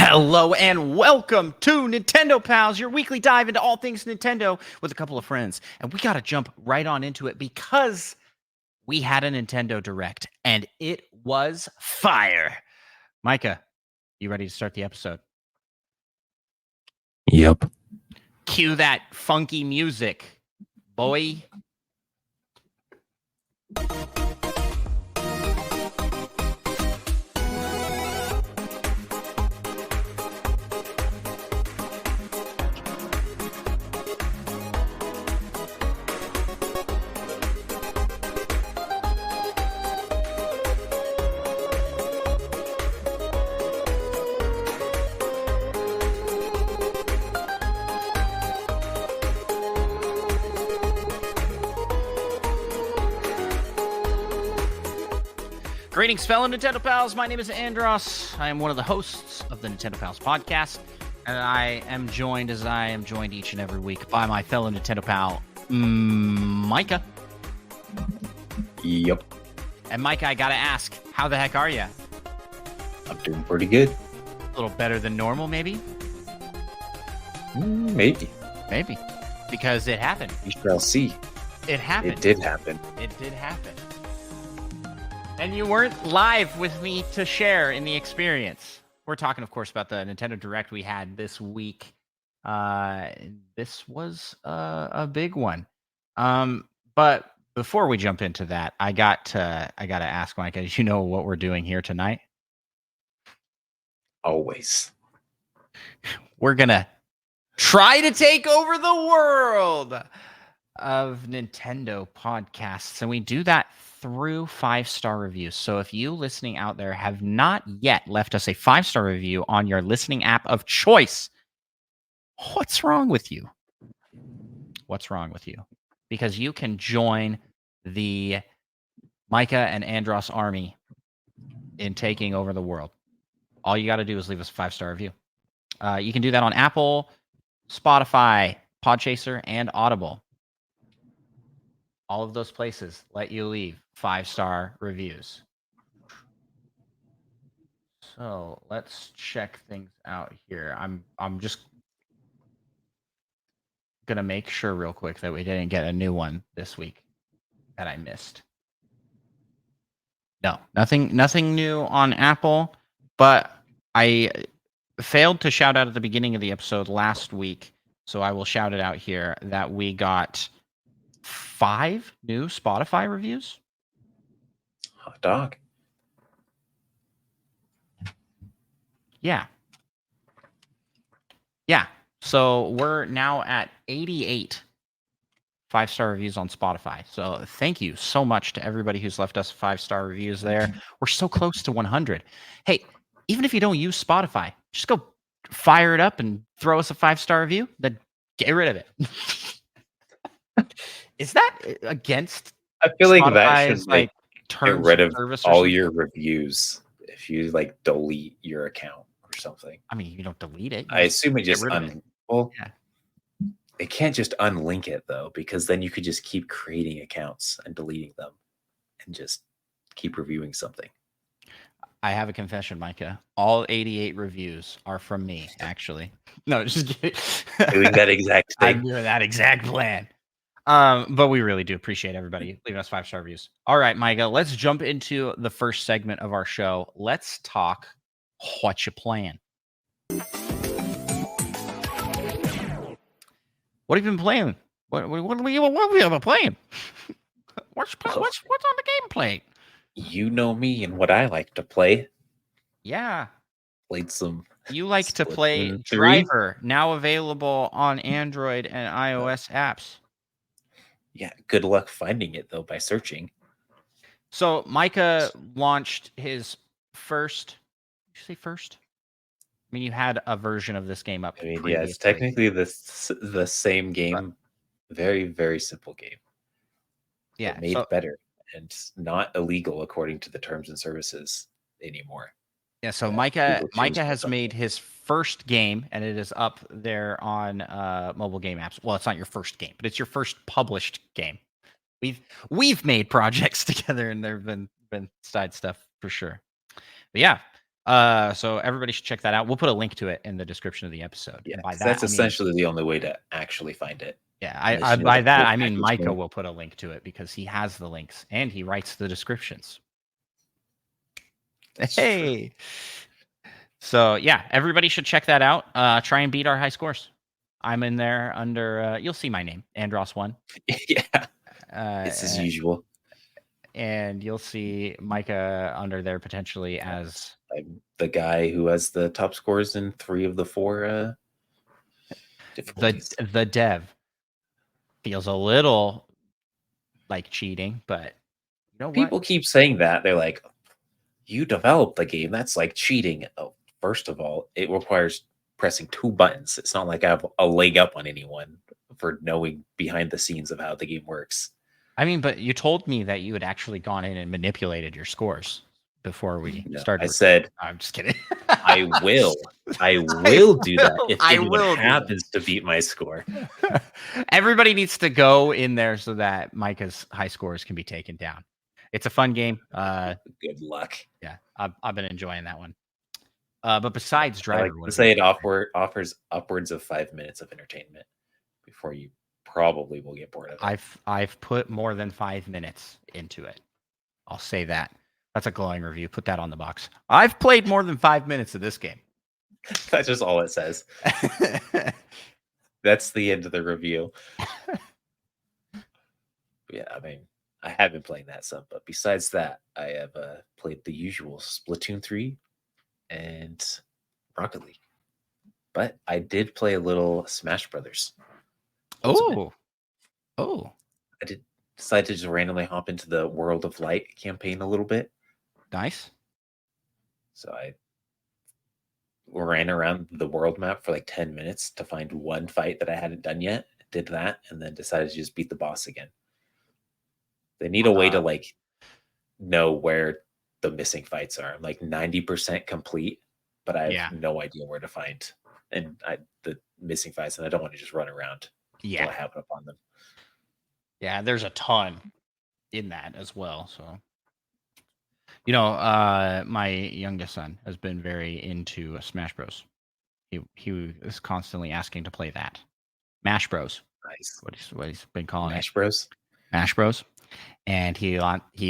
Hello and welcome to Nintendo Pals, your weekly dive into all things Nintendo with a couple of friends. And we got to jump right on into it because we had a Nintendo Direct and it was fire. Micah, you ready to start the episode? Yep. Cue that funky music, boy. Greetings, fellow Nintendo Pals. My name is Andros. I am one of the hosts of the Nintendo Pals podcast, and I am joined, as I am joined each and every week, by my fellow Nintendo Pal, Micah. Yep. And Micah, I gotta ask, how the heck are you? I'm doing pretty good. A little better than normal, maybe? Maybe. Maybe. Because it happened. We shall see. It happened. It did happen. It did happen. And you weren't live with me to share in the experience. We're talking, of course, about the Nintendo Direct we had this week. This was a big one. But before we jump into that, I got to ask Mike, as you know what we're doing here tonight? Always. We're gonna try to take over the world of Nintendo podcasts, and we do that through 5-star reviews. So if you listening out there have not yet left us a 5-star review on your listening app of choice, what's wrong with you? What's wrong with you? Because you can join the Micah and Andros army in taking over the world. All you got to do is leave us a 5-star review. You can do that on Apple, Spotify, Podchaser, and Audible. All of those places let you leave 5-star reviews. So let's check things out here. I'm just gonna make sure real quick that we didn't get a new one this week that I missed. No, nothing new on Apple, but I failed to shout out at the beginning of the episode last week, so I will shout it out here that we got 5 new Spotify reviews. Hot dog. Yeah. So we're now at 88 5-star reviews on Spotify. So thank you so much to everybody who's left us 5-star reviews there. We're so close to 100. Hey, even if you don't use Spotify, just go fire it up and throw us a 5-star review. Then get rid of it. Is that against? I feel like that Spotify's, should like terms get rid of service or all something? your reviews if you like delete your account or something. I mean, you don't delete it. I assume it get just rid of it. Yeah. They can't just unlink it though, because then you could just keep creating accounts and deleting them and just keep reviewing something. I have a confession, Micah. All 88 reviews are from me, actually. No, just kidding. Doing that exact I'm thing. doing that exact plan. But we really do appreciate everybody leaving us 5-star reviews. All right, Micah, let's jump into the first segment of our show. Let's talk what you playing. What have you been playing? What have you been playing? What's on the gameplay? You know me and what I like to play. Yeah. Played some. You like to play Splatoon 3. Driver, now available on Android and iOS apps. Yeah, good luck finding it though by searching. So Micah launched his first. Did you say first? I mean, you had a version of this game up. I mean, yeah, previously. it's technically the same game. Very, very simple game. Yeah, But made better and not illegal according to the terms and services anymore. Yeah, so Yeah, Micah Google changed has something. made his first game, and it is up there on mobile game apps. Well, it's not your first game, but it's your first published game. We've made projects together, and there've been side stuff for sure. But yeah, So everybody should check that out. We'll put a link to it in the description of the episode. Yeah, And by 'cause that, that's I mean, essentially the only way to actually find it. yeah, Unless I you know by the that full I mean package Micah name. will put a link to it because he has the links and he writes the descriptions. That's true. Hey. So yeah, everybody should check that out. Try and beat our high scores. I'm in there under. You'll see my name, Andros1. Yeah, it's as usual. And you'll see Micah under there potentially as I'm the guy who has the top scores in 3 of the 4 difficulties. the dev. Feels a little like cheating, but you know what? People keep saying that. They're like, you developed the game. That's like cheating. Oh, first of all, it requires pressing 2 buttons. It's not like I have a leg up on anyone for knowing behind the scenes of how the game works. I mean, but you told me that you had actually gone in and manipulated your scores before we started. I said, I'm just kidding. I will do that if anyone happens to beat my score. Everybody needs to go in there so that Micah's high scores can be taken down. It's a fun game. Good luck. Yeah, I've been enjoying that one. But besides Driver, I like to say it offers upwards of 5 minutes of entertainment before you probably will get bored of it. I've put more than 5 minutes into it. I'll say that. That's a glowing review. Put that on the box. I've played more than 5 minutes of this game. That's just all it says. That's the end of the review. Yeah, I mean, I have been playing that some, but besides that, I have played the usual Splatoon 3 and Rocket League. But I did play a little Smash Brothers. Oh. I did decide to just randomly hop into the World of Light campaign a little bit. Nice. So I ran around the world map for like 10 minutes to find one fight that I hadn't done yet. Did that and then decided to just beat the boss again. They need a way to like know where the missing fights are. I'm like 90% complete, but I have no idea where to find the missing fights, and I don't want to just run around until I happen upon them. Yeah, there's a ton in that as well. So, you know, my youngest son has been very into Smash Bros. He is constantly asking to play that. Mash Bros. Nice. What he's been calling Mash Bros. Mash Bros. And he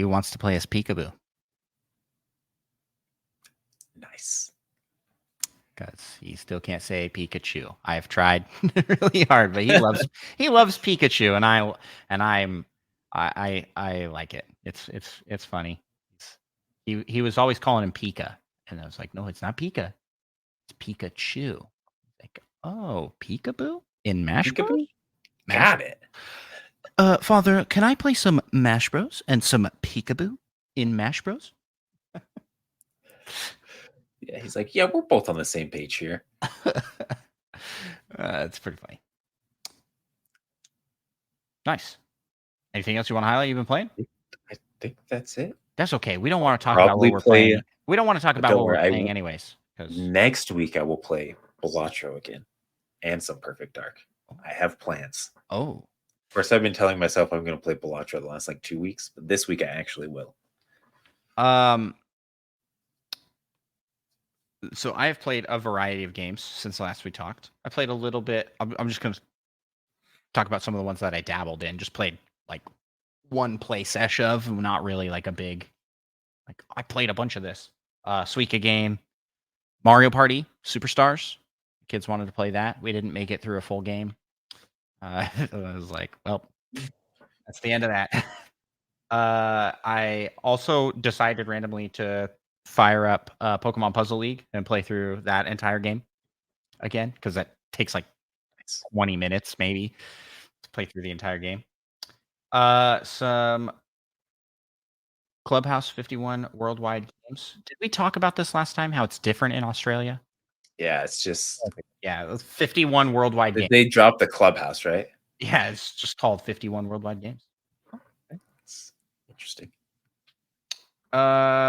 wants to play as Peekaboo. Nice. Because he still can't say Pikachu. I have tried really hard, but he loves Pikachu, and I like it. It's funny. He was always calling him Pika, and I was like, no, it's not Pika, it's Pikachu. Like, oh, Peekaboo in Mash Bros. Got it. Father, can I play some Mash Bros and some Peekaboo in Mash Bros? Yeah, he's like, yeah, we're both on the same page here. It's pretty funny. Nice. Anything else you want to highlight you've been playing? I think that's it. That's okay. We don't want to talk about what we're playing. We don't want to talk about what we're playing anyways. Next week, I will play Balatro again and some Perfect Dark. I have plans. Oh. First, I've been telling myself I'm going to play Balatro the last like 2 weeks, but this week I actually will. So I have played a variety of games since last we talked. I played a little bit. I'm just going to talk about some of the ones that I dabbled in. Just played like one play session of, not really like a big. Like I played a bunch of this. Suika game, Mario Party Superstars. Kids wanted to play that. We didn't make it through a full game. I was like, well, that's the end of that. I also decided randomly to fire up Pokemon Puzzle League and play through that entire game again, because that takes like 20 minutes maybe to play through the entire game. Some Clubhouse 51 worldwide games. Did we talk about this last time? How it's different in Australia? Yeah, it's just 51 worldwide games. They dropped the Clubhouse, right? Yeah, it's just called 51 worldwide games. That's interesting. And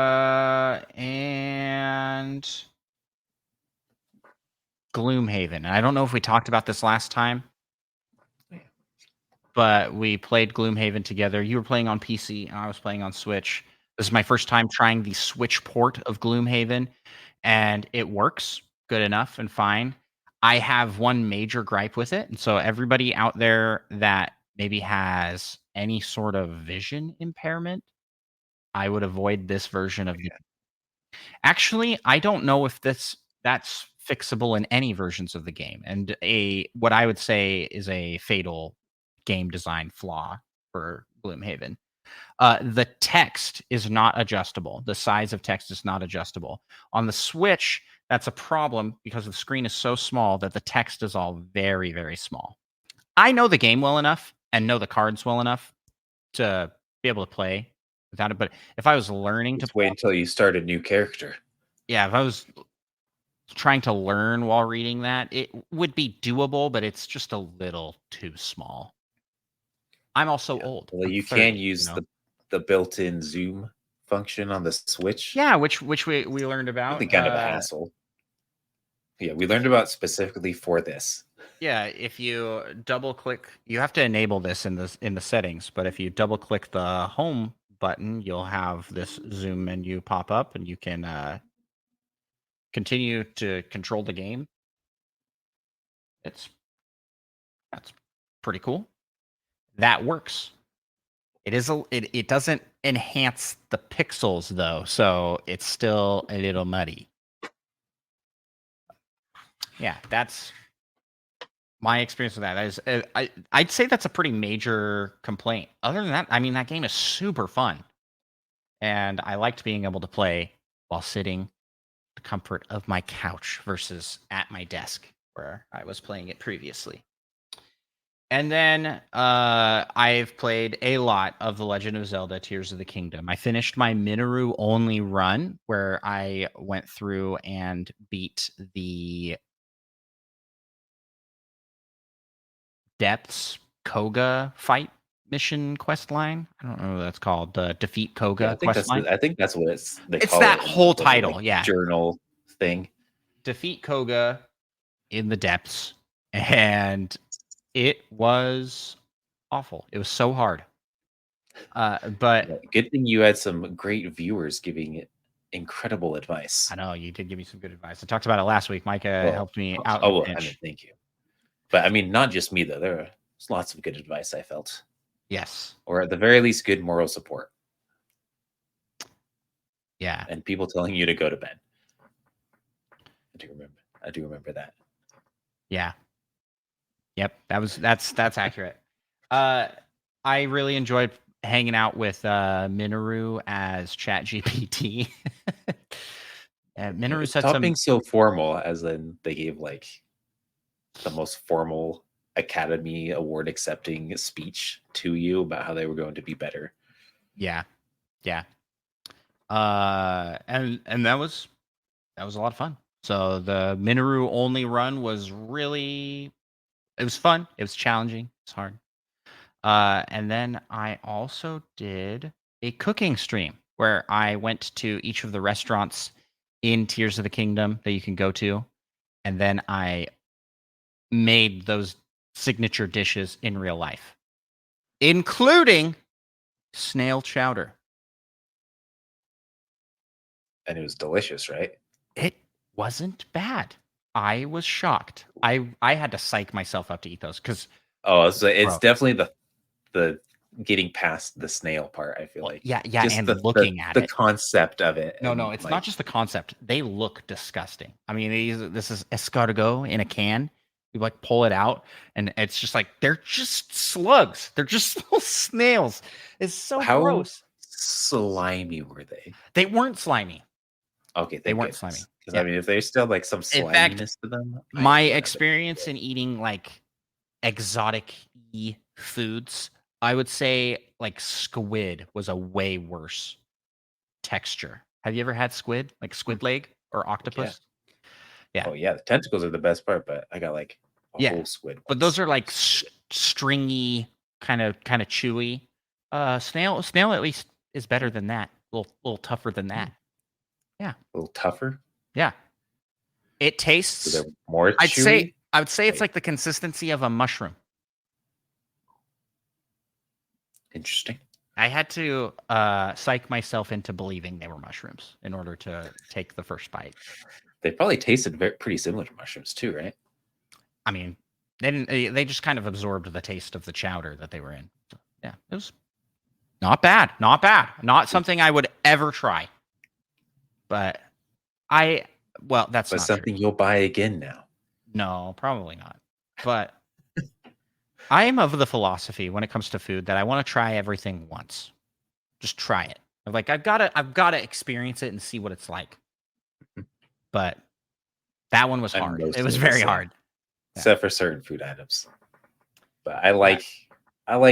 Gloomhaven. I don't know if we talked about this last time, but we played Gloomhaven together. You were playing on PC, and I was playing on Switch. This is my first time trying the Switch port of Gloomhaven, and it works good enough and fine. I have one major gripe with it, and so everybody out there that maybe has any sort of vision impairment, I would avoid this version of the. Actually, I don't know if that's fixable in any versions of the game, and what I would say is a fatal game design flaw for Gloomhaven. The text is not adjustable. The size of text is not adjustable. On the Switch, that's a problem because the screen is so small that the text is all very, very small. I know the game well enough and know the cards well enough to be able to play without it. But if I was learning to Just wait until you start a new character. yeah, if I was trying to learn while reading that, it would be doable, but it's just a little too small. I'm also old. Well, I'm you 30, can use you know? the built-in zoom function on the Switch. Yeah, which we learned about. Really kind of a hassle. Yeah, we learned about specifically for this. Yeah, if you double click, you have to enable this in the settings, but if you double click the home button, you'll have this zoom menu pop up and you can continue to control the game. That's pretty cool. That works. It doesn't enhance the pixels though, so it's still a little muddy. Yeah, that's my experience with that. That is, I'd say that's a pretty major complaint. Other than that, I mean, that game is super fun, and I liked being able to play while sitting the comfort of my couch versus at my desk where I was playing it previously. And then I've played a lot of The Legend of Zelda: Tears of the Kingdom. I finished my Minoru only run where I went through and beat the Depths Koga fight mission quest line. I don't know what that's called. The Defeat Koga Yeah, quest line. I think that's what they It's call that it in whole the title, like, yeah. journal thing. Defeat Koga in the depths, and it was awful. It was so hard. But Yeah, good thing you had some great viewers giving it incredible advice. I know you did give me some good advice. I talked about it last week. Micah helped me out in a I mean, pinch. thank you. But I mean, not just me though. There was lots of good advice I felt, Yes. or at the very least, good moral support. Yeah. And people telling you to go to bed. I do remember that. Yeah. Yep. That's accurate. I really enjoyed hanging out with Minoru as ChatGPT. Minoru said Stop some. being so formal, as in they gave like the most formal Academy Award accepting speech to you about how they were going to be better. Yeah. Yeah. And that was a lot of fun. So the Minoru only run was really it was fun. It was challenging. It's hard. And then I also did a cooking stream where I went to each of the restaurants in Tears of the Kingdom that you can go to, and then I made those signature dishes in real life, including snail chowder. And it was delicious, right? It wasn't bad. I was shocked. I had to psych myself up to eat those because so it's definitely the getting past the snail part. I feel like yeah, just and looking at the it. concept of it. No, it's not just the concept. They look disgusting. I mean, this is escargot in a can. You like pull it out, and it's just like they're just slugs. They're just little snails. It's so how gross. slimy were they? They weren't slimy. Okay, They weren't slimy. Because Yeah. I mean, if there's still like some In fact, sliminess to them, my experience in eating like exotic foods, I would say like squid was a way worse texture. Have you ever had squid, like squid leg or octopus? Yeah. Oh yeah, the tentacles are the best part, but I got like a whole squid. But those are like stringy, kind of chewy. Snail at least is better than that. A little tougher than that. Yeah. A little tougher. Yeah. It tastes So they're more chewy. I would say it's like the consistency of a mushroom. Interesting. I had to psych myself into believing they were mushrooms in order to take the first bite. They probably tasted pretty similar to mushrooms too, right? I mean, they didn't. They just kind of absorbed the taste of the chowder that they were in. So, yeah, it was not bad. Not bad. Not something I would ever try. But well, that's But not true. something you'll buy again now. No, probably not. But I am of the philosophy when it comes to food that I want to try everything once. Just try it. Like I've gotta experience it and see what it's like. But that one was I'm hard. It mostly was the very same, hard. except for certain food items. But I like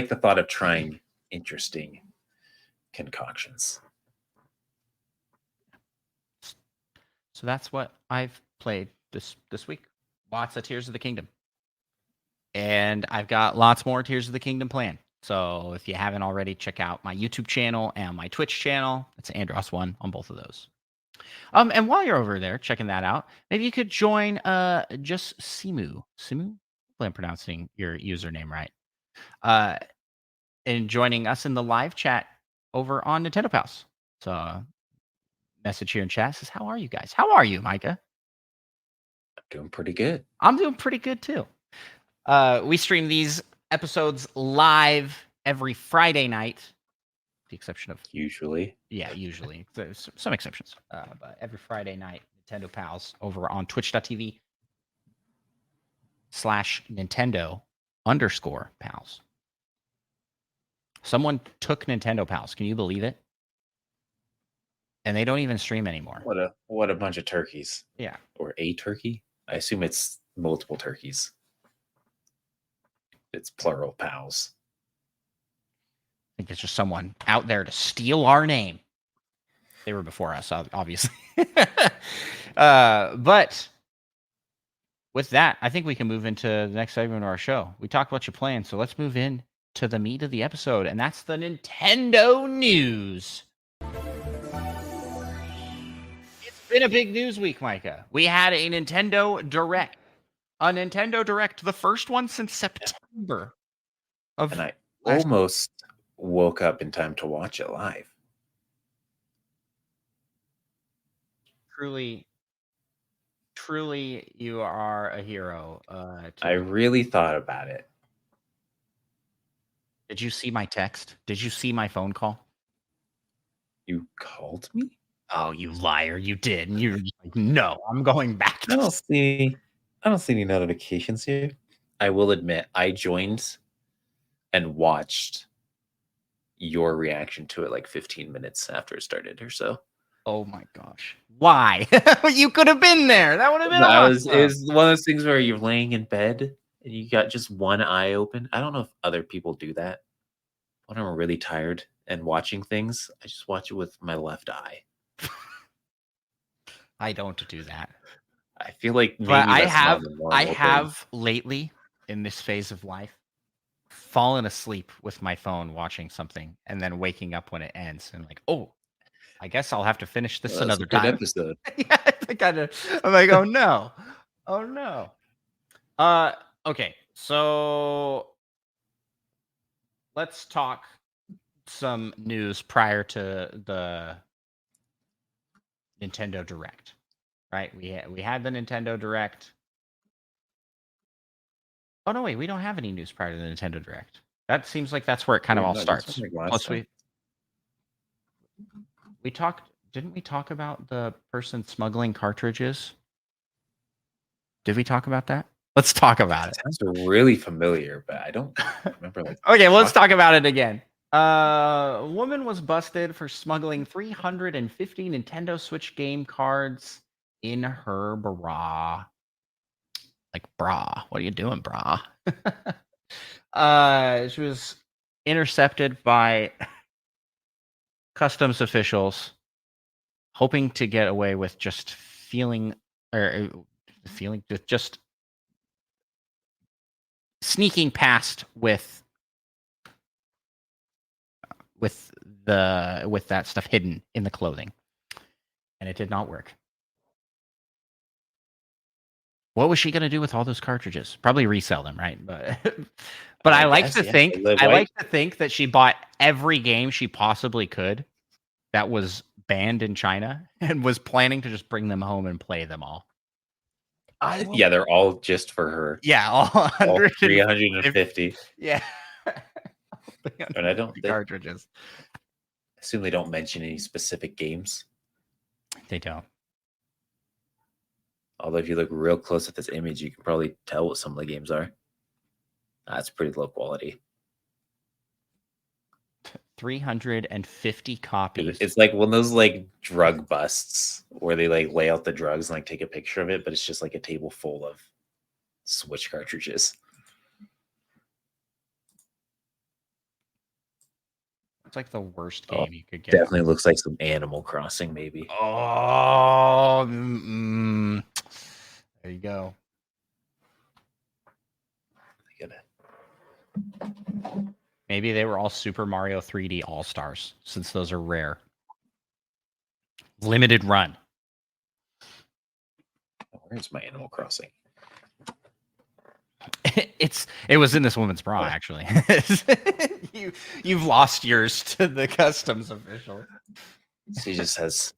the thought of trying interesting concoctions. So that's what I've played this week. Lots of Tears of the Kingdom. And I've got lots more Tears of the Kingdom planned. So if you haven't already, check out my YouTube channel and my Twitch channel. It's Andros1 on both of those. And while you're over there checking that out, maybe you could join just Simu. Simu? Hopefully I'm pronouncing your username right. And joining us in the live chat over on Nintendo Pals. So message here in chat says, how are you guys? How are you, Micah? I'm doing pretty good. I'm doing pretty good too. We stream these episodes live every Friday night, with the exception of Usually. usually there's some exceptions, but every Friday night, Nintendo Pals over on twitch.tv/Nintendo_Pals. Someone took Nintendo Pals. Can you believe it? And they don't even stream anymore. What a bunch of turkeys. Yeah. Or a turkey? I assume it's multiple turkeys. It's plural pals. I think it's just someone out there to steal our name. They were before us, obviously. But with that, I think we can move into the next segment of our show. We talked about your plan, so let's move in to the meat of the episode, and that's the Nintendo news. It's been a big news week, Micah. We had a Nintendo Direct. A Nintendo Direct, the first one since September. And I almost woke up in time to watch it live. Truly, you are a hero. I really thought about it. Did you see my text? Did you see my phone call? You called me? Oh, you liar! You did, and you're just like, no, I'm going back. I don't see any notifications here. I will admit, I joined and watched your reaction to it like 15 minutes after it started or so. Oh my gosh! Why? You could have been there. That would have been awesome. It was one of those things where you're laying in bed and you got just one eye open. I don't know if other people do that. When I'm really tired and watching things, I just watch it with my left eye. I don't do that. I feel like maybe But that's not the normal I thing. have lately in this phase of life fallen asleep with my phone watching something and then waking up when it ends and like, oh, I guess I'll have to finish this Well, that's another a good time. episode. Yeah, I'm like, oh no. Oh no. Okay, so let's talk some news prior to the Nintendo Direct. Right? We had the Nintendo Direct. Oh no, wait, we don't have any news prior to the Nintendo Direct. That seems like that's where it kind of all starts. Plus, we talked. Didn't we talk about the person smuggling cartridges? Did we talk about that? Let's talk about it. Sounds really familiar, but I don't remember. Okay, well, let's talk about it again. A woman was busted for smuggling 350 Nintendo Switch game cards in her bra. Like, bra. What are you doing, bra? She was intercepted by customs officials, hoping to get away with just just sneaking past with that stuff hidden in the clothing, and it did not work. What was she gonna do with all those cartridges? Probably resell them, right? But but I I like guess, to yeah. think They live I white. like to think that she bought every game she possibly could that was banned in China and was planning to just bring them home and play them all. I will. Yeah, they're all just for her. Yeah, all All 150. 350. Yeah. And I don't they Cartridges. assume they don't mention any specific games. They don't. Although if you look real close at this image, you can probably tell what some of the games are. That's pretty low quality. 350 copies. It's like one of those like drug busts where they like lay out the drugs and like take a picture of it, but it's just like a table full of Switch cartridges. It's like the worst Oh, game you could get. definitely looks like some Animal Crossing, maybe. Oh, there you go. Maybe they were all Super Mario 3D All Stars, since those are rare. Limited run. Where's my Animal Crossing? It was in this woman's bra, actually. You've lost yours to the customs official. She just has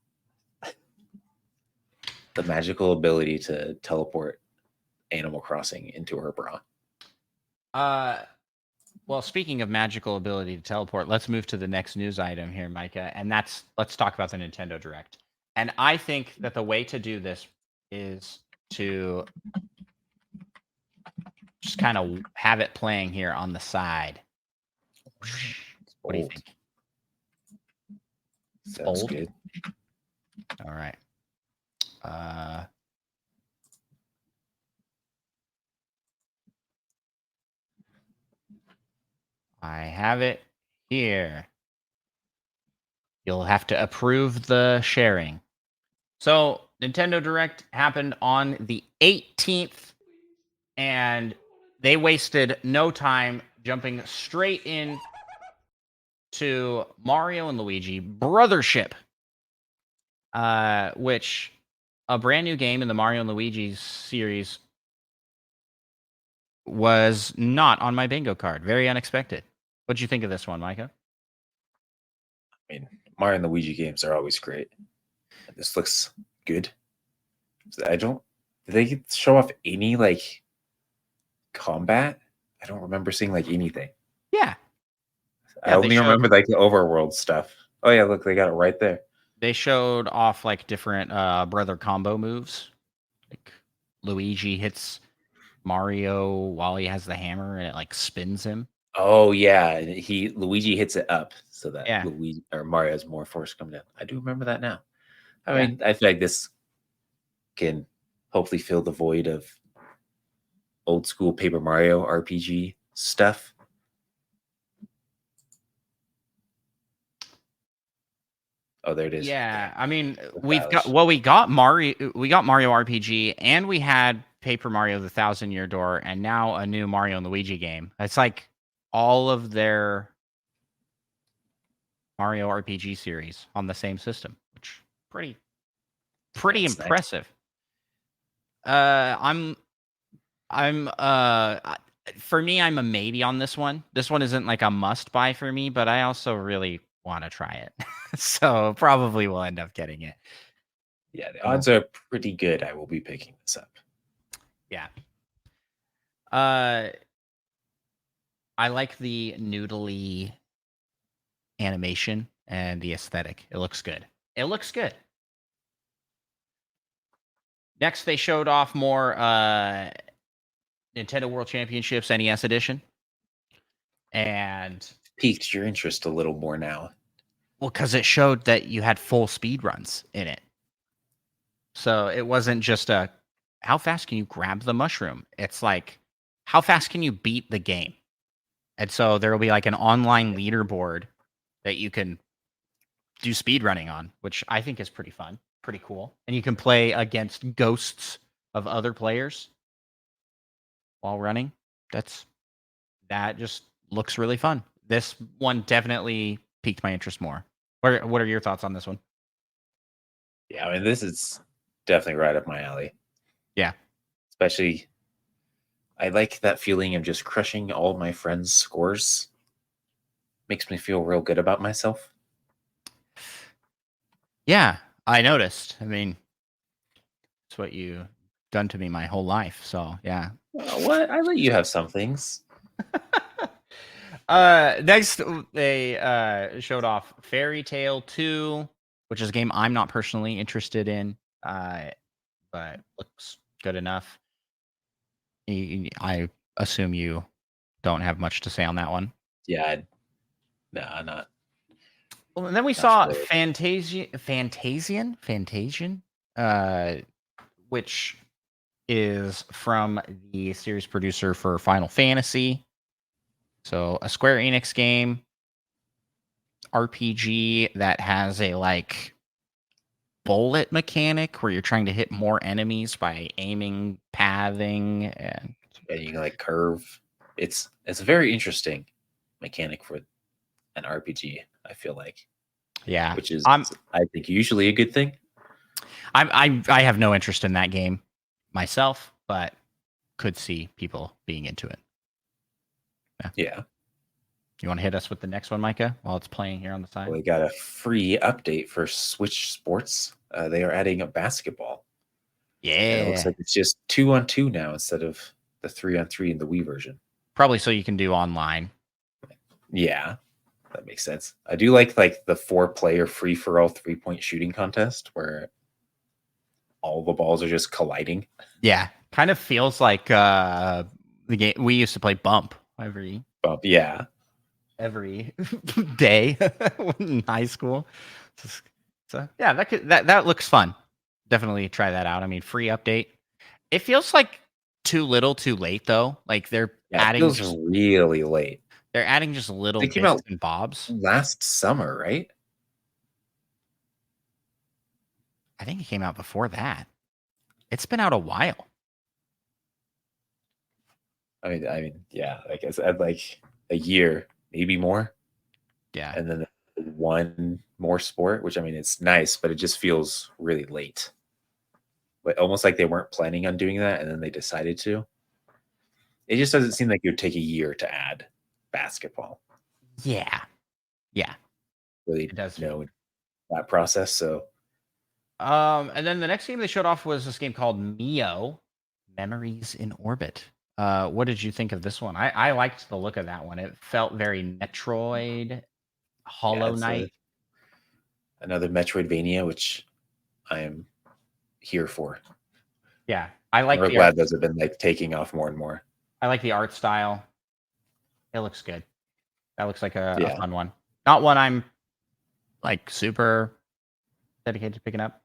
the magical ability to teleport Animal Crossing into her bra. Well, speaking of magical ability to teleport, let's move to the next news item here, Micah, and let's talk about the Nintendo Direct. And I think that the way to do this is to just kind of have it playing here on the side. What do you think? Sounds Bold? good. All right. I have it here. You'll have to approve the sharing. So, Nintendo Direct happened on the 18th, and they wasted no time jumping straight in to Mario and Luigi Brothership, which a brand new game in the Mario and Luigi series was not on my bingo card. Very unexpected. What'd you think of this one, Micah? I mean, Mario and Luigi games are always great. This looks good. Did they show off any like combat? I don't remember seeing like anything. Yeah. I only remember like the overworld stuff. Oh yeah, look, they got it right there. They showed off like different brother combo moves. Like Luigi hits Mario while he has the hammer and it like spins him. Oh yeah, Luigi hits it up so that Yeah. Luigi or Mario has more force coming down. I do remember that now. I mean, I feel like this can hopefully fill the void of old school Paper Mario RPG stuff. Oh, there it is. Yeah, I mean, we got Mario RPG, and we had Paper Mario: The Thousand Year Door, and now a new Mario and Luigi game. It's like all of their Mario RPG series on the same system, which pretty That's impressive. Nice. For me, I'm a maybe on this one. This one isn't like a must buy for me, but I also really want to try it. So probably will end up getting it. Yeah, the odds are pretty good I will be picking this up. Yeah. I like the noodly animation and the aesthetic. It looks good. Next, they showed off more Nintendo World Championships NES Edition. And piqued your interest a little more now. Well, because it showed that you had full speed runs in it. So it wasn't just how fast can you grab the mushroom? It's like, how fast can you beat the game? And so there will be like an online leaderboard that you can do speed running on, which I think is pretty fun, pretty cool. And you can play against ghosts of other players while running. That just looks really fun. This one definitely piqued my interest more. What are your thoughts on this one? Yeah, I mean, this is definitely right up my alley. Yeah. Especially, I like that feeling of just crushing all my friends' scores. Makes me feel real good about myself. Yeah, I noticed. I mean, it's what you done to me my whole life. So yeah. What? I let you have some things. Next they showed off Fairy Tale 2, which is a game I'm not personally interested in, but looks good enough. I assume you don't have much to say on that one. Yeah, nah, not. Well, and then we Not saw sure. Fantasian, which is from the series producer for Final Fantasy. So a Square Enix game, RPG that has a like bullet mechanic where you're trying to hit more enemies by aiming, pathing, and And you can like curve. It's a very interesting mechanic for an RPG. I feel like, yeah, which is I'm I think usually a good thing. I have no interest in that game myself, but could see people being into it. Yeah. You want to hit us with the next one, Micah, while it's playing here on the side? Well, we got a free update for Switch Sports. They are adding a basketball, and it looks Yeah, like it's just 2-on-2 now instead of the 3-on-3 in the Wii version. probably so you can do online. Yeah, that makes sense. I do like the 4-player free for all 3-point shooting contest where all the balls are just colliding. Yeah, kind of feels like the game we used to play Bump every But yeah, day in high school. So yeah, that looks fun. Definitely try that out. I mean, free update. It feels like too little, too late though. Like yeah, it feels really late. they're adding just little They came bits out and bobs. last summer, right? I think it came out before that. It's been out a while. I mean, yeah. Like I said, like a year, maybe more, Yeah. and then one more sport, which I mean, it's nice, but it just feels really late. But almost like they weren't planning on doing that, and then they decided to. It just doesn't seem like it would take a year to add basketball. Yeah. Yeah. Really It does. know that process. So And then the next game they showed off was this game called Mio, Memories in Orbit. What did you think of this one? I liked the look of that one. It felt very Metroid, yeah, Hollow it's Knight. another Metroidvania, which I am here for. Yeah, I like We're the art. glad those have been like taking off more and more. I like the art style. It looks good. That looks like a Yeah. fun one. Not one I'm like super dedicated to picking up.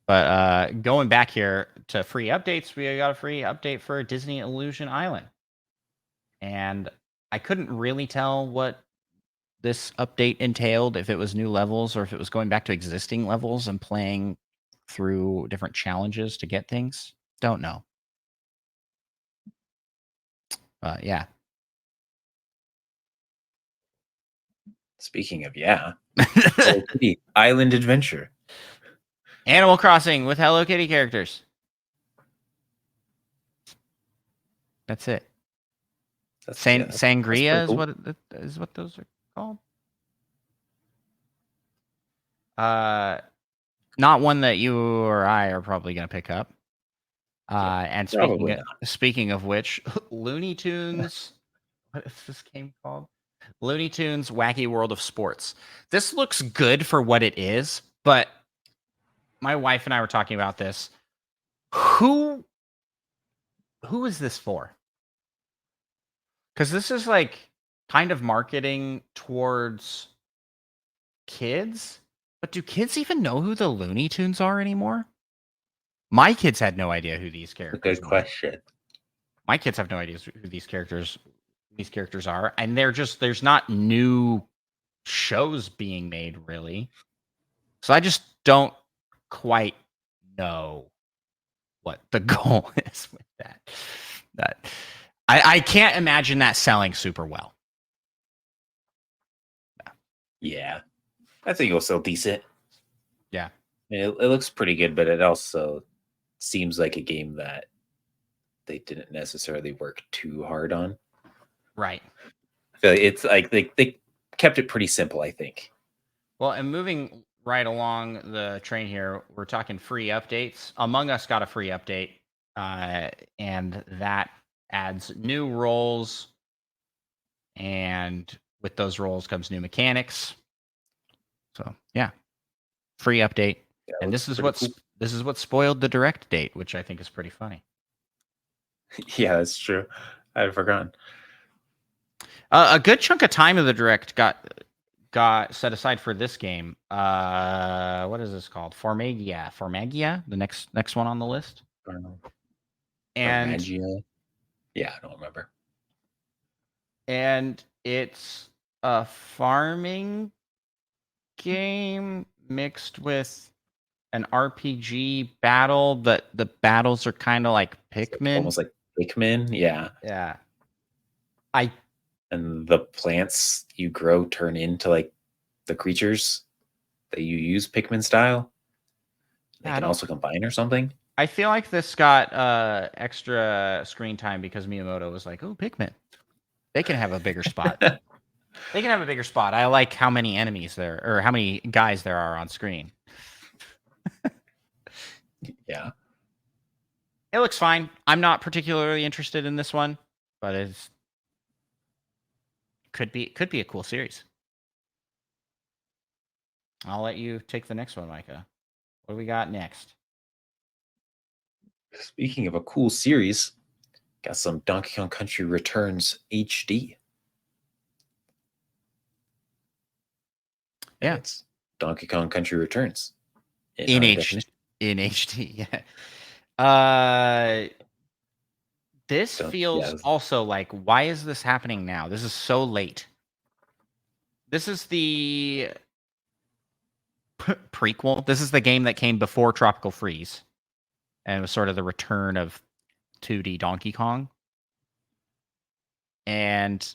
But going back here to free updates, we got a free update for Disney Illusion Island. And I couldn't really tell what this update entailed, if it was new levels or if it was going back to existing levels and playing through different challenges to get things. Don't know. Yeah. Speaking of Hello Kitty Island Adventure. Animal Crossing with Hello Kitty characters. That's it. Sangria is cool. what those are called. Not one that you or I are probably going to pick up. And speaking of which, Looney Tunes. What is this game called? Looney Tunes Wacky World of Sports. This looks good for what it is, but my wife and I were talking about this. Who is this for? Because this is like kind of marketing towards kids, but do kids even know who the Looney Tunes are anymore? My kids had no idea who these characters Good were. question. My kids have no idea who these characters are, and there's not new shows being made really. So I just don't quite know what the goal is with that. I can't imagine that selling super well. Yeah, I think it'll sell decent. Yeah, It looks pretty good, but it also seems like a game that they didn't necessarily work too hard on. Right. I feel like it's like they kept it pretty simple, I think. Well, and moving right along the train here, we're talking free updates. Among Us got a free update, and that adds new roles, and with those roles comes new mechanics. So yeah, free update. Yeah, And looks this is pretty cool. this is what spoiled the direct date, which I think is pretty funny. Yeah, that's true. I had forgotten. A good chunk of time of the direct got set aside for this game. What is this called? Formagia, the next one on the list. And Magia. Yeah, I don't remember. and it's a farming game mixed with an RPG battle, but the battles are kind of like Pikmin. Almost like Pikmin, yeah. Yeah. And the plants you grow turn into like the creatures that you use Pikmin style. They can also combine or something. I feel like this got extra screen time because Miyamoto was like, "Oh, Pikmin, they can have a bigger spot. They can have a bigger spot." I like how many enemies there, or how many guys there are on screen. Yeah, it looks fine. I'm not particularly interested in this one, but it's could be a cool series. I'll let you take the next one, Micah. What do we got next? Speaking of a cool series, got some Donkey Kong Country Returns HD. Yeah, it's Donkey Kong Country Returns in HD. Yeah. This feels also like, why is this happening now? This is so late. This is the prequel. This is the game that came before Tropical Freeze, and it was sort of the return of 2D Donkey Kong. And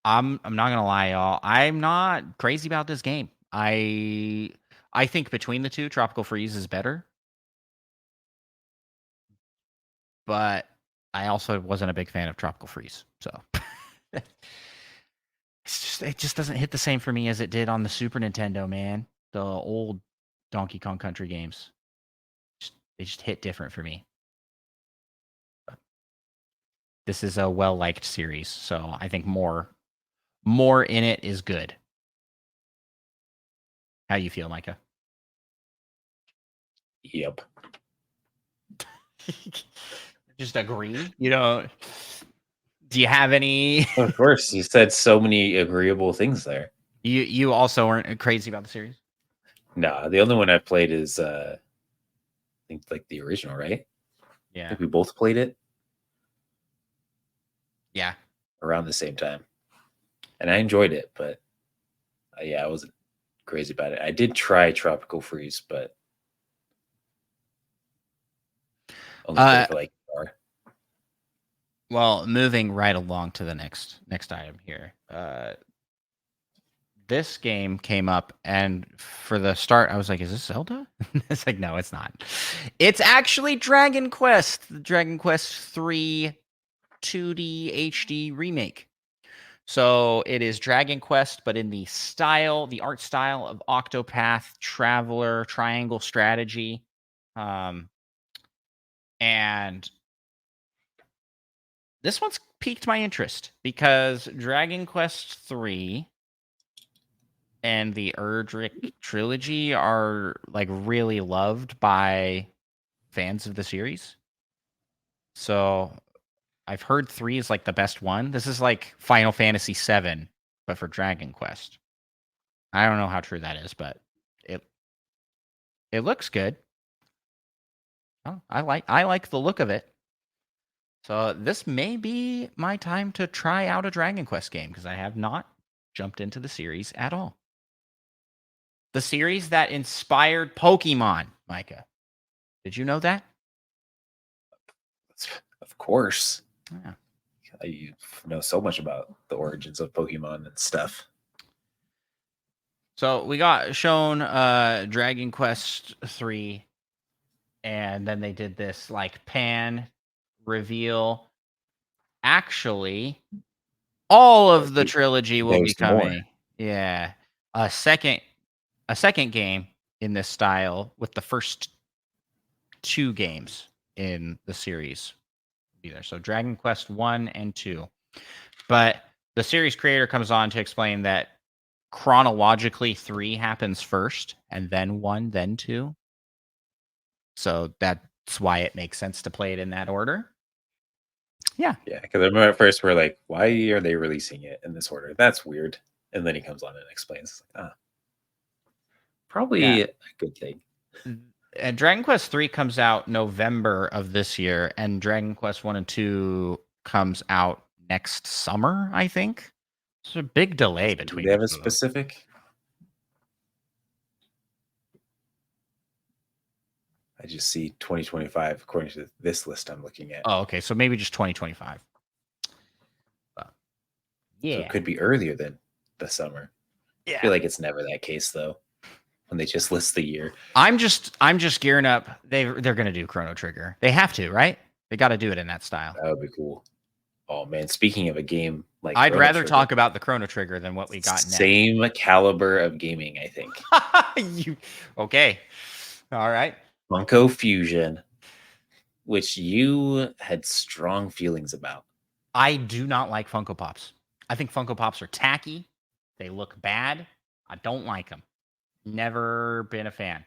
I'm not gonna lie, y'all. I'm not crazy about this game. I think between the two, Tropical Freeze is better. But I also wasn't a big fan of Tropical Freeze, so it just doesn't hit the same for me as it did on the Super Nintendo, man. The old Donkey Kong Country games, they just hit different for me. But this is a well-liked series, so I think more in it is good. How you feel, Micah? Yep. Just agree? You know, do you have any? Of course, you said so many agreeable things there. You also weren't crazy about the series? No, the only one I've played is I think like the original, right? Yeah. I think we both played it. Yeah. Around the same time. And I enjoyed it, but yeah, I wasn't crazy about it. I did try Tropical Freeze, but only played for like an hour. Well, moving right along to the next item here. This game came up, and for the start, I was like, "Is this Zelda?" It's like, no, it's not. It's actually Dragon Quest, the Dragon Quest 3 2D HD remake. So it is Dragon Quest, but in the art style of Octopath Traveler Triangle Strategy, and this one's piqued my interest because Dragon Quest 3 and the Erdrick trilogy are like really loved by fans of the series. So I've heard 3 is like the best one. This is like Final Fantasy 7, but for Dragon Quest. I don't know how true that is, but it looks good. Oh, I like the look of it. So this may be my time to try out a Dragon Quest game because I have not jumped into the series at all. The series that inspired Pokemon, Micah. Did you know that? Of course. Yeah. You know so much about the origins of Pokemon and stuff. So we got shown Dragon Quest 3 and then they did this like pan reveal. Actually, all of the trilogy will be There's more. coming. Yeah, a second game in this style with the first 2 games in the series be there. So Dragon Quest 1 and 2. But the series creator comes on to explain that chronologically 3 happens first and then 1, then 2. So that's why it makes sense to play it in that order. Yeah. Yeah, because I remember at first we're like, why are they releasing it in this order? That's weird. And then he comes on and explains, probably Yeah. a good thing. And Dragon Quest 3 comes out November of this year, and Dragon Quest 1 and 2 comes out next summer, I think. It's a big delay Do between they have the a two of them. specific? I just see 2025 according to this list I'm looking at. Oh, okay. So maybe just 2025. But, yeah. So it could be earlier than the summer. Yeah. I feel like it's never that case though, when they just list the year. I'm just gearing up. They're gonna do Chrono Trigger. They have to, right? They got to do it in that style. That would be cool. Oh man, speaking of a game like I'd Chrono rather Trigger, talk about the Chrono Trigger than what we got next. Same caliber of gaming, I think. Okay. All right. Funko Fusion, which you had strong feelings about. I do not like Funko Pops. I think Funko Pops are tacky. They look bad. I don't like them. Never been a fan.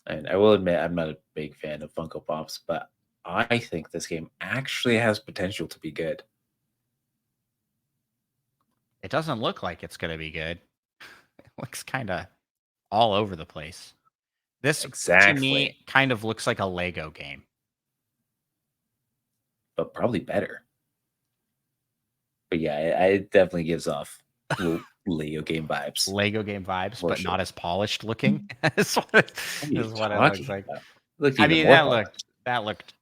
And I will admit, I'm not a big fan of Funko Pops, but I think this game actually has potential to be good. It doesn't look like it's going to be good. It looks kind of all over the place. This, to me, kind of looks like a Lego game. But probably better. But yeah, it definitely gives off Lego game vibes. Lego game vibes, For but sure. not as polished looking. Is what it looks like. I mean, that looked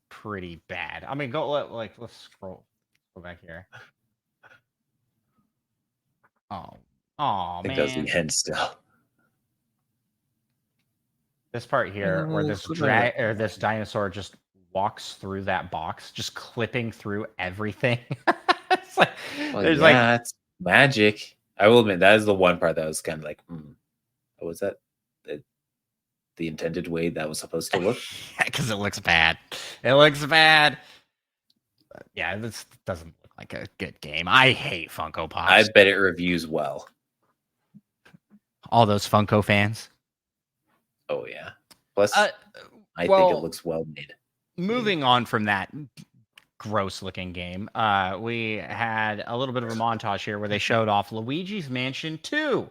pretty bad. I mean, let's scroll. Go back here. Oh, I think that's the end still. This part here, where this dinosaur just walks through that box, just clipping through everything. It's like, it's magic. I will admit that is the one part that was kind of like, was that the intended way that was supposed to look? Because it looks bad. It looks bad. But yeah, this doesn't look like a good game. I hate Funko Pops. I bet it reviews well. All those Funko fans. Oh yeah. Plus, I think it looks well made. Moving on from that gross looking game, we had a little bit of a montage here where they showed off Luigi's Mansion 2.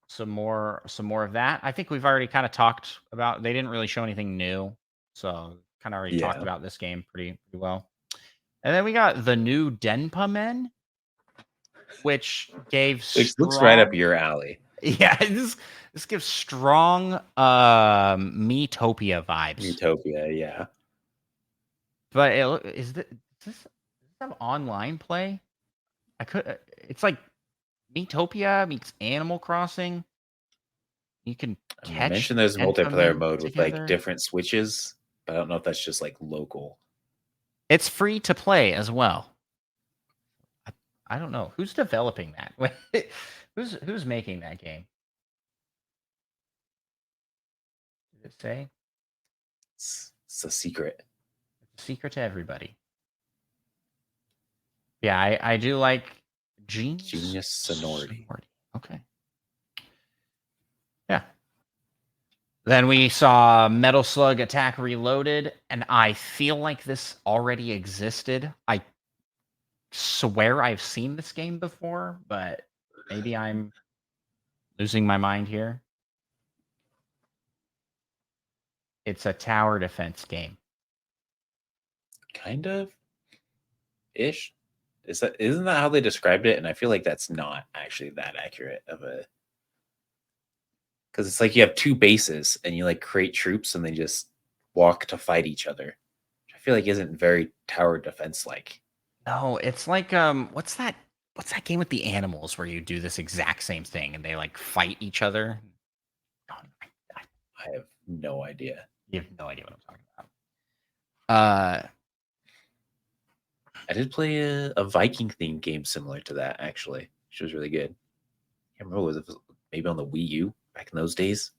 Some more of that. I think we've already kind of talked about. They didn't really show anything new, so kind of already talked about this game pretty well. And then we got the new Denpa Men, which looks right up your alley. Yeah, this gives strong Miitopia vibes. Miitopia, yeah. But does this have online play? It's like Miitopia meets Animal Crossing. You can catch. I mentioned there's a multiplayer mode with like different switches, but I don't know if that's just like local. It's free to play as well. I don't know who's developing that. Who's making that game? Did it say? It's a secret. It's a secret to everybody. Yeah, I do like Genius Sonority. Okay. Yeah. Then we saw Metal Slug Attack Reloaded, and I feel like this already existed. I swear I've seen this game before, but maybe I'm losing my mind here. It's a tower defense game. Kind of ish. Isn't that how they described it? And I feel like that's not actually that accurate of a, because it's like you have 2 bases and you like create troops and they just walk to fight each other, which I feel like isn't very tower defense like. No, it's like what's that game with the animals where you do this exact same thing and they like fight each other? I have no idea. You have no idea what I'm talking about. I did play a Viking themed game similar to that, actually, which was really good. I can't remember, was it maybe on the Wii U back in those days?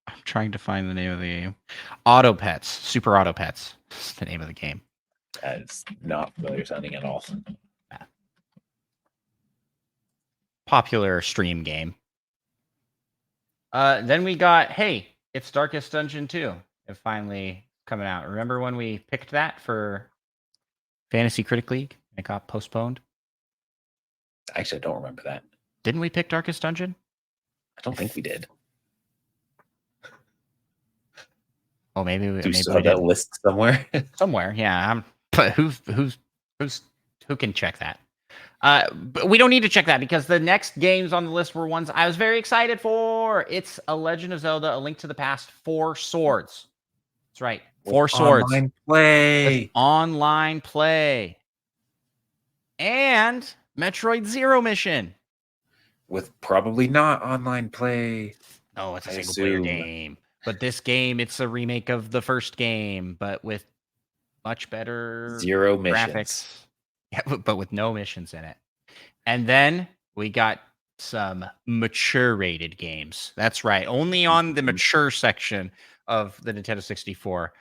I'm trying to find the name of the game. Auto Pets, Super Auto Pets. Is the name of the game. It's not familiar sounding at all. Popular stream game. Then we got, hey, it's Darkest Dungeon 2. It finally coming out. Remember when we picked that for Fantasy Critic League? It got postponed. Actually, I don't remember that. Didn't we pick Darkest Dungeon? I don't think we did. Oh, maybe we, Do we maybe still we have that did. list somewhere? Somewhere, yeah. But who can check that? But we don't need to check that because the next games on the list were ones I was very excited for. It's A Legend of Zelda: A Link to the Past, 4 Swords. That's right, 4 Swords. Online play. With online play. And Metroid Zero Mission. With probably not online play. No, it's a I single player assume. game. But this game, it's a remake of the first game, but with much better Zero graphics. missions. Yeah, but with no missions in it. And then we got some mature rated games. That's right. Only on the mature section of the Nintendo 64.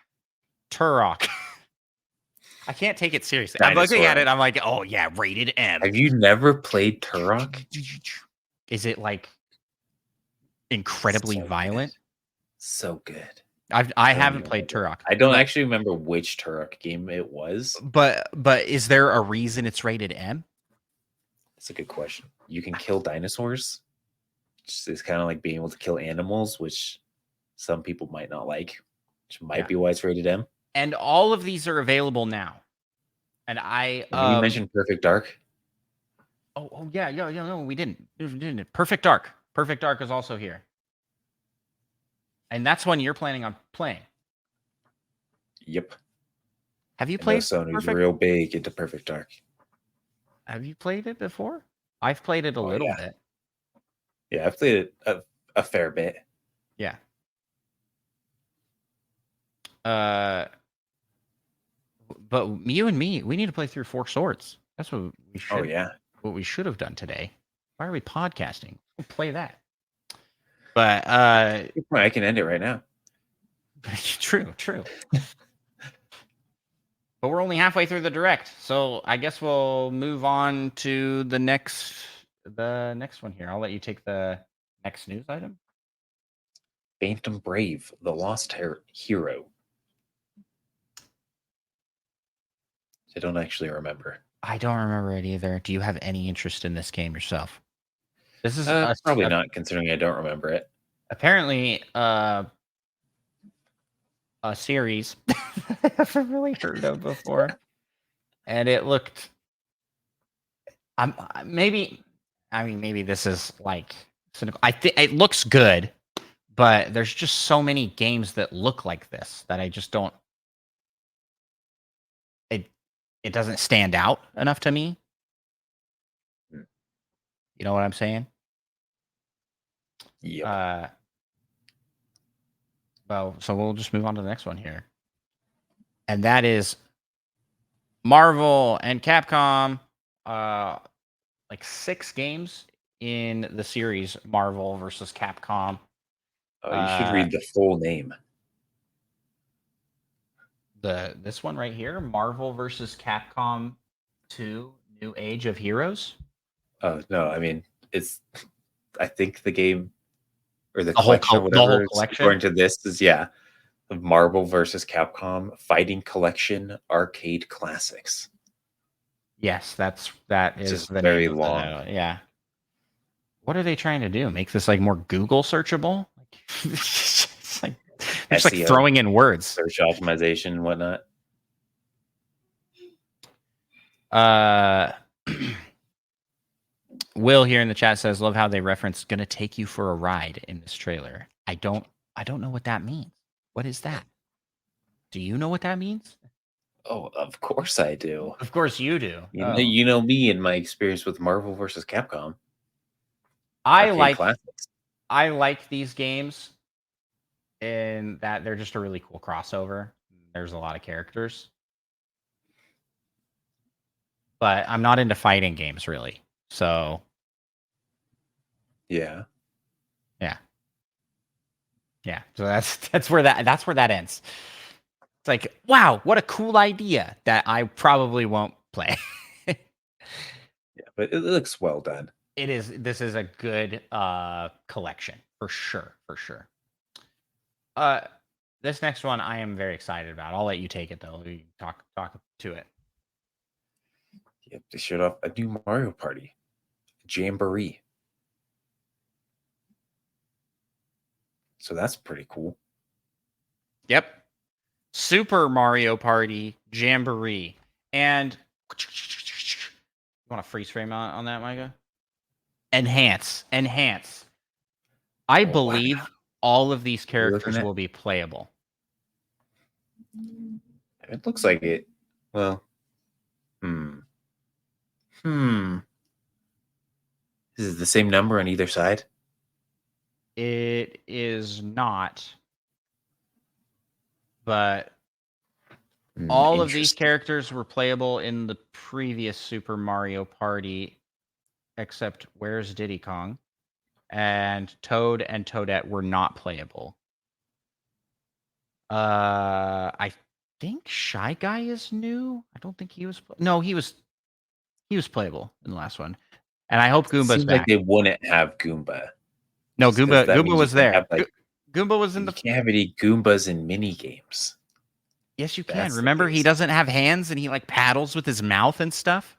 Turok. I can't take it seriously. I'm looking at it. I'm like, oh yeah, rated M. Have you never played Turok? Is it like incredibly violent? Good. So good. I haven't played Turok. I don't actually remember which Turok game it was. But is there a reason it's rated M? That's a good question. You can kill dinosaurs. It's kind of like being able to kill animals, which some people might not like, which might be why it's rated M. And all of these are available now. And I you mentioned Perfect Dark. Oh yeah, no, we didn't. Perfect Dark. Perfect Dark is also here. And that's one you're planning on playing. Yep. Have you played Sony's real big into Perfect Dark. Have you played it before? I've played it a little bit. Yeah, I've played it a fair bit. Yeah. But you and me, we need to play through 4 Swords. That's what we should. Oh yeah. What we should have done today. Why are we podcasting? We'll play that. But I can end it right now. True. But we're only halfway through the direct, so I guess we'll move on to the next one here. I'll let you take the next news item. Phantom Brave, The Lost Hero. I don't actually remember. I don't remember it either. Do you have any interest in this game yourself? This is probably not, considering I don't remember it. Apparently, a series I haven't really heard of before, and it looked. Maybe this is like cynical. I think it looks good, but there's just so many games that look like this that I just don't. It doesn't stand out enough to me. You know what I'm saying? Yeah. Well, so we'll just move on to the next one here. And that is Marvel and Capcom, like 6 games in the series Marvel versus Capcom. Oh, you should read the full name. This one right here, Marvel versus Capcom 2: New Age of Heroes. Oh no, I mean I think the game or the whole collection, whatever. The whole collection. According to this, is Marvel versus Capcom Fighting Collection Arcade Classics. Yes, that is just the very name long. Yeah. What are they trying to do? Make this like more Google searchable? It's like they're just like throwing in words. Search optimization and whatnot. Will here in the chat says, love how they reference gonna take you for a ride in this trailer. I don't know what that means. What is that? Do you know what that means? Oh, of course I do. Of course you do. You know me and my experience with Marvel versus Capcom I arcade like classics. I like these games in that they're just a really cool crossover. There's a lot of characters, but I'm not into fighting games really. So Yeah. yeah, yeah. So that's where that ends. It's like, wow, what a cool idea that I probably won't play. Yeah, but it looks well done. It is. This is a good collection for sure, for sure. Uh, this next one I am very excited about. I'll let you take it though. We talk to it. Yep, they showed off a new Mario Party, Jamboree. So that's pretty cool. Yep. Super Mario Party Jamboree. And you want to freeze frame on that, Micah? Enhance. I Oh, wow. believe all of these We're looking characters at will be playable. it looks like it. Well, Is it the same number on either side? It is not, but all of these Interesting. characters were playable in the previous Super Mario Party, except where's Diddy Kong? And Toad and Toadette were not playable. I think Shy Guy is new. I don't think he was. No, he was playable in the last one. And I hope It Goomba's seems like back. they wouldn't have Goomba. No, Because that Goomba means you was can't there. have like Goomba was in you the. can't have any Goombas in mini games. Yes, you can. That's the Remember, he case. doesn't have hands and he like paddles with his mouth and stuff.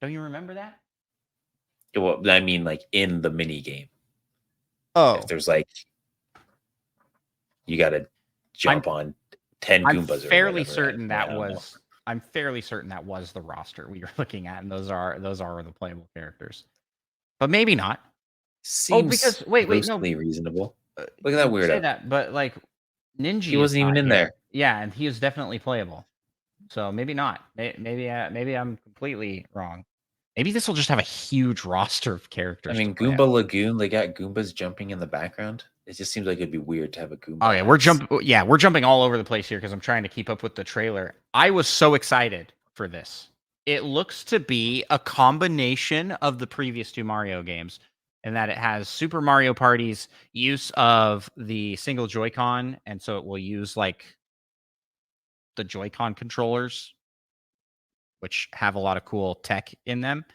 Don't you remember that? Well, I mean, like in the mini game. Oh, If there's like you got to I'm jump on 10 I'm Goombas or fairly whatever. certain I that don't know. was I'm fairly certain that was the roster we were looking at, and those are the playable characters. But maybe not. Oh, Seems because wait, no. loosely reasonable. Look at that You say weirdo. that, but like He Ninja is wasn't even not in here. there. Yeah, and he is definitely playable. So maybe not. Maybe I'm completely wrong. Maybe this will just have a huge roster of I characters to mean, play Goomba as. Lagoon, they got Goombas jumping in the background. It just seems like it'd be weird to have a Goomba. Okay, we're jumping all over the place here because I'm trying to keep up with the trailer. I was so excited for this. It looks to be a combination of the previous two Mario games, in that it has Super Mario Party's use of the single Joy-Con, and so it will use like the Joy-Con controllers, which have a lot of cool tech in them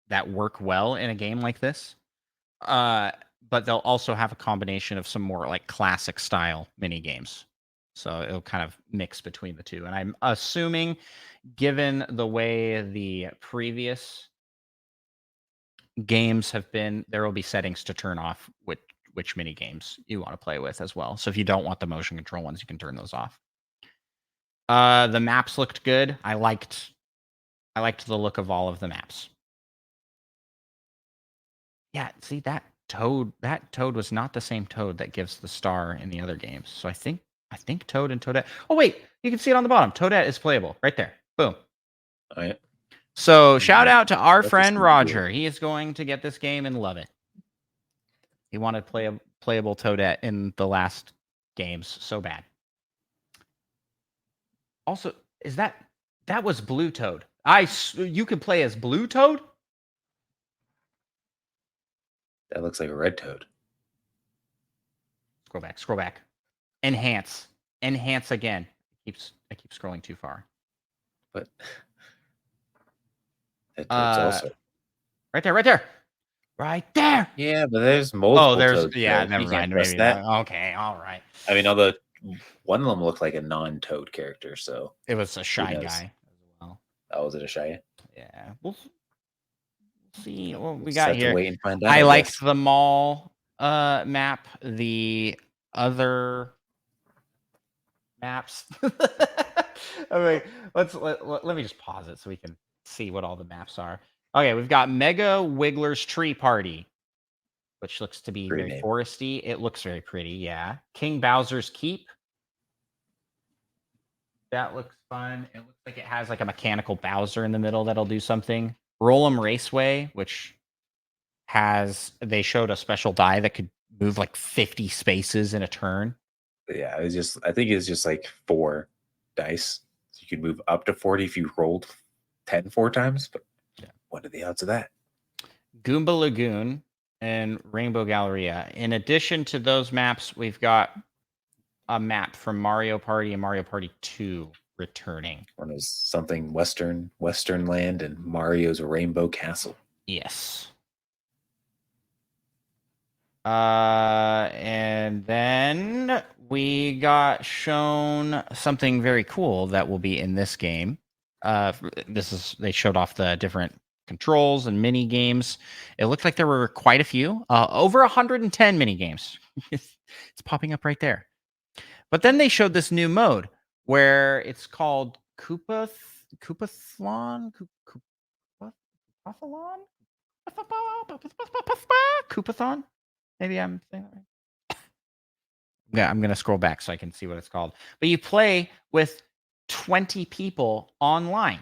that work well in a game like this. But they'll also have a combination of some more like classic style mini games. So it'll kind of mix between the two. And I'm assuming, given the way the previous games have been, there will be settings to turn off which mini games you want to play with as well. So if you don't want the motion control ones, you can turn those off. The maps looked good. I liked the look of all of the maps. Yeah, see that Toad was not the same Toad that gives the star in the other games. So I think Toad and Toadette. Oh wait, you can see it on the bottom. Toadette is playable right there. Boom. All right. So shout out to our That just friend seems Roger. weird. He is going to get this game and love it. He wanted playable Toadette in the last games so bad. Also, is that was Blue Toad? You can play as Blue Toad? That looks like a red toad. Scroll back. Enhance again. I keep scrolling too far. But that toad's also. Right there. Yeah, but there's multiple toads. Yeah, So never you can't mind. trust Maybe that. okay, all right. I mean, although one of them looked like a non-toad character, so It was a Shy knows? Guy as well. oh, was it a Shia? Yeah, we'll see what we Just got have to here. wait and find out. I liked guess. the mall map. The other maps. I mean, let me just pause it so we can see what all the maps are. Okay, we've got Mega Wiggler's Tree Party, which looks to be Great very name. foresty. It looks very pretty, yeah. King Bowser's Keep. That looks fun. It looks like it has like a mechanical Bowser in the middle that'll do something. Roll'em Raceway, which they showed a special die that could move like 50 spaces in a turn. Yeah, I think it's just like 4 dice. So you could move up to 40 if you rolled 10 4 times. But what are the odds of that? Goomba Lagoon and Rainbow Galleria. In addition to those maps, we've got a map from Mario Party and Mario Party 2 returning. One is something Western Land and Mario's Rainbow Castle. Yes. And then we got shown something very cool that will be in this game. They showed off the different controls and mini games. It looked like there were quite a few, over 110 mini games. It's popping up right there. But then they showed this new mode where it's called Koopathon? Koopathon? Maybe I'm saying that right. Yeah, I'm going to scroll back so I can see what it's called. But you play with 20 people online.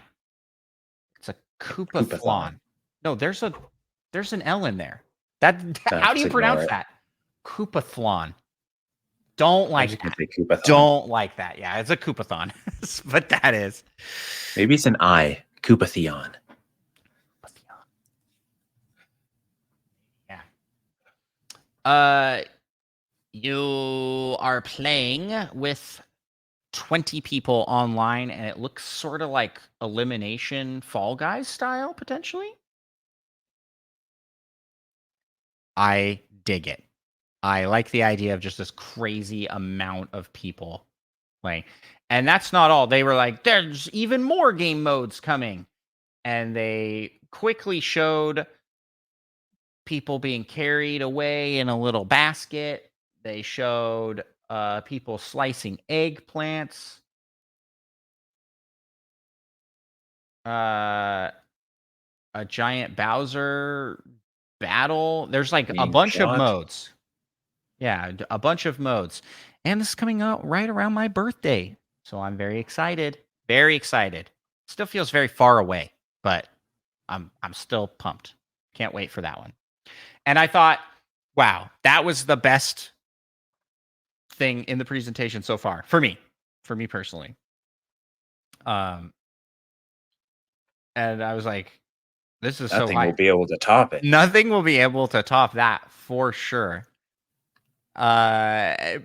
It's a Koopathon. No, there's an L in there. How do you pronounce that? Koopathon. Don't like that. Don't like that. Yeah, it's a Koopathon. But that is. Maybe it's an I. Koopatheon. Yeah. You are playing with 20 people online, and it looks sort of like Elimination Fall Guys style, potentially. I dig it. I like the idea of just this crazy amount of people playing. And that's not all. They were like, there's even more game modes coming. And they quickly showed people being carried away in a little basket. They showed people slicing eggplants. A giant Bowser battle. There's like a bunch of modes. Yeah, a bunch of modes. And this is coming out right around my birthday. So I'm very excited. Very excited. Still feels very far away, but I'm still pumped. Can't wait for that one. And I thought, wow, that was the best thing in the presentation so far for me personally. And I was like, this is Nothing so high. will be able to top it. Nothing will be able to top that for sure. But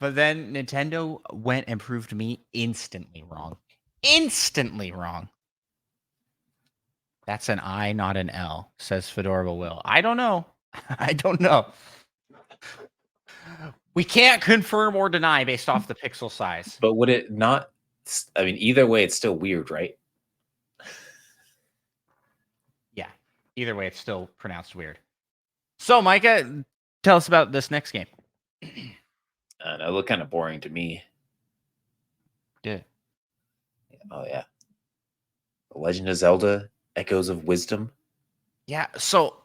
then Nintendo went and proved me instantly wrong. Instantly wrong. That's an I, not an L, says Fedora Will. I don't know. I don't know. We can't confirm or deny based off the pixel size. But would it not? I mean, either way, it's still weird, right? Yeah. Either way, it's still pronounced weird. So, Micah, tell us about this next game. That looked kind of boring to me. Yeah. Oh, yeah. The Legend of Zelda, Echoes of Wisdom. Yeah, so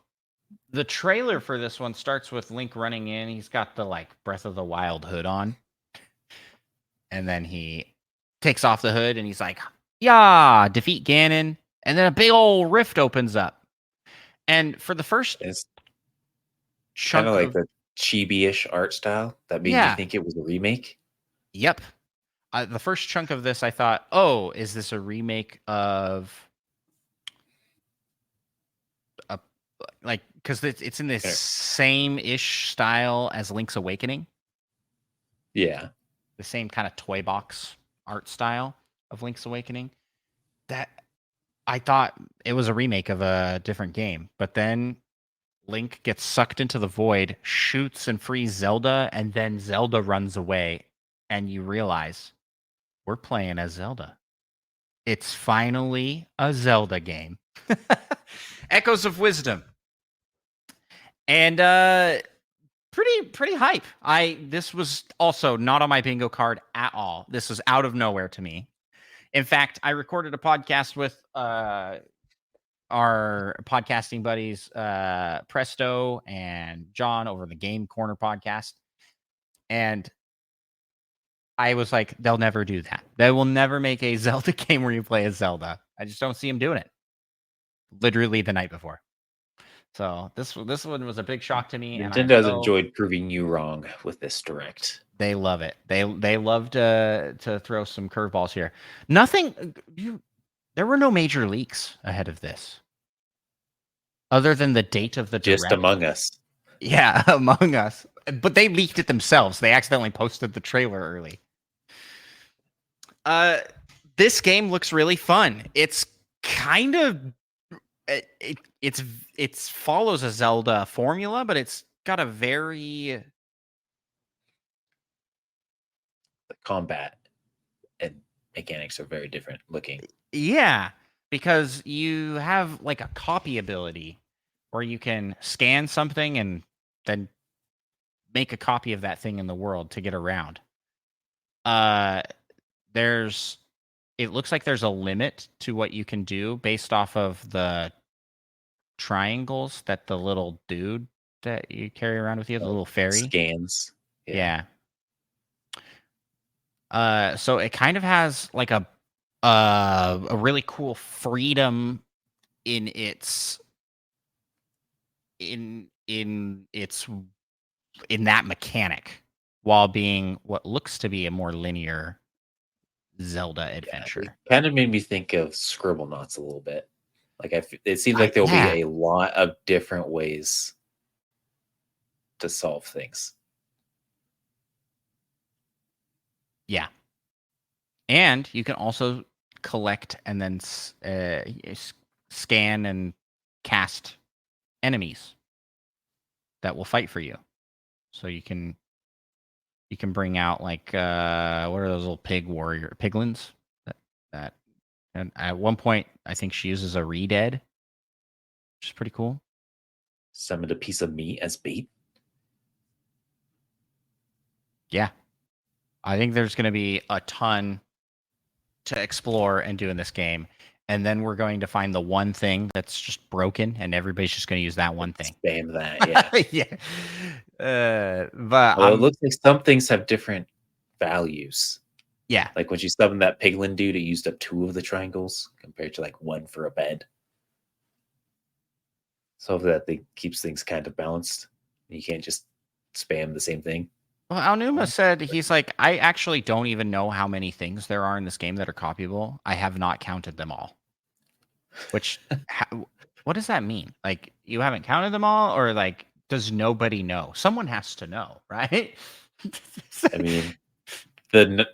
the trailer for this one starts with Link running in. He's got the like Breath of the Wild hood on. And then he takes off the hood and he's like, yeah, defeat Ganon. And then a big old rift opens up. And for the first it's chunk kind of like the chibi-ish art style that made me think it was a remake. Yep. The first chunk of this, I thought, oh, is this a remake of because it's in this same-ish style as Link's Awakening. Yeah. The same kind of toy box art style of Link's Awakening. That I thought it was a remake of a different game, but then Link gets sucked into the void, shoots and frees Zelda, and then Zelda runs away, and you realize we're playing as Zelda. It's finally a Zelda game. Echoes of Wisdom. And pretty hype. This was also not on my bingo card at all. This was out of nowhere to me. In fact, I recorded a podcast with our podcasting buddies, Presto and John over the Game Corner podcast. And I was like, they'll never do that. They will never make a Zelda game where you play as Zelda. I just don't see them doing it. Literally the night before. So this one was a big shock to me, and Nintendo has enjoyed proving you wrong with this direct. They love it. They love to throw some curveballs here. Nothing. There were no major leaks ahead of this, other than the date of the Just direct. Among Us. Yeah, Among Us. But they leaked it themselves. They accidentally posted the trailer early. This game looks really fun. It's kind of it follows a Zelda formula, but it's got a very The combat and mechanics are very different looking. Yeah, because you have like a copy ability where you can scan something and then make a copy of that thing in the world to get around. There's it looks like there's a limit to what you can do based off of the triangles that the little dude that you carry around with you, the little fairy Scans. Yeah. So it kind of has like a really cool freedom in its in its in that mechanic, while being what looks to be a more linear Zelda adventure. It kind of made me think of Scribblenauts a little bit. Like it seems like there'll Yeah. be a lot of different ways to solve things. Yeah. And you can also collect and then scan and cast enemies that will fight for you. So you can bring out like what are those little piglins that and at one point I think she uses a re-dead, which is pretty cool. Summoned a piece of meat as bait. Yeah. I think there's going to be a ton to explore and do in this game. And then we're going to find the one thing that's just broken, and everybody's just going to use that one thing. Spam that, yeah. yeah. But Although it looks like some things have different values. Yeah. Like when she summoned that piglin dude, it used up 2 of the triangles compared to like 1 for a bed. So that keeps things kind of balanced. You can't just spam the same thing. Well, Aonuma said he's like, I actually don't even know how many things there are in this game that are copyable. I have not counted them all. Which, what does that mean? Like, you haven't counted them all, or like, does nobody know? Someone has to know, right? I mean, that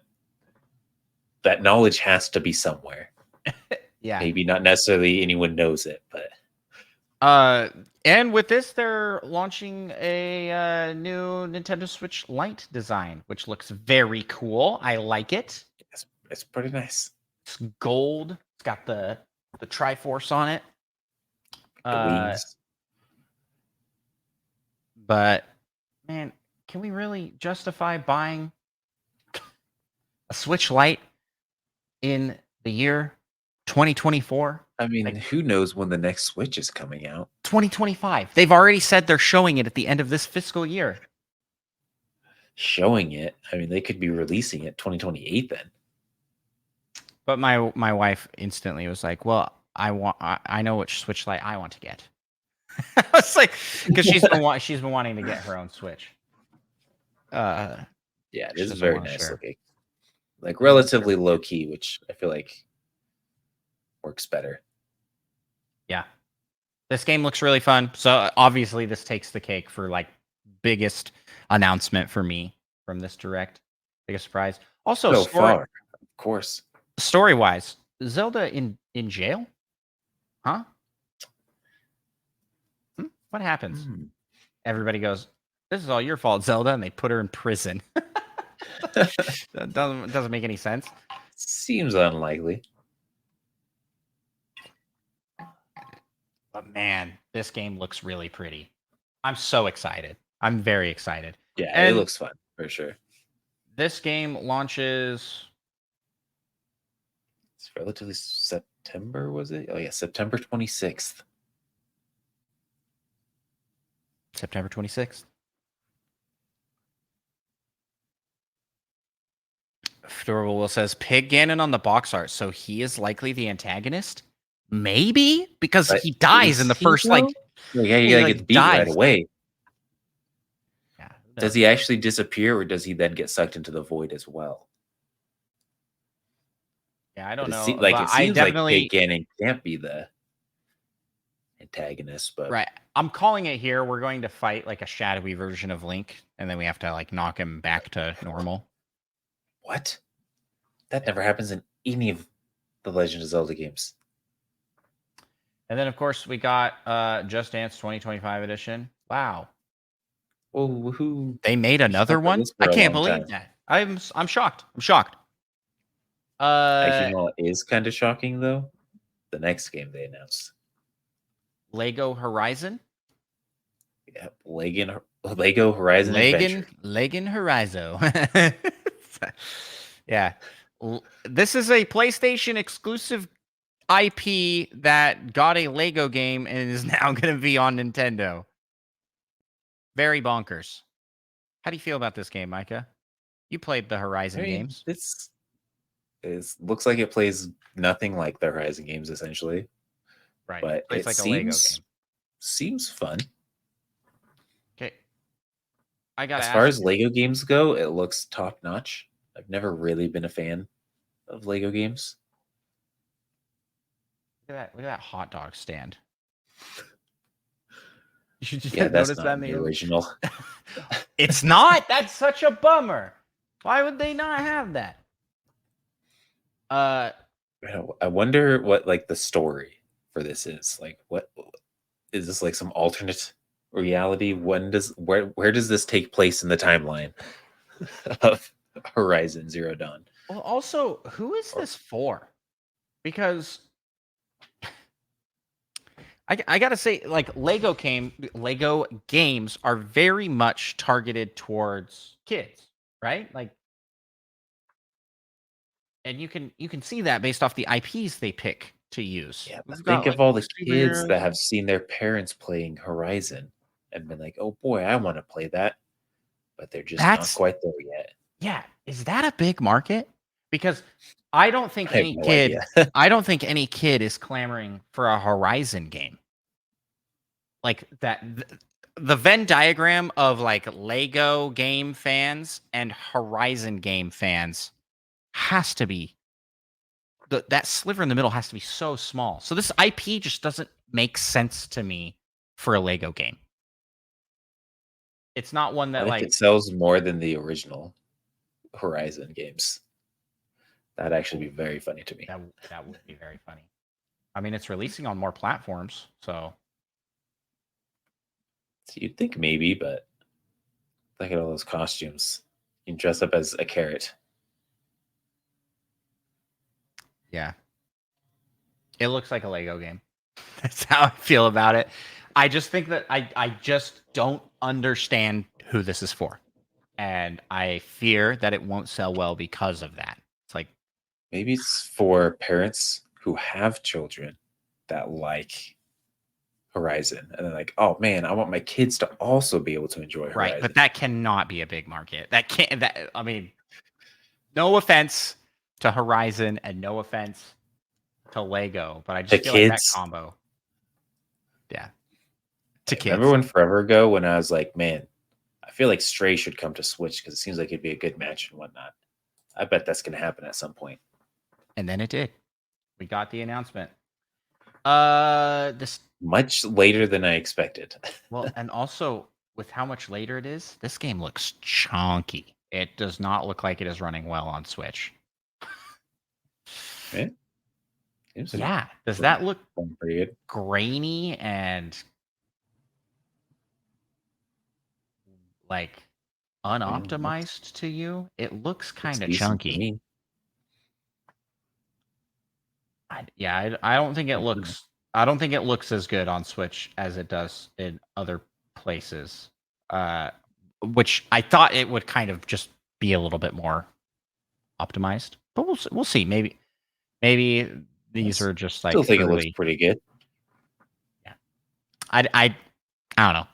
knowledge has to be somewhere. Yeah. Maybe not necessarily anyone knows it, but. And with this, they're launching a new Nintendo Switch Lite design, which looks very cool. I like it. It's pretty nice. It's gold. It's got the Triforce on it. The wings. But man, can we really justify buying a Switch Lite in the year 2024? I mean, who knows when the next Switch is coming out? 2025. They've already said they're showing it at the end of this fiscal year. Showing it? I mean, they could be releasing it 2028 then. But my wife instantly was like, "Well, I know which Switch Lite I want to get." I was like, because she's been wanting to get her own Switch. Yeah, it is very nice looking. Like relatively low key, which I feel like works better. Yeah. This game looks really fun. So obviously this takes the cake for like biggest announcement for me from this direct. Biggest surprise. Also, so far, of course. Story-wise, Zelda in jail? Huh? What happens? Everybody goes, "This is all your fault, Zelda," and they put her in prison. That doesn't make any sense. Seems unlikely. But man, this game looks really pretty. I'm so excited. I'm very excited. Yeah, and it looks fun for sure. This game launches. It's relatively September, was it? Oh yeah, September 26th. September 26th. Fedorable Will says Pig Ganon on the box art, so he is likely the antagonist. Maybe because But he dies in is the he first though? Well, yeah, he he gets like beat right dies. away. Yeah. Does he actually disappear, or does he then get sucked into the void as well? Yeah, I don't know, Like but it I seems like Pig definitely Ganon can't be the antagonist, but right. I'm calling it here. We're going to fight like a shadowy version of Link, and then we have to like knock him back to normal. what? That never happens in any of the Legend of Zelda games. And then of course we got Just Dance 2025 edition. Wow. Oh, woohoo! They made We should talk another about one? this I for a can't long believe time. that. I'm shocked. I'm shocked. Actually, you know what is kind of shocking though? The next game they announced. Lego Horizon? Yeah, Lego Horizon Adventure. Legan Horizo. Yeah. This is a PlayStation exclusive IP that got a Lego game and is now going to be on Nintendo. Very bonkers. How do you feel about this game, Micah? You played the I Horizon mean, games. it looks like it plays nothing like the Horizon games essentially, Right. but Plays it like a Lego game. seems fun. Okay. I got to As far ask as you. Lego games go, it looks top notch. I've never really been a fan of Lego games. Look at that hot dog stand. You just Yeah, that's notice that not in the the image? original. It's not? That's such a bummer. Why would they not have that? I wonder what like the story for this is. Like, what is this, like some alternate reality? Where does this take place in the timeline of Horizon Zero Dawn? Well, also, who is Or this for? Because I gotta say, like Lego games are very much targeted towards kids, right? Like, and you can see that based off the IPs they pick to use. yeah, but We've got think like of all the Super kids that Heroes. have seen their parents playing Horizon and been like, "Oh boy, I want to play that," but they're just not That's quite there yet. yeah. Is that a big market? Because I don't think I have any no kid, idea. I don't think any kid is clamoring for a Horizon game. Like that, the Venn diagram of like Lego game fans and Horizon game fans has to be that sliver in the middle has to be so small. So this IP just doesn't make sense to me for a Lego game. It's not one that What if it like sells more than the original Horizon games? That'd actually be very funny to me. that would be very funny. I mean, it's releasing on more platforms, so So you'd think maybe, but look at all those costumes. You can dress up as a carrot. yeah. It looks like a Lego game. That's how I feel about it. I just think that I just don't understand who this is for. And I fear that it won't sell well because of that. It's like, Maybe it's for parents who have children that like Horizon, and they're like, "Oh man, I want my kids to also be able to enjoy right, but Horizon." that cannot be a big market. That can't that I mean, no offense to Horizon and no offense to Lego, but I The just feel like that kids. combo. Yeah. To Remember kids. when forever ago when I was like, "Man, I feel like Stray should come to Switch because it seems like it'd be a good match and whatnot." I bet that's going to happen at some point. And then it did. We got the announcement. This Much later than I expected. well, and also with how much later it is, this game looks chunky. It does not look like it is running well on Switch. Right? Seems like Yeah. Does it's that look going pretty good. grainy and like Yeah, unoptimized to you? It looks looks kind of decent to chunky. me. I don't think it Oh, yeah. looks. I don't think it looks as good on Switch as it does in other places. Which I thought it would kind of just be a little bit more optimized, but we'll see. Maybe these are just Still like think it looks early. pretty good. Yeah, I don't know.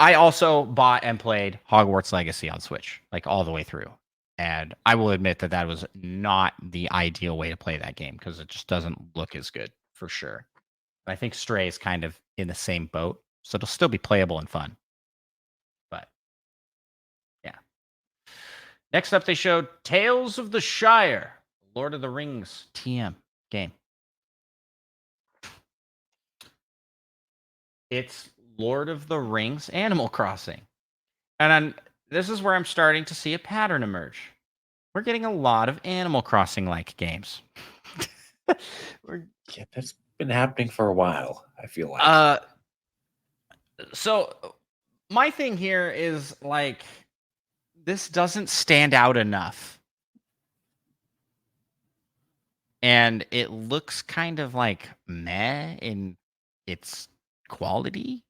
I also bought and played Hogwarts Legacy on Switch, like all the way through, And I will admit that was not the ideal way to play that game because it just doesn't look as good for sure. And I think Stray is kind of in the same boat, so it'll still be playable and fun. But yeah. Next up, they showed Tales of the Shire, Lord of the Rings TM game. It's Lord of the Rings Animal Crossing. And this is where I'm starting to see a pattern emerge. We're getting a lot of Animal Crossing-like games. Yeah, that's been happening for a while, I feel like. So my thing here is like this doesn't stand out enough. And it looks kind of like meh in its quality,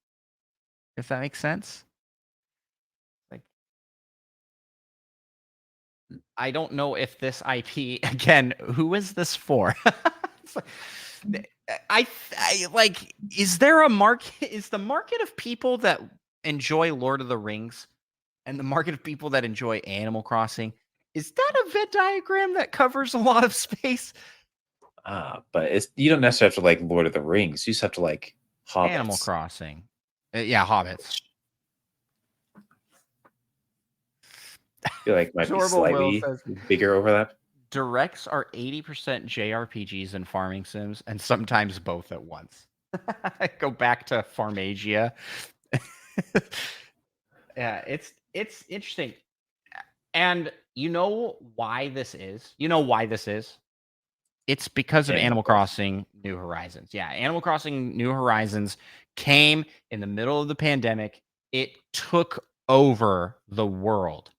if that makes sense. Like, I don't know if this IP again. Who is this for? I like. Is there a market? Is the market of people that enjoy Lord of the Rings and the market of people that enjoy Animal Crossing? Is that a Venn diagram that covers a lot of space? But you don't necessarily have to like Lord of the Rings. You just have to like Hobbits. Animal Crossing. Yeah, Hobbits. I feel like might be slightly bigger overlap. Directs are 80% JRPGs and farming sims, and sometimes both at once. Go back to Farmagia. Yeah, it's interesting. And you know why this is? It's because of Animal Crossing New Horizons. Yeah, Animal Crossing New Horizons came in the middle of the pandemic. It took over the world.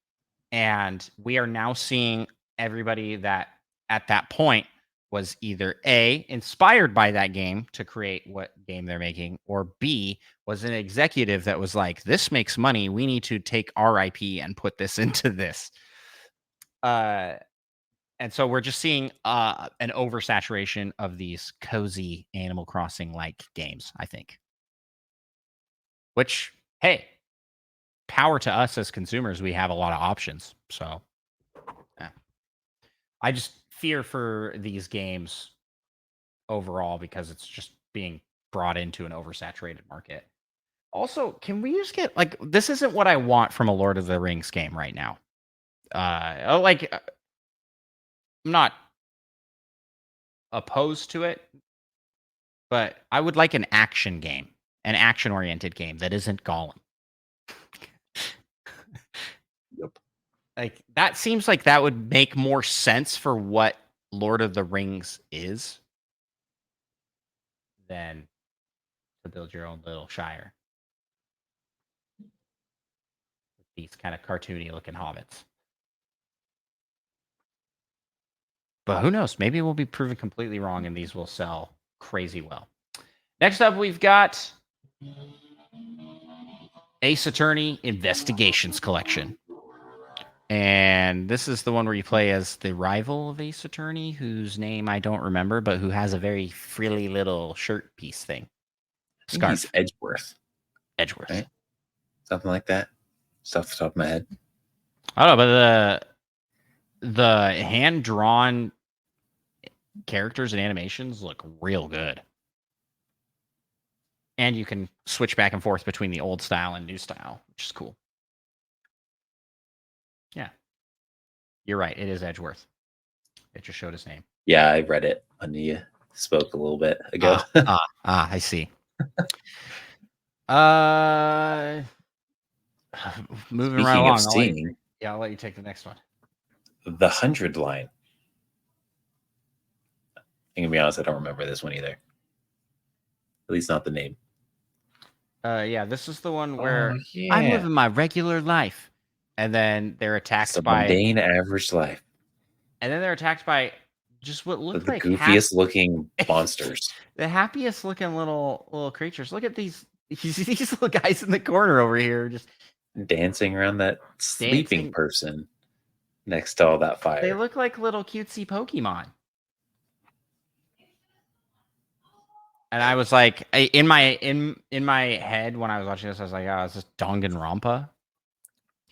And we are now seeing everybody that at that point was either A, inspired by that game to create what game they're making, or B, was an executive that was like, this makes money. We need to take our IP and put this into this. And so we're just seeing an oversaturation of these cozy Animal Crossing-like games, I think. Which, hey, power to us as consumers. We have a lot of options. So I just fear for these games overall because it's just being brought into an oversaturated market. Also, can we just get like this isn't what I want from a Lord of the Rings game right now. I'm not opposed to it, but I would like an action game, an action-oriented game that isn't Gollum. Yep. Like that seems like that would make more sense for what Lord of the Rings is than to build your own little shire. With these kind of cartoony looking hobbits. But who knows? Maybe we'll be proven completely wrong and these will sell crazy well. Next up, we've got Ace Attorney Investigations Collection. And this is the one where you play as the rival of Ace Attorney, whose name I don't remember, but who has a very frilly little shirt piece thing. Scarf. He's Edgeworth. Right? Something like that. Just off the top of my head. I don't know, but the hand-drawn characters and animations look real good. And you can switch back and forth between the old style and new style, which is cool. Yeah. You're right. It is Edgeworth. It just showed his name. Yeah, I read it when you spoke a little bit ago. I see. Moving right along. I'll let you take the next one. The 100 line. I'm gonna be honest, I don't remember this one either. At least not the name. Yeah, this is the one where I'm living my regular life, and then they're attacked by mundane average life, and then they're attacked by just what look like the goofiest looking monsters, the happiest looking little creatures. Look at these little guys in the corner over here, just dancing around that sleeping person next to all that fire. They look like little cutesy Pokemon. And I was like, in my head when I was watching this, I was like, oh, is this Danganronpa?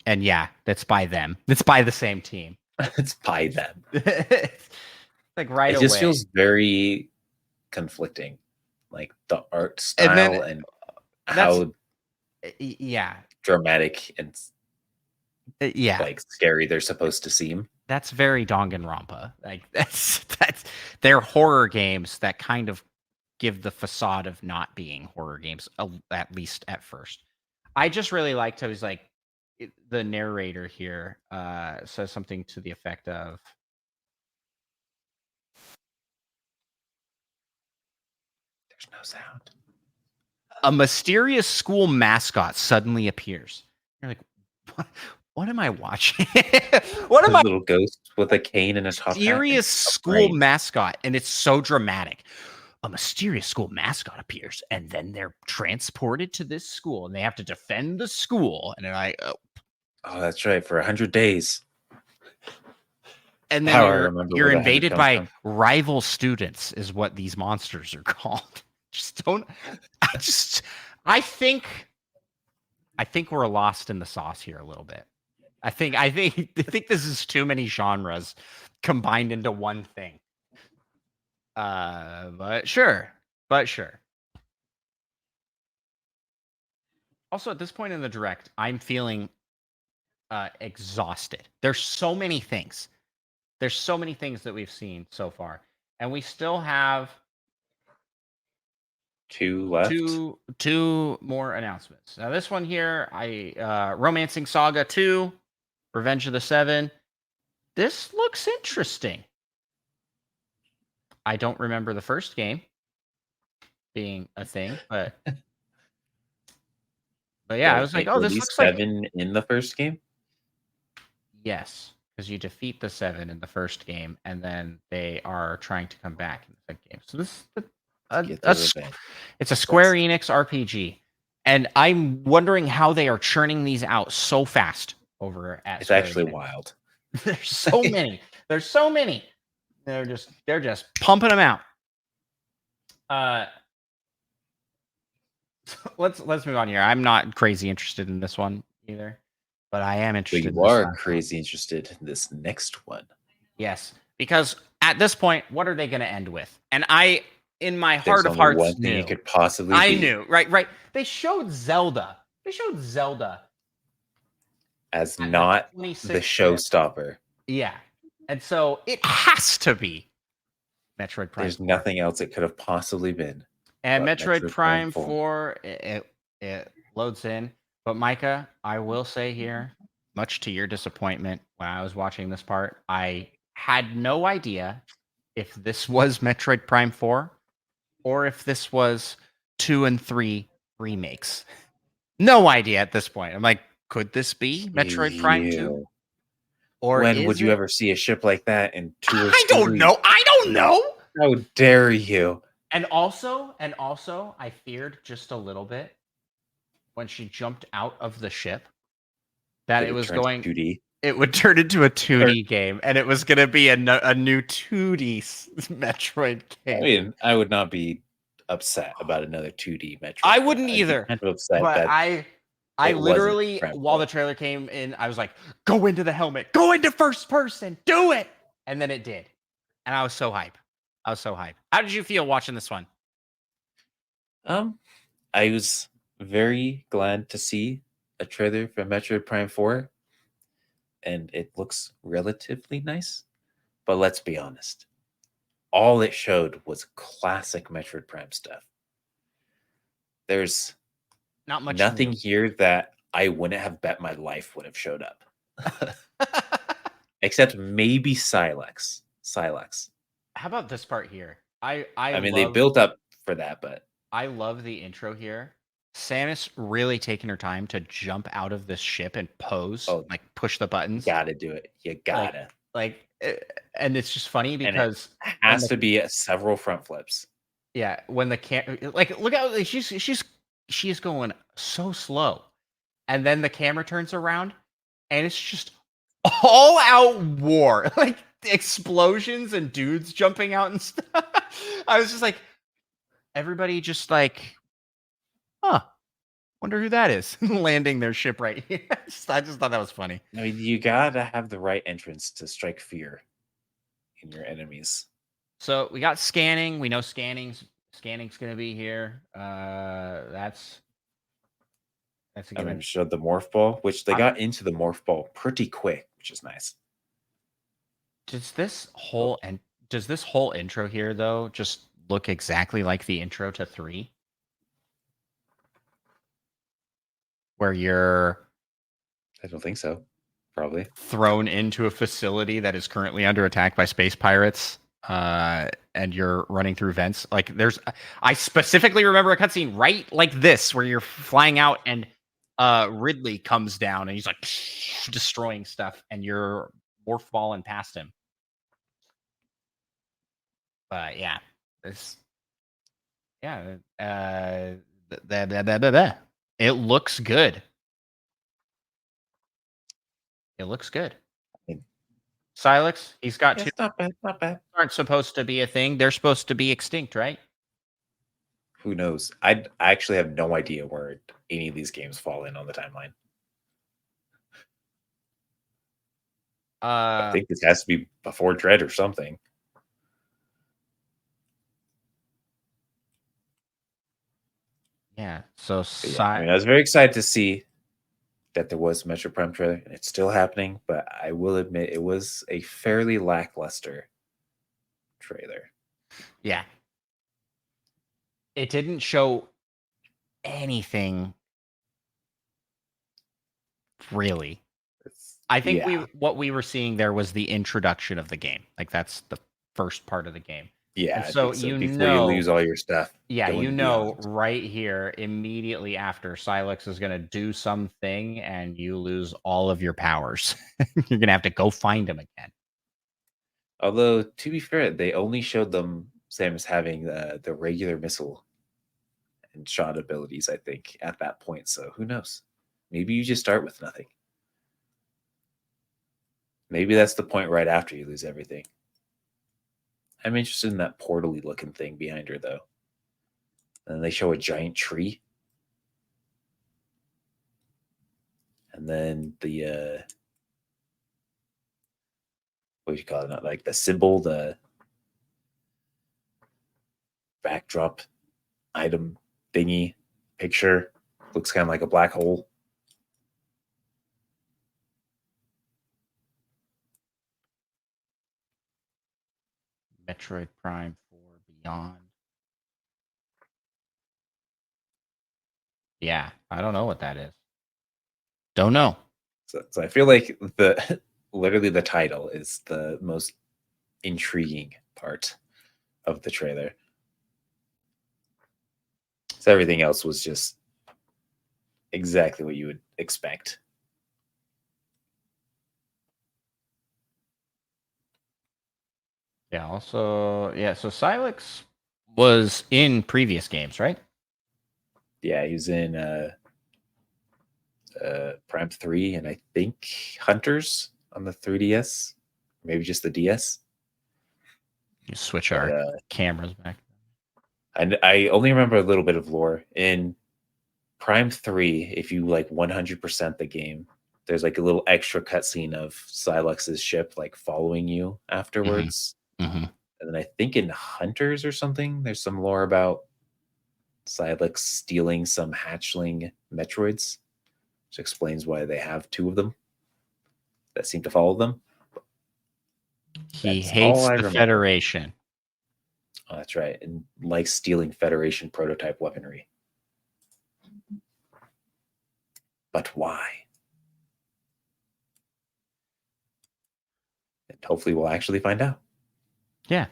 And yeah, that's by them. It's by the same team. It's by them. It's like right It away. just feels very conflicting, like the art And then style and that's how yeah. dramatic and Yeah. like scary they're supposed to seem. That's very Danganronpa. Like that's they're horror games that kind of give the facade of not being horror games, at least at first. I just really liked how he's like the narrator here says something to the effect of There's no sound. a mysterious school mascot suddenly appears. You're like, what am I watching? What am A I little ghost with a cane and a top hat. And mysterious a school brain. mascot? And it's so dramatic. A mysterious school mascot appears, and then they're transported to this school, and they have to defend the school. And they're like, oh. Oh, that's right. For 100 days. And How I then remember you're where that 100 invaded comes by from. rival students, is what these monsters are called. Just don't. I think we're lost in the sauce here a little bit. I think this is too many genres combined into one thing. But sure. Also, at this point in the direct, I'm feeling exhausted. There's so many things. There's so many things that we've seen so far, and we still have 2 left. two more announcements. Now, this one here, Romancing Saga 2, Revenge of the Seven. This looks interesting. I don't remember the first game being a thing, but yeah, I was like, oh, Were this these looks like 7 in the first game? yes, because you defeat the 7 in the first game, and then they are trying to come back in the second game. So this it's a Square Enix RPG, and I'm wondering how they are churning these out so fast over at. It's actually wild. There's so many. There's so many. They're just pumping them out. Let's move on here. I'm not crazy interested in this one either, but I am But interested. you are crazy interested in this next one. Yes, because at this point, what are they going to end with? And I, in my There's heart of only hearts, one thing knew. it could possibly I be. knew. Right. They showed Zelda. As at not the 26th showstopper. Yeah. And so it has to be Metroid Prime. There's 4. nothing else it could have possibly been. And but Metroid Prime 4, it loads in. But Micah, I will say here, much to your disappointment, when I was watching this part, I had no idea if this was Metroid Prime 4 or if this was 2 and 3 remakes. No idea at this point. I'm like, could this be Metroid Prime 2? Or when would you ever see a ship like that in 2 or 3? I don't know. How dare you? And also, I feared just a little bit when she jumped out of the ship that it was going 2D. It would turn into a 2D game, and it was going to be a new 2D Metroid game. I mean, I would not be upset about another 2D Metroid. I wouldn't either. Kind of upset, but that I literally, while the trailer came in, I was like, "Go into the helmet, go into first person, do it!" And then it did, and I was so hype. How did you feel watching this one? I was very glad to see a trailer for Metroid Prime 4, and it looks relatively nice. But let's be honest, all it showed was classic Metroid Prime stuff. There's not much nothing here that I wouldn't have bet my life would have showed up. Except maybe Silex. How about this part here? I mean, they built up for that, but I love the intro here. Samus really taking her time to jump out of this ship and pose, like push the buttons. You gotta do it. You gotta. And it's just funny because it has to be several front flips. Yeah, when the look how she's going so slow, and then the camera turns around, and it's just all out war, like explosions and dudes jumping out and stuff. I was just like, everybody just like, huh, Wonder who that is landing their ship right here. I just thought that was funny. I mean, you gotta have the right entrance to strike fear in your enemies. So we got scanning. We know scanning's going to be here. That's a And then given. showed the morph ball, which they I- got into the morph ball pretty quick, which is nice. Does this whole intro here though just look exactly like the intro to 3? Where you're I don't think so. Probably. thrown into a facility that is currently under attack by space pirates, and you're running through vents. Like I specifically remember a cutscene right like this where you're flying out and Ridley comes down and he's like destroying stuff, and you're morph balling past him. But yeah, this, yeah, it looks good. It looks good. Silex, he's got two. It's not bad, not bad. Aren't supposed to be a thing. They're supposed to be extinct, right? Who knows? I actually have no idea where any of these games fall in on the timeline. I think this has to be before Dread or something. Yeah. So I mean, I was very excited to see that there was Metroid Prime trailer, and it's still happening. But I will admit, it was a fairly lackluster trailer. Yeah. It didn't show anything really. I think what we were seeing there was the introduction of the game. Like that's the first part of the game. Yeah. And so before you you lose all your stuff. Yeah, going you know, beyond. right here, immediately after, Silex is going to do something and you lose all of your powers. You're going to have to go find him again. Although, to be fair, they only showed them Samus having the regular missile and shot abilities, I think, at that point. So who knows? Maybe you just start with nothing. Maybe that's the point right after you lose everything. I'm interested in that portal-y looking thing behind her, though. And they show a giant tree. And then the what do you call it? Not like the symbol, the backdrop item thingy picture. Looks kind of like a black hole. Metroid Prime 4 Beyond. Yeah, I don't know what that is. Don't know. So I feel like literally the title is the most intriguing part of the trailer. So everything else was just exactly what you would expect. Yeah, also, yeah, so Silex was in previous games, right? Yeah, he was in Prime 3 and I think Hunters on the 3DS, maybe just the DS. You switch our cameras back. And I only remember a little bit of lore. In Prime 3, if you like 100% the game, there's like a little extra cutscene of Silex's ship like following you afterwards. Mm-hmm. And then I think in Hunters or something, there's some lore about Silex stealing some hatchling Metroids, which explains why they have two of them that seem to follow them. He hates the Federation. Oh, that's right. And likes stealing Federation prototype weaponry. But why? And hopefully we'll actually find out. Yeah.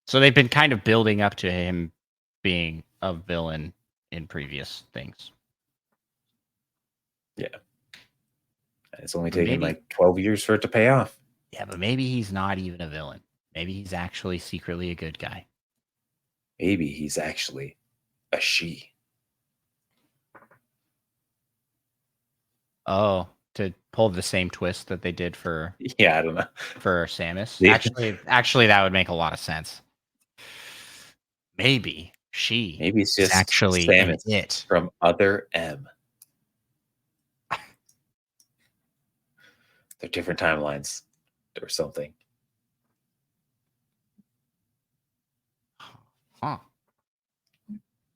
So they've been kind of building up to him being a villain in previous things. Yeah. It's only taken like 12 years for it to pay off. Yeah, but maybe he's not even a villain. Maybe he's actually secretly a good guy. Maybe he's actually a she. Oh, to pull the same twist that they did for I don't know, for Samus. Yeah. Actually, that would make a lot of sense. Maybe it's just actually Samus it from Other M. They're different timelines or something. Huh.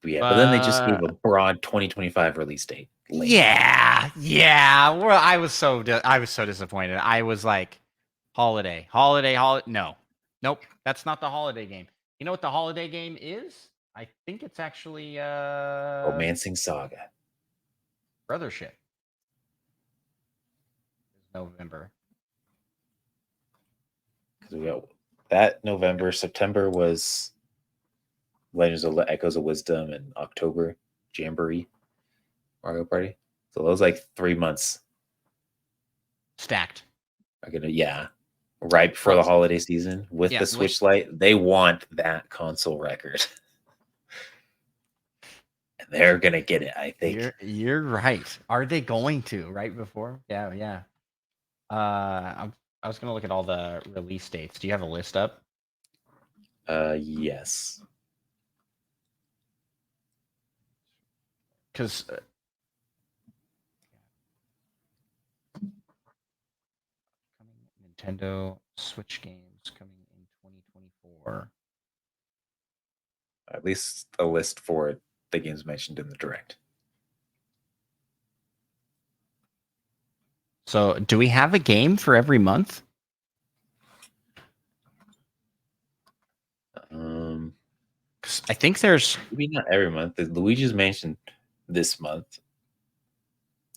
But then they just gave a broad 2025 release date. Lame. Yeah. Well, I was so disappointed. I was like, holiday. No, nope. That's not the holiday game. You know what the holiday game is? I think it's actually Romancing Saga. Brothership. It's November. Because we got that November. September was Legends of Echoes of Wisdom, and October Jamboree Mario Party. So those like 3 months Stacked. are gonna right before the holiday season with the Switch Lite. They want that console record, and they're gonna get it. I think You're right. Are they going to right before? Yeah. I was gonna look at all the release dates. Do you have a list up? Yes. Because Nintendo Switch games coming in 2024. At least a list for the games mentioned in the direct. So, do we have a game for every month? I think there's maybe not every month. Luigi's Mansion this month.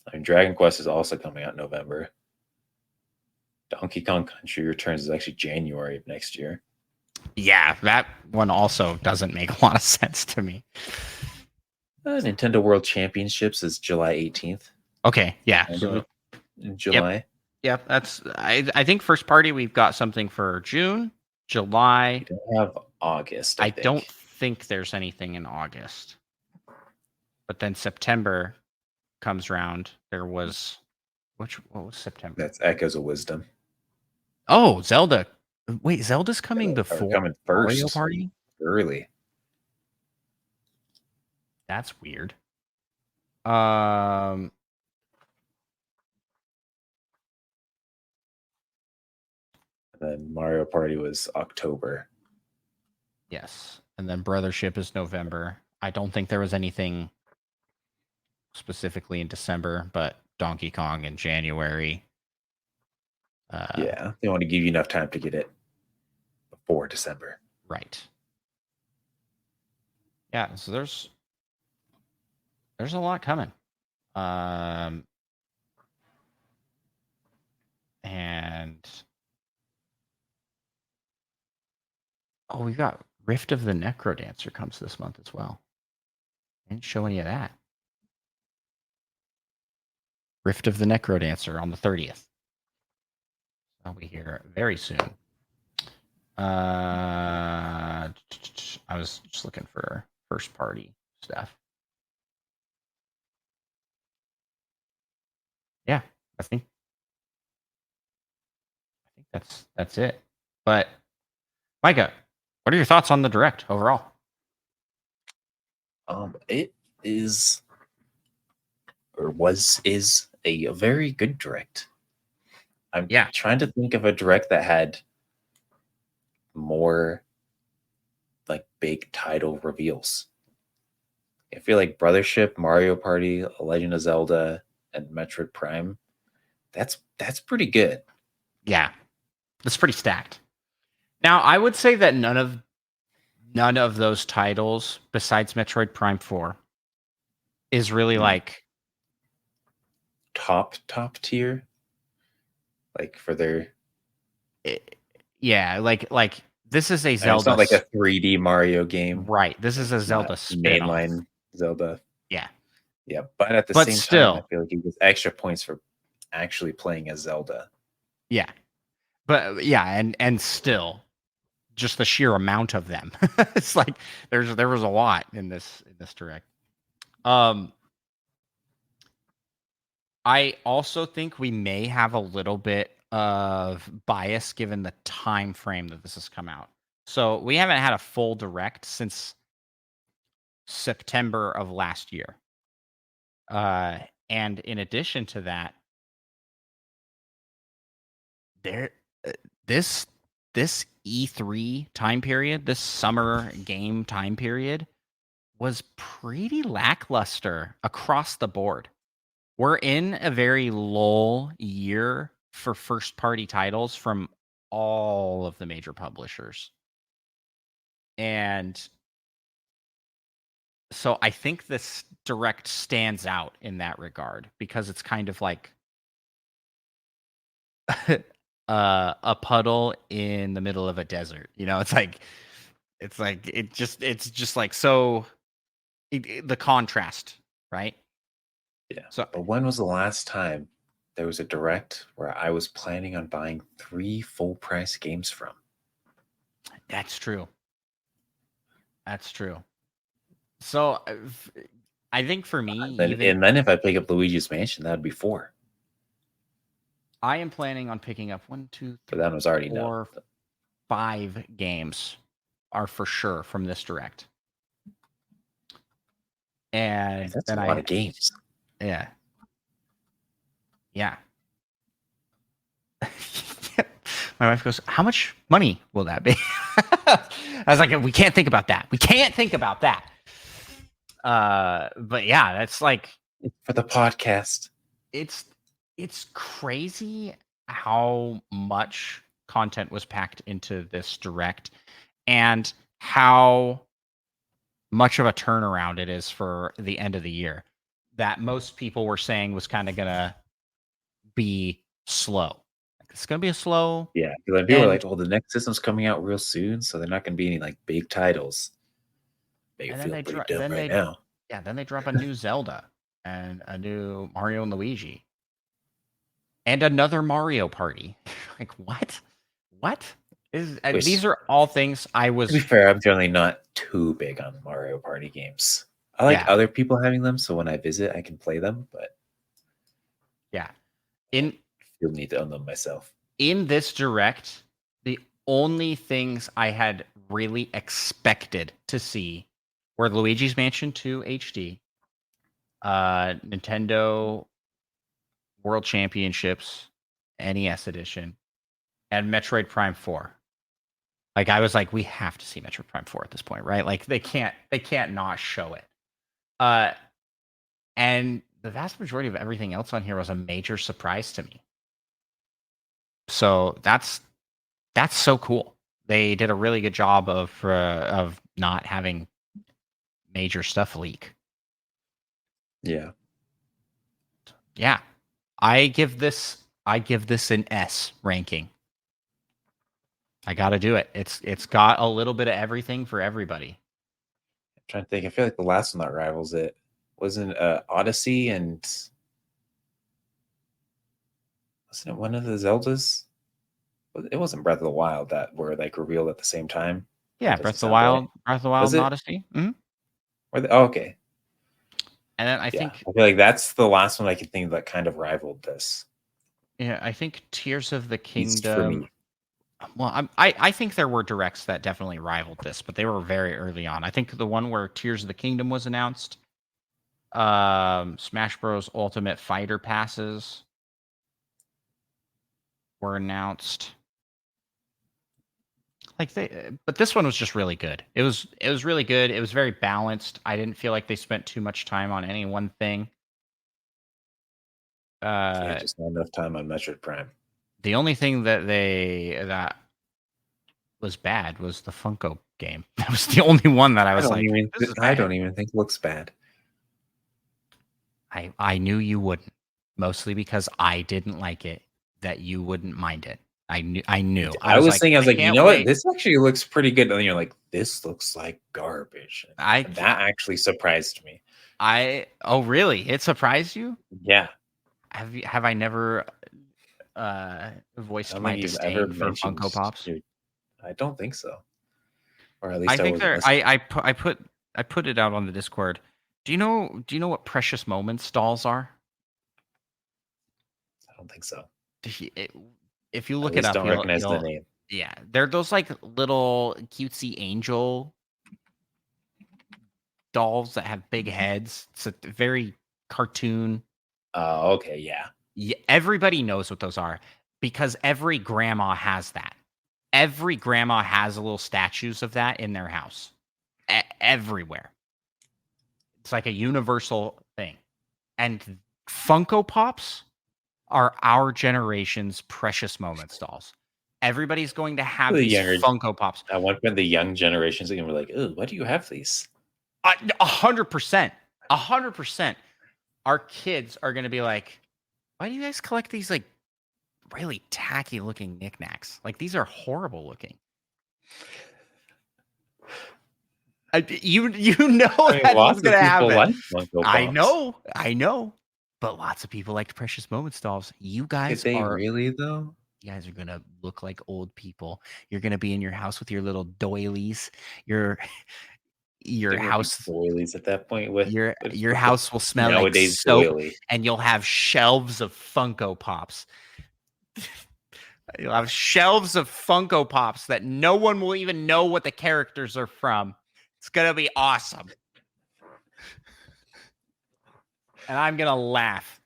I mean, Dragon Quest is also coming out in November. Donkey Kong Country Returns is actually January of next year. Yeah, that one also doesn't make a lot of sense to me. Nintendo World Championships is July 18th. Okay, yeah. So, in July. Yep, that's I think first party we've got something for June, July. We don't have August. I don't think there's anything in August. But then September comes around. There was what was September? That's Echoes of Wisdom. Oh, Zelda. Wait, Zelda's coming before coming first. Mario Party? Early. That's weird. Then Mario Party was October. Yes. And then Brothership is November. I don't think there was anything specifically in December, but Donkey Kong in January. They want to give you enough time to get it before December. Right. Yeah, so there's a lot coming. And we've got Rift of the Necrodancer comes this month as well. Didn't show any of that. Rift of the Necrodancer on the 30th. I'll be here very soon. I was just looking for first party stuff. Yeah, I think that's it. But Micah, what are your thoughts on the direct overall? It is a very good direct. I'm trying to think of a direct that had more like big title reveals. I feel like Brothership, Mario Party, A Legend of Zelda, and Metroid Prime. That's pretty good. Yeah, that's pretty stacked. Now, I would say that none of those titles, besides Metroid Prime 4, is really like top tier. Like for their like this is a Zelda. It's not like a 3D Mario game, right? This is a Zelda mainline Zelda. Yeah, but at the same time, I feel like you get extra points for actually playing as Zelda. Yeah, but and still, just the sheer amount of them. It's like there was a lot in this direct. I also think we may have a little bit of bias given the time frame that this has come out. So we haven't had a full direct since September of last year. And in addition to that, there this this E3 time period, this summer game time period was pretty lackluster across the board. We're in a very lull year for first party titles from all of the major publishers. And so I think this direct stands out in that regard because it's kind of like a puddle in the middle of a desert. It's just like so the contrast, right? Yeah. So But when was the last time there was a direct where I was planning on buying 3 full price games from? that's true. That's true. So I think for me, And then if I pick up Luigi's Mansion, that would be 4. I am planning on picking up 1, 2, But 3, that was already done. 4, 5 games are for sure from this direct. And That's then a lot of games. Yeah. Yeah. My wife goes, "How much money will that be?" I was like, "We can't think about that. We can't think about that." But yeah, that's like For the podcast. it's crazy how much content was packed into this direct and how much of a turnaround it is for the end of the year that most people were saying was kind of gonna be slow. It's gonna be a slow. Yeah. Because people are like, "Oh, the next system's coming out real soon, so they're not going to be any like big titles." They And feel pretty dumb right now. then they drop a new Zelda and a new Mario and Luigi and another Mario Party. Like what? What is? These are all things I To be was. fair, I'm generally not too big on Mario Party games. I like Yeah. other people having them, so when I visit, I can play them, but Yeah. In you'll need to own them myself. in this direct, the only things I had really expected to see were Luigi's Mansion 2 HD, Nintendo World Championships, NES edition, and Metroid Prime 4. Like I was like, we have to see Metroid Prime 4 at this point, right? Like they can't not show it. And the vast majority of everything else on here was a major surprise to me. So that's so cool. They did a really good job of not having major stuff leak. Yeah. Yeah. I give this an S ranking. I got to do it. It's got a little bit of everything for everybody. I'm trying to think. I feel like the last one that rivals it wasn't Odyssey, and wasn't it one of the Zeldas? It wasn't Breath of the Wild that were like revealed at the same time. Yeah, That Breath doesn't of the sound Wild, right. Breath of the Wild Was and it? Odyssey. Mm-hmm. Oh, okay. And then I Yeah, think I feel like that's the last one I can think that kind of rivaled this. yeah, I think Tears of the At least for Kingdom. me. Well, I think there were directs that definitely rivaled this, but they were very early on. I think the one where Tears of the Kingdom was announced, Smash Bros. Ultimate Fighter passes were announced. But this one was just really good. It was really good. It was very balanced. I didn't feel like they spent too much time on any one thing. Yeah, just not enough time on Metroid Prime. The only thing that was bad was the Funko game. That was the only one that I was like, this is I bad. don't even think it looks bad. I knew you wouldn't, mostly because I didn't like it, that you wouldn't mind it. I knew. I was like, thinking, I was like, you can't know wait. what? This actually looks pretty good. And then you're like, this looks like garbage. That actually surprised me. Oh really? It surprised you? Yeah. Have I never voiced my disdain for Funko Pops? Dude, I don't think so. Or at least I think wasn't there. listening. I put it out on the Discord. Do you know what Precious Moments dolls are? I don't think so. If you I look at it least up, don't recognize the name. Yeah, they're those like little cutesy angel dolls that have big heads. It's a very cartoon. Oh, okay, yeah. Yeah, everybody knows what those are. because every grandma has that. Every grandma has little statues of that in their house. Everywhere. It's like a universal thing. And Funko Pops are our generation's precious moments dolls. Everybody's going to have The these younger- Funko Pops. I want when the young generations are gonna be like, "Oh, why do you have these?" 100%. 100%. Our kids are going to be like, why do you guys collect these like really tacky looking knickknacks? Like these are horrible looking. You know I mean, that's lots what's of going to people happen. like Funko Pops. I know. But lots of people like Precious Moments dolls. You Did guys they are really though? you guys are gonna look like old people. You're gonna be in your house with your little doilies. Your They're gonna be house doilies at that point. With your house will smell like nowadays soap, doily. and you'll have shelves of Funko Pops. You'll have shelves of Funko Pops that no one will even know what the characters are from. It's gonna be awesome. And I'm gonna laugh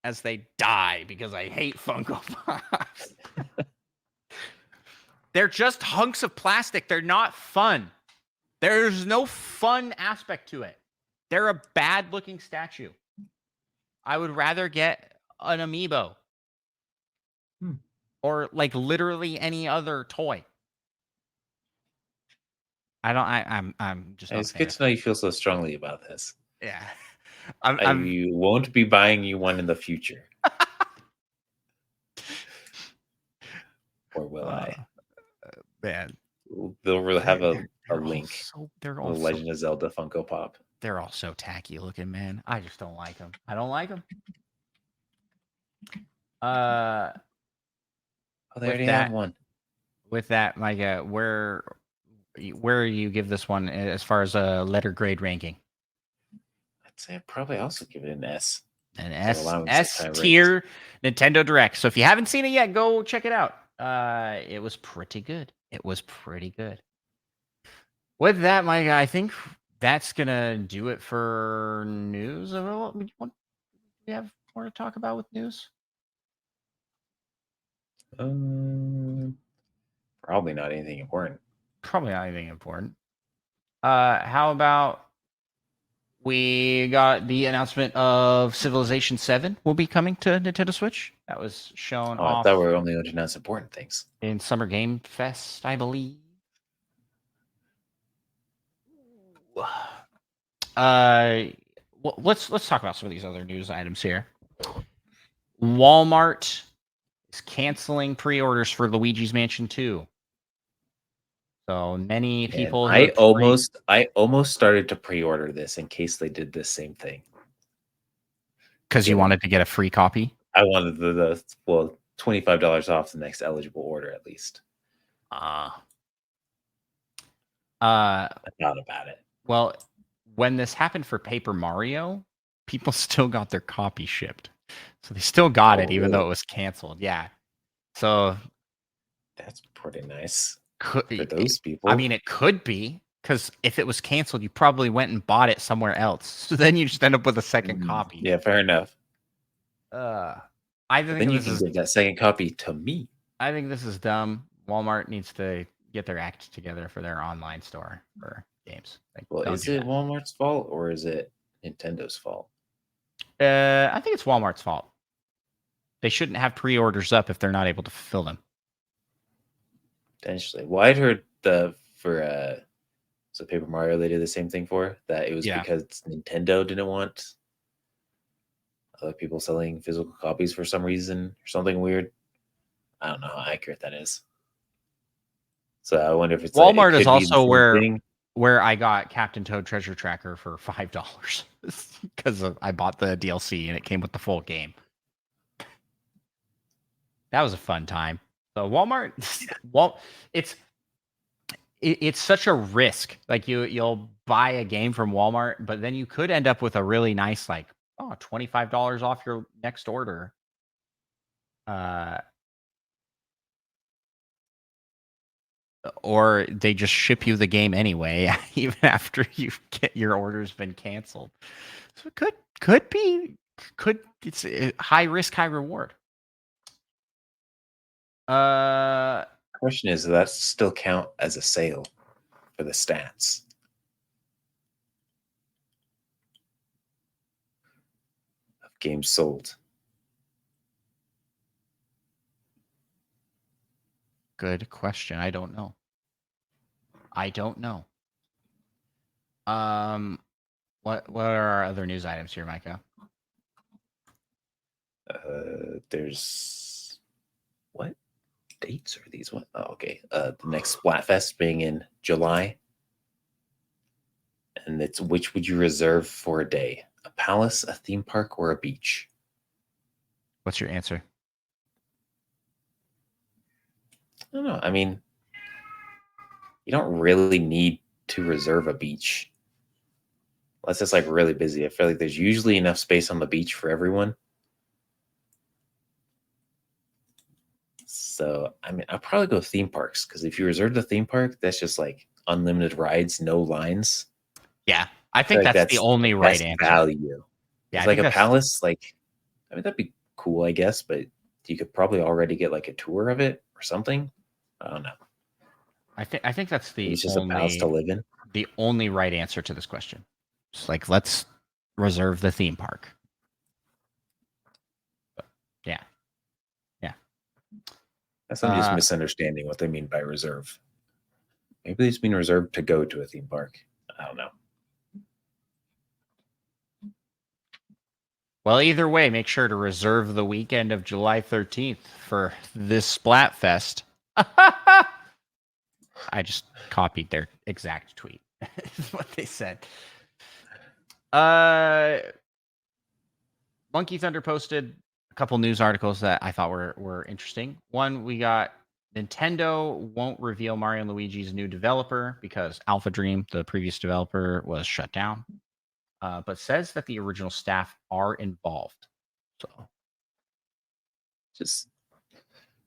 as they die because I hate Funko Pops. They're just hunks of plastic. They're not fun. There's no fun aspect to it. They're a bad looking statue. I would rather get an amiibo. Or like literally any other toy. I'm just not It's a fan good of to know you feel so strongly about this. Yeah. I won't be buying you one in the future. Or will I? Man. They'll have a They're link. They're The all Legend of Zelda Funko Pop. They're all so tacky looking, man. I just don't like them. I don't like them. Oh, they already have one. With that, Micah, where you give this one as far as a letter grade ranking? I'd say I'd probably also give it an S. An allowing S such high tier Nintendo Direct. So if you haven't seen it yet, go check it out. It was pretty good. It was pretty good. With that, my guy, I think that's gonna do it for news. What do we have more to talk about with news? Probably not anything important. Probably not anything important. How about we got the announcement of Civilization 7 will be coming to Nintendo Switch. That was shown off. I thought we were only going to announce important things. In Summer Game Fest, I believe. Let's talk about some of these other news items here. Walmart is canceling pre-orders for Luigi's Mansion 2. So many people. I almost started to pre-order this in case they did the same thing. Because you wanted to get a free copy. I wanted the $25 off the next eligible order at least. I thought about it. Well, when this happened for Paper Mario, people still got their copy shipped. So they still got it, even though it was canceled. Yeah. So that's pretty nice for those people. I mean, it could be, because if it was canceled, you probably went and bought it somewhere else. So then you just end up with a second copy. Yeah, fair enough. I think then you can give that second copy to me. I think this is dumb. Walmart needs to get their act together for their online store for games. Is it Walmart's fault or is it Nintendo's fault? I think it's Walmart's fault. They shouldn't have pre-orders up if they're not able to fulfill them. Potentially. Well, I'd heard so Paper Mario, they did the same thing for that. It was because Nintendo didn't want other people selling physical copies for some reason or something weird. I don't know how accurate that is. So I wonder if it's Walmart is also where I got Captain Toad Treasure Tracker for $5 because I bought the DLC and it came with the full game. That was a fun time. So Walmart, it's such a risk. Like you'll buy a game from Walmart, but then you could end up with a really nice $25 off your next order. Or they just ship you the game anyway, even after your order's been canceled. So it could be it's a high risk, high reward. Question is, does that still count as a sale for the stats of games sold? Good question. I don't know. What are our other news items here, Micah? There's what dates are these? What? Oh, okay. The next Splatfest being in July, and it's which would you reserve for a day? A palace, a theme park, or a beach? What's your answer? I don't know. I mean, you don't really need to reserve a beach unless it's like really busy. I feel like there's usually enough space on the beach for everyone. So, I mean, I'll probably go theme parks because if you reserve the theme park, that's just like unlimited rides, no lines. Yeah, I I feel think like that's the that's only the right best answer. value. Yeah, It's I like think a that's palace, like, I mean, that'd be cool, I guess, but you could probably already get like a tour of it or something. I don't know. I think that's Maybe it's just a palace to live in. the only right answer to this question. It's like, let's reserve the theme park. But, yeah. Guess I'm just misunderstanding what they mean by reserve. Maybe they just mean reserved to go to a theme park. I don't know. Well, either way, make sure to reserve the weekend of July 13th for this Splatfest. I just copied their exact tweet. Is what they said. Monkey Thunder posted a couple news articles that I thought were interesting. One, we got Nintendo won't reveal Mario and Luigi's new developer because Alpha Dream, the previous developer, was shut down. But says that the original staff are involved. So Just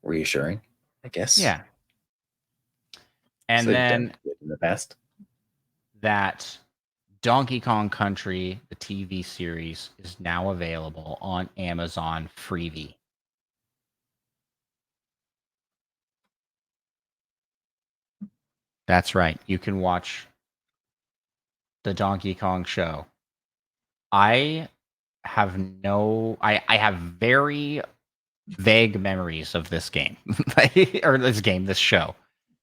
reassuring, I guess. yeah. And So they've done then good in the past. that Donkey Kong Country, the TV series, is now available on Amazon Freevee. That's right. You can watch the Donkey Kong show. I have very vague memories of this game or this show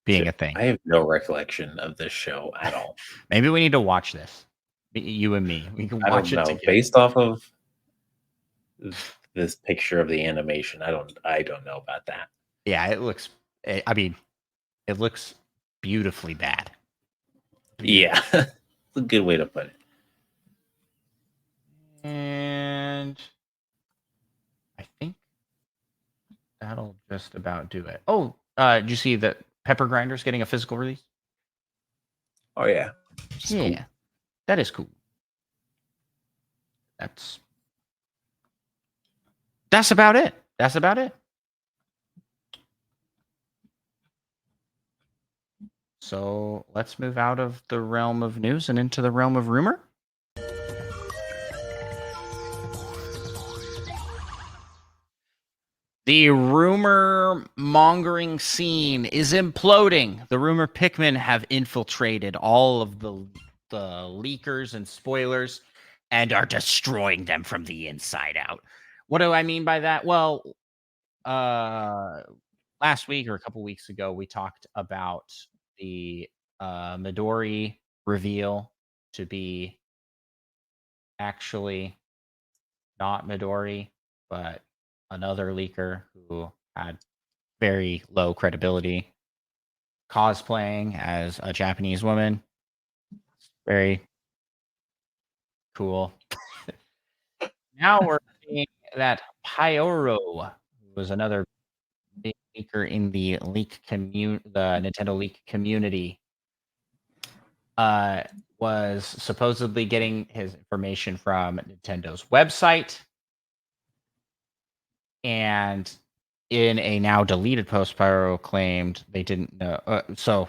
being a thing. I have no recollection of this show at all. Maybe we need to watch this. You and me. We can I watch don't it know. together. Based off of this picture of the animation, I don't know about that. Yeah, it looks it looks beautifully bad. Yeah. It's a good way to put it. And I think that'll just about do it. Oh, did you see that Pepper Grinder's getting a physical release? Oh yeah. Yeah, Cool. that is cool. That's about it. That's about it. So let's move out of the realm of news and into the realm of rumor. The rumor mongering scene is imploding. The rumor Pikmin have infiltrated all of the leakers and spoilers and are destroying them from the inside out. What do I mean by that? Well, last week or a couple weeks ago, we talked about the Midori reveal to be actually not Midori, but another leaker who had very low credibility cosplaying as a Japanese woman. Very cool. Now we're seeing that Pyoro, who was another big leaker in the the Nintendo leak community, was supposedly getting his information from Nintendo's website. And in a now deleted post, Pyro claimed they didn't know. So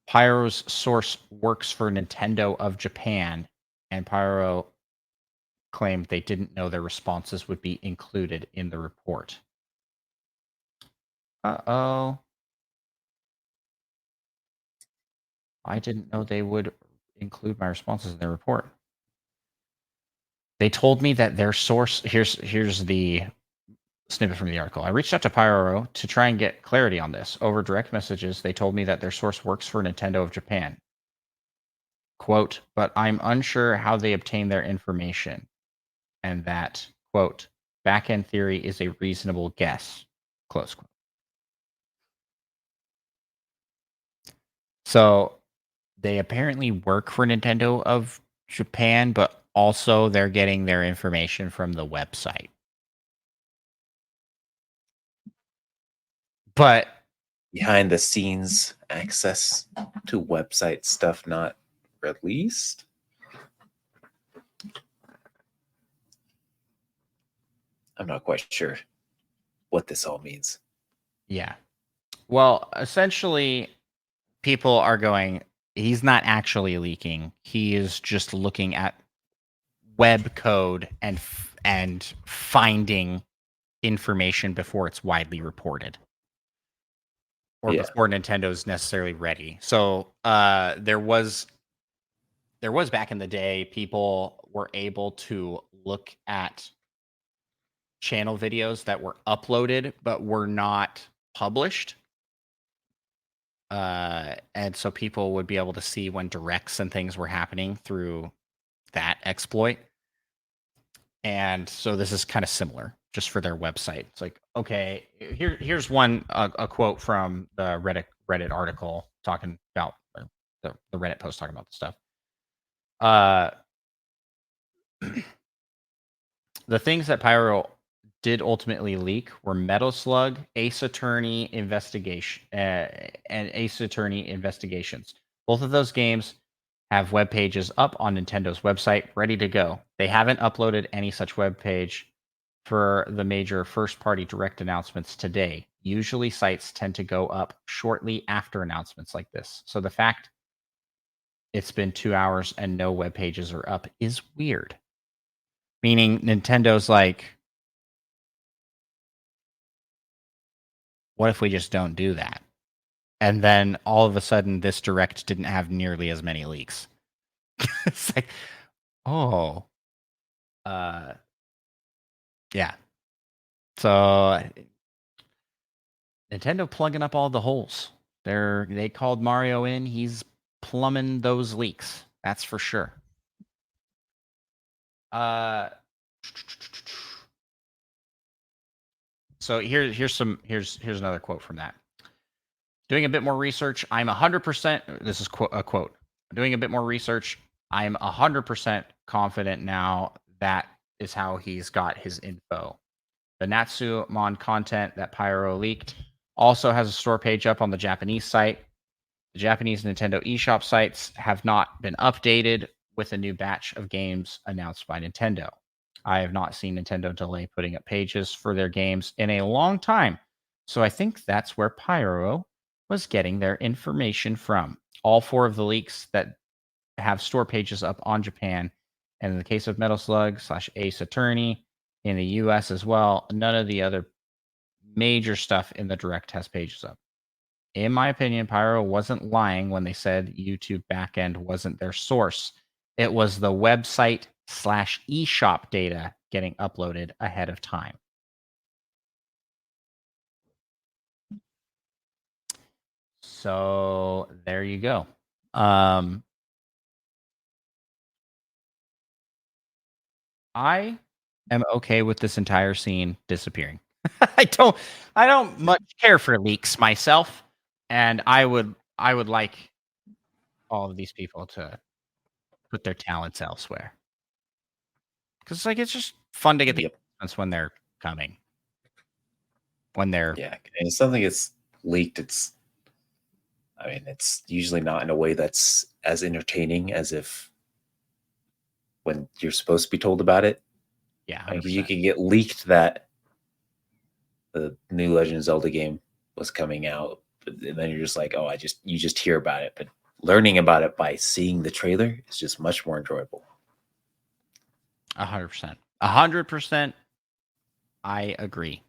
Pyro's source works for Nintendo of Japan, and Pyro claimed they didn't know their responses would be included in the report. Uh-oh. I didn't know they would include my responses in their report. They told me that their source... Here's the snippet from the article. I reached out to Pyro to try and get clarity on this. Over direct messages, they told me that their source works for Nintendo of Japan. Quote, but I'm unsure how they obtain their information. And that, quote, back-end theory is a reasonable guess. Close quote. So they apparently work for Nintendo of Japan, but also they're getting their information from the website. But behind the scenes access to website stuff not released. I'm not quite sure what this all means. yeah. Well, essentially, people are going, he's not actually leaking. He is just looking at web code and finding information before it's widely reported. Or before Nintendo's necessarily ready. So there was back in the day, people were able to look at channel videos that were uploaded but were not published. And so people would be able to see when directs and things were happening through that exploit. And so this is kind of similar, just for their website. It's like, okay, here's one a quote from the Reddit article talking about the Reddit post talking about the stuff. The things that Pyro did ultimately leak were Metal Slug, Ace Attorney investigation, and Ace Attorney investigations. Both of those games have web pages up on Nintendo's website ready to go. They haven't uploaded any such web page for the major first-party direct announcements today. Usually sites tend to go up shortly after announcements like this. So the fact it's been 2 hours and no web pages are up is weird. Meaning Nintendo's like, what if we just don't do that? And then all of a sudden, this direct didn't have nearly as many leaks. It's like, oh, yeah. So Nintendo plugging up all the holes. They called Mario in. He's plumbing those leaks. That's for sure. So here's another quote from that. Doing a bit more research, I'm 100%. This is a quote. Doing a bit more research, I'm 100% confident now that is how he's got his info. The Natsumon content that Pyro leaked also has a store page up on the Japanese site. The Japanese Nintendo eShop sites have not been updated with a new batch of games announced by Nintendo. I have not seen Nintendo delay putting up pages for their games in a long time. So I think that's where Pyro was getting their information from. All 4 of the leaks that have store pages up on Japan, and in the case of Metal Slug / Ace Attorney in the US as well, none of the other major stuff in the direct has pages up. In my opinion, Pyro wasn't lying when they said YouTube backend wasn't their source. It was the website / eShop data getting uploaded ahead of time. So there you go. I am okay with this entire scene disappearing. I don't much care for leaks myself, and I would like all of these people to put their talents elsewhere. Because like it's just fun to get the announcements when they're coming. When they're and if something gets leaked, it's usually not in a way that's as entertaining as if when you're supposed to be told about it. Yeah, you can get leaked that the new Legend of Zelda game was coming out, and then you're just like, oh, you just hear about it. But learning about it by seeing the trailer is just much more enjoyable. 100%. 100%. I agree.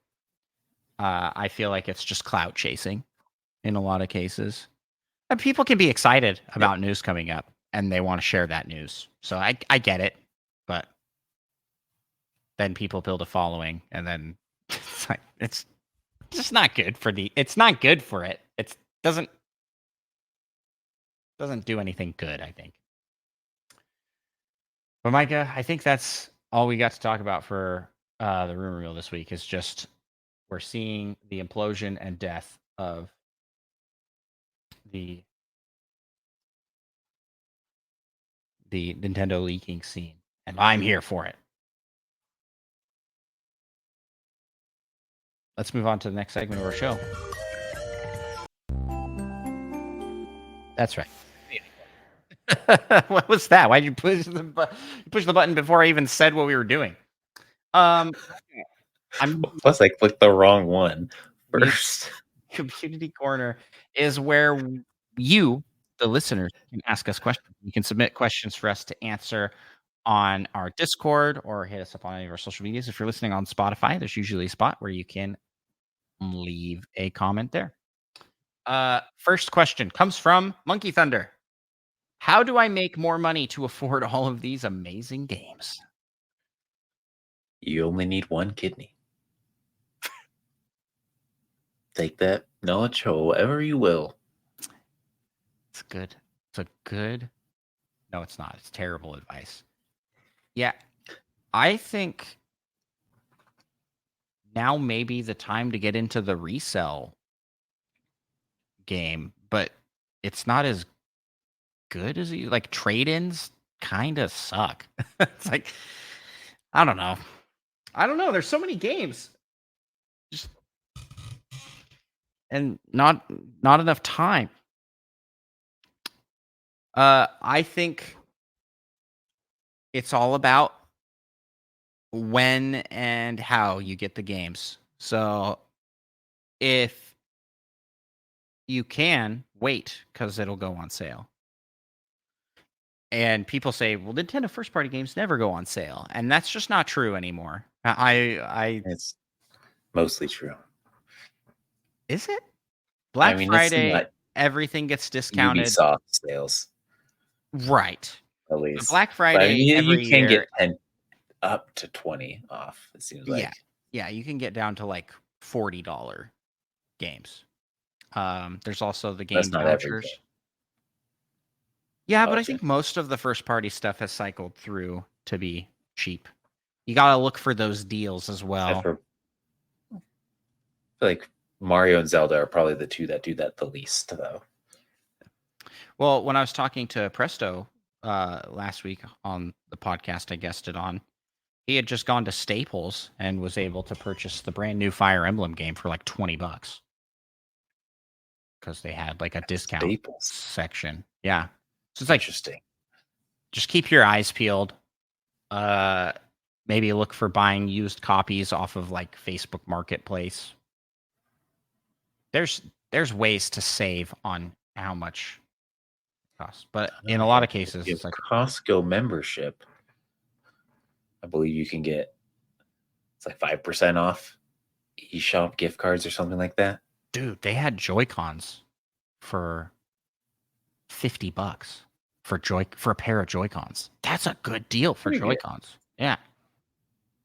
I feel like it's just clout chasing in a lot of cases. And people can be excited about news coming up and they want to share that news. So I get it. But then people build a following and then it's just not good for it's not good for it. It doesn't do anything good, I think. But Micah, I think that's all we got to talk about for the rumor mill this week. Is just we're seeing the implosion and death of the Nintendo leaking scene, and I'm here for it. Let's move on to the next segment of our show. That's right. What was that? Why did you push the button before I even said what we were doing? Plus, I clicked the wrong one first. Community Corner is where you, the listeners, can ask us questions. You can submit questions for us to answer on our Discord or hit us up on any of our social medias. If you're listening on Spotify, there's usually a spot where you can leave a comment there. First question comes from Monkey Thunder. How do I make more money to afford all of these amazing games? You only need one kidney. Take that knowledge however you will. It's good. It's a good. No, it's not. It's terrible advice. Yeah, I think now may be the time to get into the resell game, but it's not as good as you like. Trade-ins kind of suck. It's like I don't know. There's so many games, just and not enough time. I think it's all about when and how you get the games. So if you can wait, because it'll go on sale. And people say, well, Nintendo first party games never go on sale. And that's just not true anymore. It's mostly true. Is it? Black Friday, it's everything gets discounted. Ubisoft sales. Right. At least. Black Friday, you can get 10 up to 20 off, it seems like. Yeah, you can get down to like $40 games. There's also the game vouchers. Yeah, but I think most of the first party stuff has cycled through to be cheap. You got to look for those deals as well. I feel like Mario and Zelda are probably the two that do that the least, though. Well, when I was talking to Presto last week on the podcast I guested on, he had just gone to Staples and was able to purchase the brand new Fire Emblem game for like $20 because they had like a discount section. Yeah. So it's like interesting. Just keep your eyes peeled. Maybe look for buying used copies off of like Facebook Marketplace. There's ways to save on how much it costs, but in a lot of cases, it's like Costco membership. I believe you can get it's like 5% off eShop gift cards or something like that. Dude, they had Joy-Cons for $50 for a pair of Joy-Cons. That's a good deal for Joy-Cons. Yeah.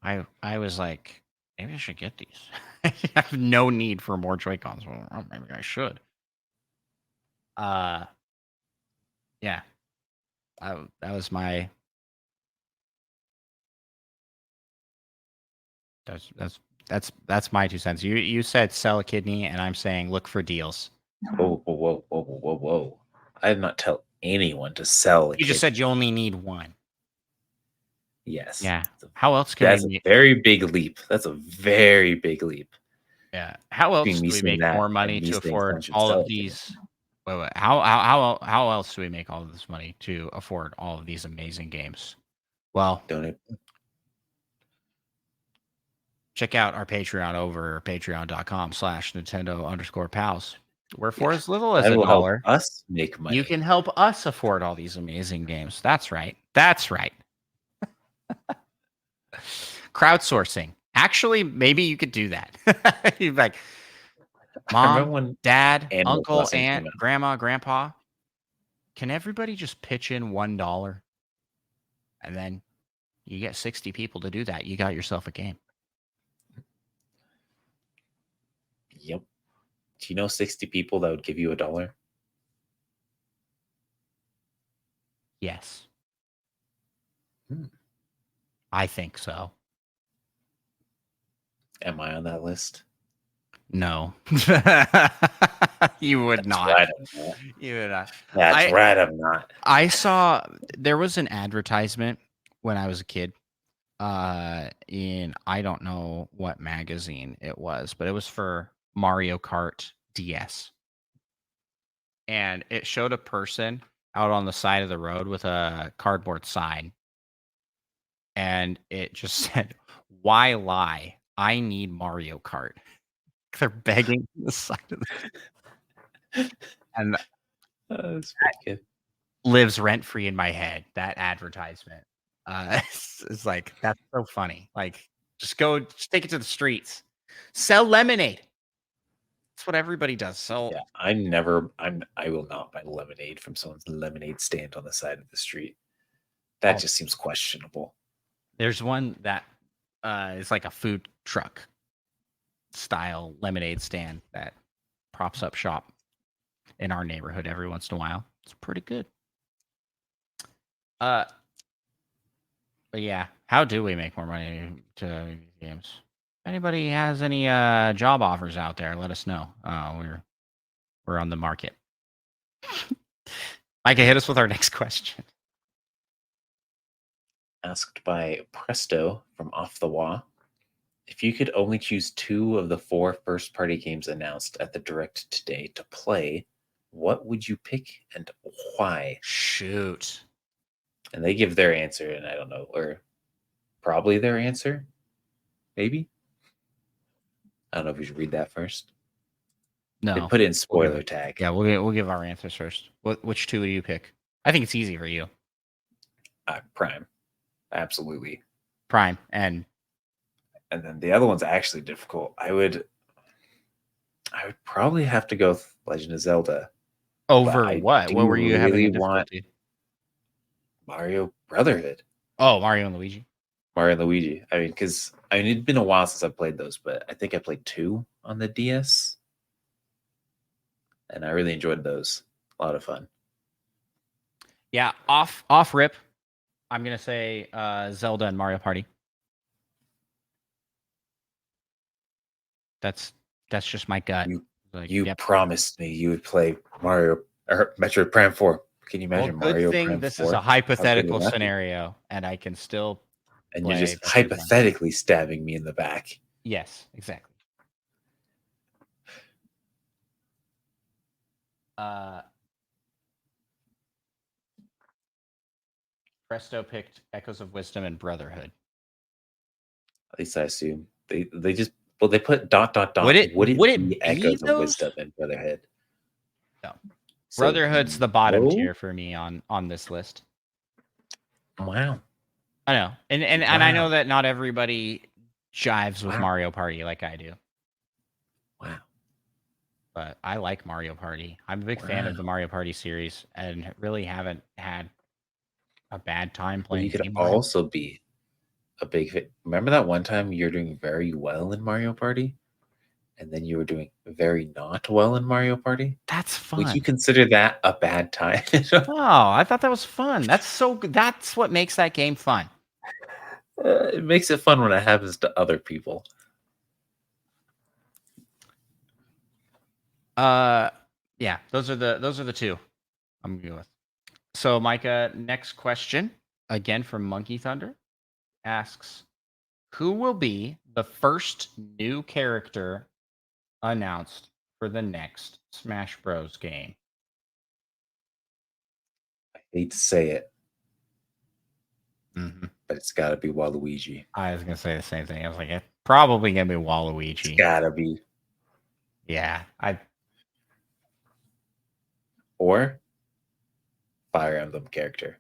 I was like, maybe I should get these. I have no need for more Joy-Cons. Well, maybe I should. Yeah. That was my that's my 2 cents. You said sell a kidney, and I'm saying look for deals. Whoa. I did not tell anyone to sell a kidney. You just said you only need one. Yes. Yeah. How else can That's a very big leap. That's a very big leap. Yeah. How else do we make more money to afford all of these? Wait. How else do we make all of this money to afford all of these amazing games? Well, donate. Check out our Patreon over patreon.com/Nintendo_pals. Where for as little as $1, help us make money. You can help us afford all these amazing games. That's right. That's right. Crowdsourcing. Actually, maybe you could do that. You'd be like, I remember Mom, when Dad, Animal Uncle, Crossing Aunt, came out. Grandma, Grandpa, can everybody just pitch in $1? And then you get 60 people to do that. You got yourself a game. Yep. Do you know 60 people that would give you $1? Yes. Hmm. I think so. Am I on that list? No. You would That's not. right, I'm not. You would not. That's right, I'm not. I saw there was an advertisement when I was a kid in I don't know what magazine it was, but it was for Mario Kart DS. And it showed a person out on the side of the road with a cardboard sign. And it just said, "Why lie? I need Mario Kart." They're begging the side of the and That's pretty good. lives rent free in my head. That advertisement. It's like that's so funny. Like just take it to the streets. Sell lemonade. That's what everybody does. So Yeah, I will not buy lemonade from someone's lemonade stand on the side of the street. That Oh. just seems questionable. There's one that is like a food truck style lemonade stand that props up shop in our neighborhood every once in a while. It's pretty good. But yeah, how do we make more money to games? If anybody has any job offers out there, let us know. We're on the market. Micah, hit us with our next question. Asked by Presto from Off the Wall. If you could only choose 2 of the 4 first-party games announced at the Direct today to play, what would you pick and why? Shoot. And they give their answer, and I don't know, or probably their answer, maybe. I don't know if we should read that first. No. They put in spoiler We'll tag. Yeah, we'll give our answers first. Which 2 do you pick? I think it's easy for you. Prime, absolutely. Prime and then the other one's actually difficult. I would probably have to go with Legend of Zelda. over I what? do What were you having really a want difficulty? Mario Brotherhood. Oh, Mario and Luigi. Mario and Luigi. I mean, because it'd been a while since I played those, but I think I played 2 on the DS, and I really enjoyed those. A lot of fun. Yeah, off rip. I'm gonna say Zelda and Mario Party. That's just my gut. You promised me you would play Mario or Metroid Prime 4. Can you imagine good Mario thing Prime this 4? is a hypothetical How good would that be? scenario, and I can still And you're play just Metroid Prime. hypothetically stabbing me in the back. Yes, exactly. Presto picked Echoes of Wisdom and Brotherhood. At least I assume they just they put ... Would it be be Echoes of those? Wisdom and Brotherhood? No. So, Brotherhood's the bottom no? tier for me on this list. Wow. I know, and I know that not everybody jives with Wow. Mario Party like I do. Wow. But I like Mario Party. I'm a big fan of the Mario Party series, and really haven't had a bad time Well, playing. you could any Mario. also be a big fan. Remember that one time you're doing very well in Mario Party, and then you were doing very not well in Mario Party? That's Would fun. you consider that a bad time? Oh, I thought that was fun. That's so good. That's what makes that game fun. It makes it fun when it happens to other people. Yeah, those are the 2 I'm going with. So, Micah, next question again from Monkey Thunder asks, who will be the first new character announced for the next Smash Bros. Game? I hate to say it, Mm-hmm. but it's got to be Waluigi. I was gonna say the same thing. I was like, it's probably gonna be Waluigi. It's got to be. Yeah, Or Fire Emblem character.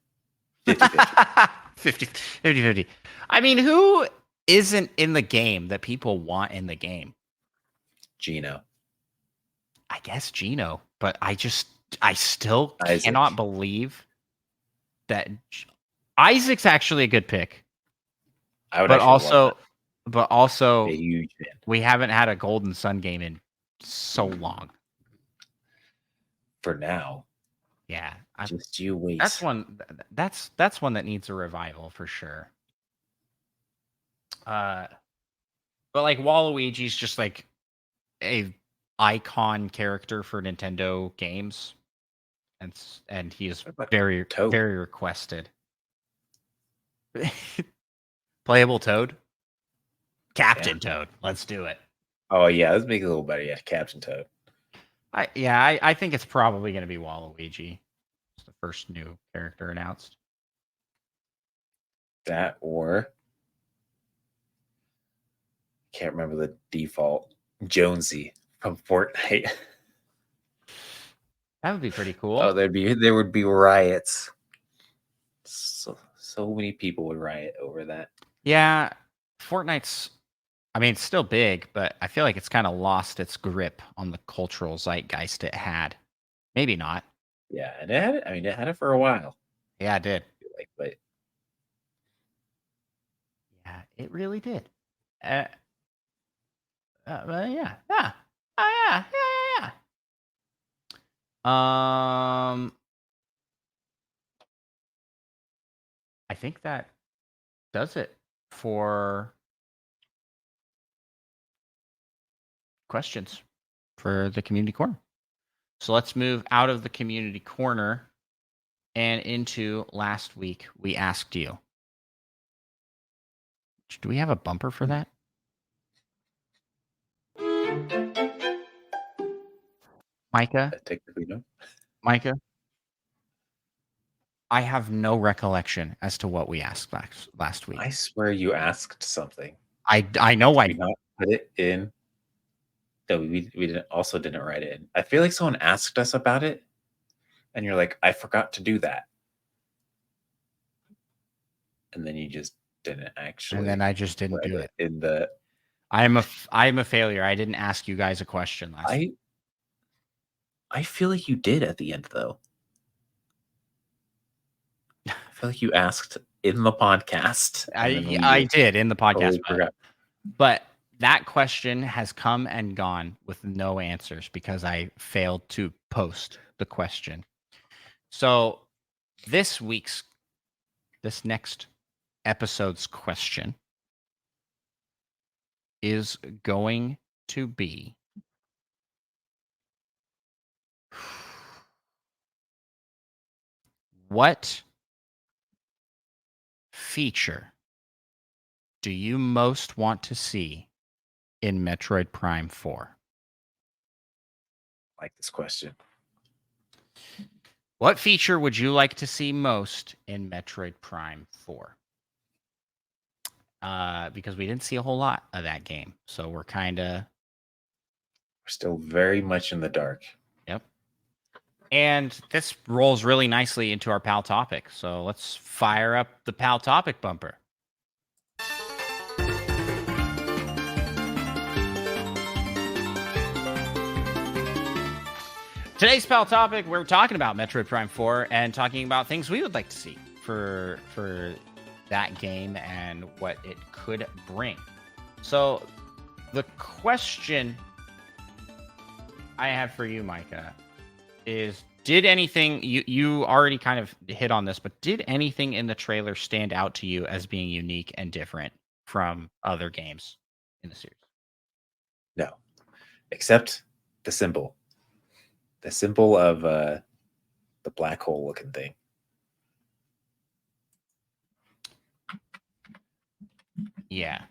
50-50. 50. I mean, who isn't in the game that people want in the game? Gino. I guess Gino, but I still Isaac. cannot believe that Isaac's actually a good pick. I would But actually love also, that. A huge fan. we haven't had a Golden Sun game in so long. For now. Yeah, Just you wait. that's one. That's one that needs a revival for sure. But like Waluigi's just like a icon character for Nintendo games, and he is very Toad? very requested. Playable Toad, Captain Toad. Let's do it. Oh yeah, let's make it a little better. Yeah, Captain Toad. I think it's probably going to be Waluigi. It's the first new character announced. That or can't remember the default Jonesy from Fortnite. That would be pretty cool. Oh, there would be riots. So many people would riot over that. Yeah, Fortnite's. I mean, it's still big, but I feel like it's kind of lost its grip on the cultural zeitgeist it had. Maybe not. Yeah, and it had it. I mean, it had it for a while. Yeah, it did. But yeah, it really did. Yeah, yeah. Yeah. I think that does it for questions for the community corner. So let's move out of the community corner and into last week. We asked you. Do we have a bumper for that? Micah? Technically, no. Micah? I have no recollection as to what we asked last week. I swear you asked something. I know I did not put it in. No, we didn't write it in. I feel like someone asked us about it, and you're like, I forgot to do that, and then you just didn't actually. And then I just didn't do it. In the. I'm a failure. I didn't ask you guys a question last week. I feel like you did at the end, though. I feel like you asked in the podcast. I did in the podcast, but that question has come and gone with no answers because I failed to post the question. So this next episode's question is going to be what feature do you most want to see in Metroid Prime 4? I like this question. What feature would you like to see most in Metroid Prime 4? Because we didn't see a whole lot of that game, so we're still very much in the dark. Yep. And this rolls really nicely into our PAL topic, so let's fire up the PAL topic bumper. Today's PAL topic, we're talking about Metroid Prime 4 and talking about things we would like to see for that game and what it could bring. So the question I have for you, Micah, is did anything, you already kind of hit on this, but did anything in the trailer stand out to you as being unique and different from other games in the series? No, except the symbol. The symbol of the black hole looking thing. Yeah.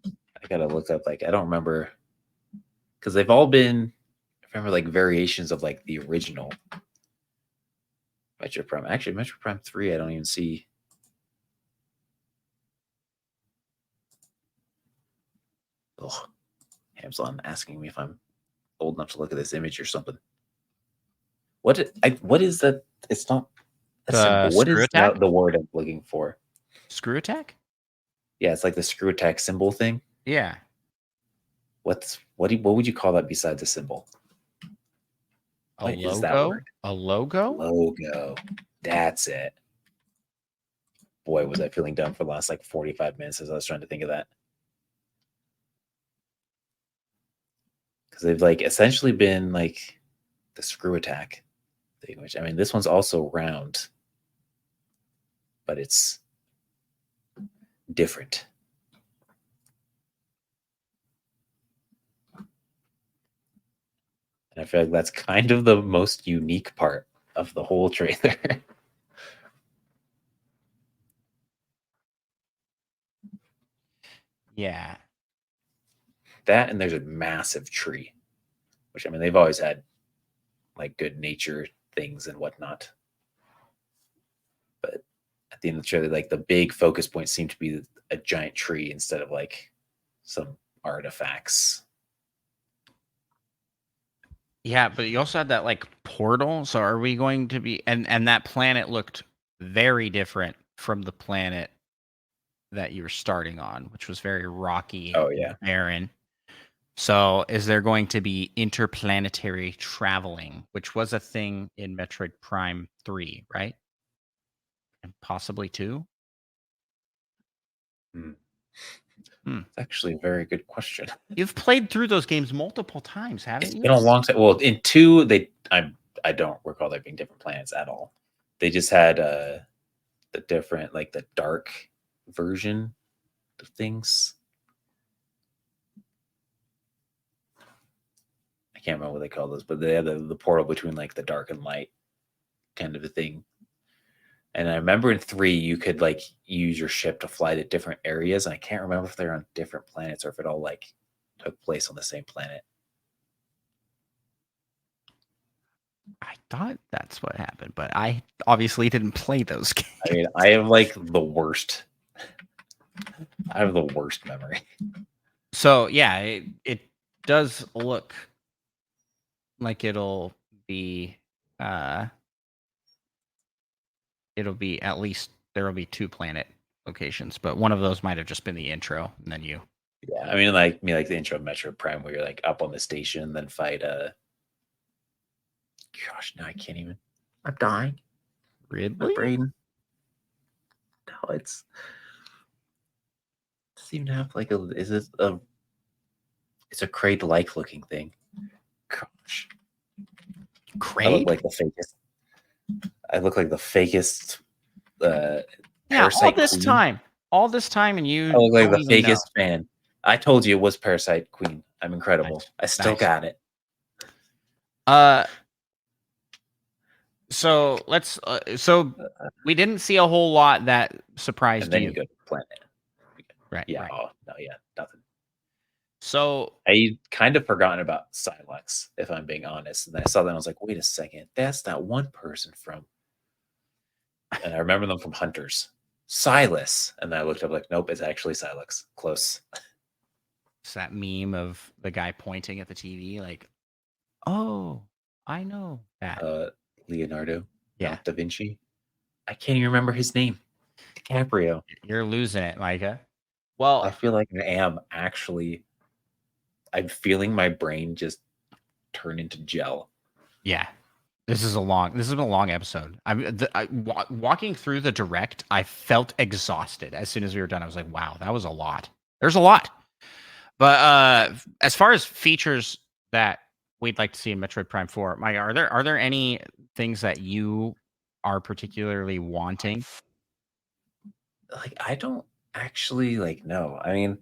I gotta look up, like, I don't remember, because they've all been, I remember, like, variations of, like, the original Metroid Prime. Actually, Metroid Prime 3, I don't even see. Oh, Hamzon asking me if I'm old enough to look at this image or something. What is that? It's not a symbol. What is the word I'm looking for? Screw attack? Yeah, it's like the screw attack symbol thing. Yeah. What would you call that besides a symbol? A What is that logo? word? A logo? Logo. That's it. Boy, was I feeling dumb for the last like 45 minutes as I was trying to think of that. Because they've like essentially been like the screw attack thing, which I mean, this one's also round, but it's different. And I feel like that's kind of the most unique part of the whole trailer. Yeah. That and there's a massive tree, which I mean, they've always had like good nature things and whatnot. But at the end of the trailer, like the big focus point seemed to be a giant tree instead of like some artifacts. Yeah, but you also had that like portal. So are we going to be and that planet looked very different from the planet that you were starting on, which was very rocky Oh and yeah. barren. So is there going to be interplanetary traveling, which was a thing in Metroid Prime 3, right? And possibly 2? It's actually a very good question. You've played through those games multiple times, haven't It's you? been a long time. Well, in 2, I don't recall there being different planets at all. They just had the different like the dark version of things. I can't remember what they call those, but they had the portal between like the dark and light kind of a thing. And I remember in 3, you could like use your ship to fly to different areas. And I can't remember if they're on different planets or if it all like took place on the same planet. I thought that's what happened, but I obviously didn't play those games. I mean, I have like the worst. I have the worst memory. So yeah, it does look like it'll be at least there will be 2 planet locations, but one of those might have just been the intro, and then you. Yeah, I mean, like the intro of Metroid Prime, where you're like up on the station, then fight Gosh, no, I can't even. I'm dying. My Ridley? brain. No, it's. It doesn't even have like a. Is it a? It's a crate like looking thing. Gosh, I look Kraid? like the fakest. I look like the fakest. Yeah, Parasite Queen. all this time, and I you look like don't the even know. fakest fan. I told you it was Parasite Queen. I'm incredible. Nice. I still Nice. got it. So let's. So we didn't see a whole lot that surprised And then you, you go to planet. right? Yeah. Right. Oh no. Yeah. Nothing. So I kind of forgotten about Silex, if I'm being honest. And then I saw that and I was like, wait a second, that's that one person from. And I remember them from Hunters. Silas. And then I looked up like, nope, it's actually Silex. Close. it's that meme of the guy pointing at the TV, like, "Oh, I know that." Leonardo. Yeah. Not Da Vinci. I can't even remember his name. DiCaprio. You're losing it, Micah. Well, I feel like I am actually. I'm feeling my brain just turn into gel. yeah. This has been a long episode. Walking through the direct, I felt exhausted as soon as we were done. I was like, "Wow, that was a lot." There's a lot. But as far as features that we'd like to see in Metroid Prime 4, Mike, are there any things that you are particularly wanting? Like, I don't actually like know. I mean,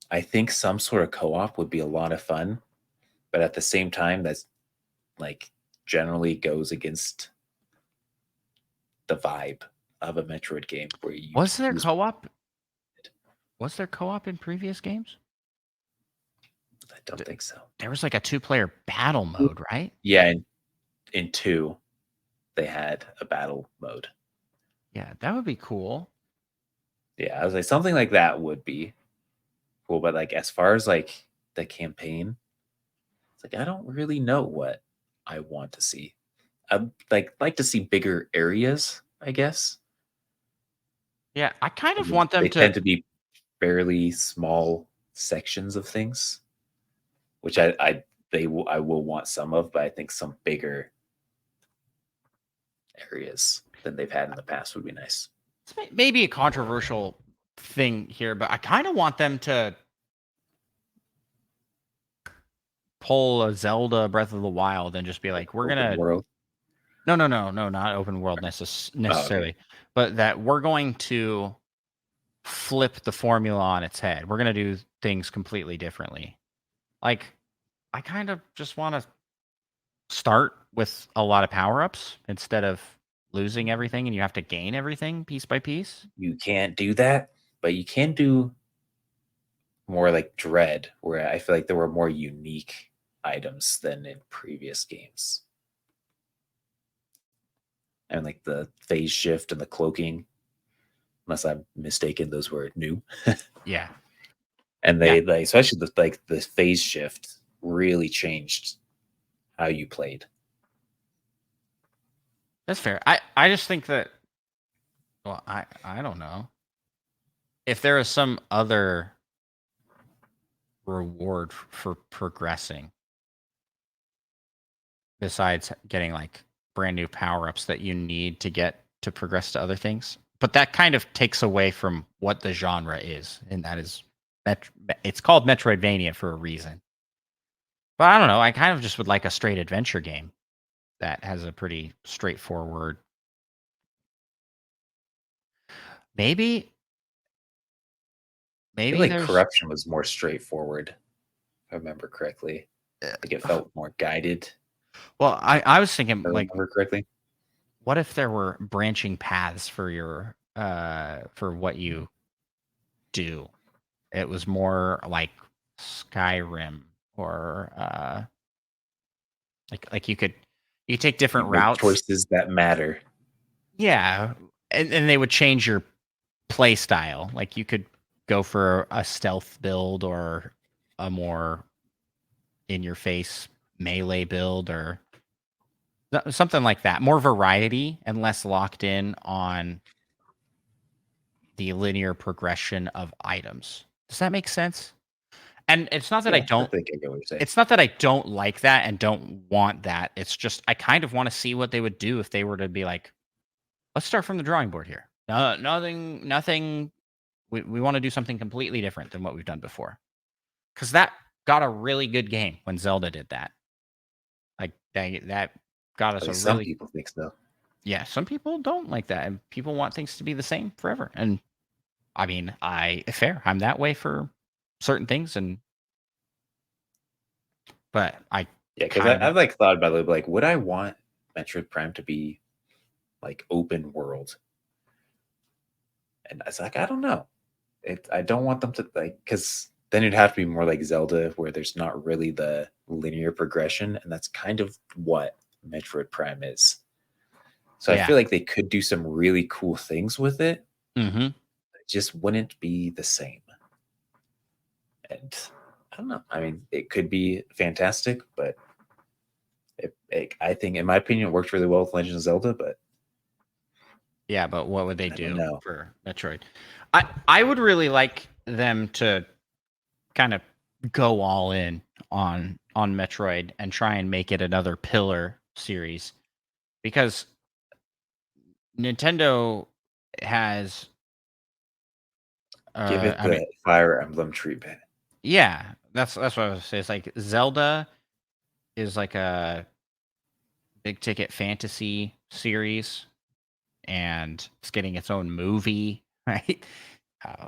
I think some sort of co-op would be a lot of fun, but at the same time, that's like generally goes against the vibe of a Metroid game where you Was there use. co-op? Was there co-op in previous games? I don't think so. There was like a 2-player battle mode, right? Yeah, in 2, they had a battle mode. Yeah, that would be cool. Yeah, I was like something like that would be cool, but like as far as like the campaign, it's like I don't really know what I want to see. I'd like to see bigger areas, I guess. Yeah, I kind I of mean, want them they to. tend to be fairly small sections of things, which I will want some of, but I think some bigger areas than they've had in the past would be nice. It's maybe a controversial thing here, but I kind of want them to pull a Zelda Breath of the Wild and just be like, we're Open gonna world. no, no, no, no, not open world Oh, okay. necessarily, but that we're going to flip the formula on its head. We're gonna do things completely differently. Like, I kind of just want to start with a lot of power ups instead of losing everything and you have to gain everything piece by piece. You can't do that, but you can do more like Dread, where I feel like there were more unique items than in previous games. And like the phase shift and the cloaking, unless I'm mistaken, those were new. Yeah. And Yeah. they like, especially the phase shift really changed how you played. That's fair. I just think that, well, I don't know. If there is some other reward for progressing besides getting like brand new power-ups that you need to get to progress to other things. But that kind of takes away from what the genre is, and that is it's called Metroidvania for a reason. But I don't know, I kind of just would like a straight adventure game that has a pretty straightforward. Maybe I feel maybe like there's corruption was more straightforward, if I remember correctly. Like it uh, felt more guided, if well, I was thinking I like, remember correctly. what if there were branching paths for your for what you do? It was more like Skyrim or like you take You different make routes. choices that matter. Yeah, and they would change your play style. Like you could go for a stealth build or a more in your face melee build or something like that. More variety and less locked in on the linear progression of items. Does that make sense? And it's not that I Yeah, I don't think I get what you're saying. it's not that I don't like that and don't want that. It's just I kind of want to see what they would do if they were to be like, let's start from the drawing board here. Nothing. We want to do something completely different than what we've done before. Because that got a really good game when Zelda did that. Like that got At us a least some really people think so. yeah. Some people don't like that, and people want things to be the same forever. And I mean, fair. I'm that way for certain things, and but I Yeah, because kind of I've like thought about it, like, would I want Metroid Prime to be like open world? And I was like, I don't know. I don't want them to like because then it'd have to be more like Zelda, where there's not really the linear progression, and that's kind of what Metroid Prime is. So I yeah. feel like they could do some really cool things with it. Hmm. It just wouldn't be the same. And I don't know. I mean, it could be fantastic, but I think, in my opinion, it worked really well with Legend of Zelda. But Yeah, but what would they I don't do know. for Metroid? I would really like them to kind of go all in on Metroid and try and make it another pillar series because Nintendo has Give it I mean the Fire Emblem treatment. yeah, that's what I was saying. It's like Zelda is like a big ticket fantasy series and it's getting its own movie, right?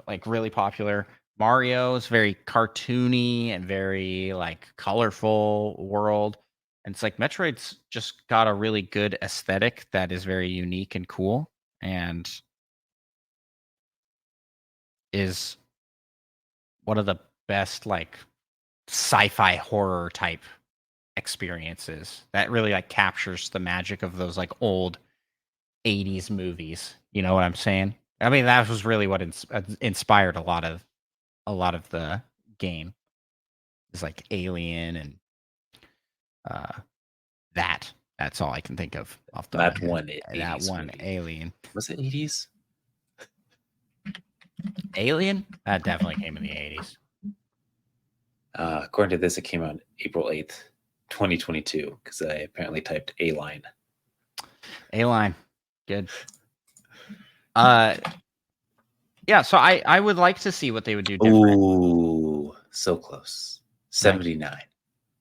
Like really popular. Mario is very cartoony and very like colorful world. And it's like Metroid's just got a really good aesthetic that is very unique and cool and is one of the best like sci-fi horror type experiences that really like captures the magic of those like old 80s movies. You know what I'm saying? I mean, that was really what inspired a lot of the game. Is like Alien and uh that. That's all I can think of off the top of my That head. one That 80s one movie. Alien. Was it 80s? Alien? That definitely came in the 80s. According to this, it came out April 8th, 2022, because I apparently typed A-line. A-line. Good. Yeah, so I would like to see what they would do different. Ooh, so close. 79.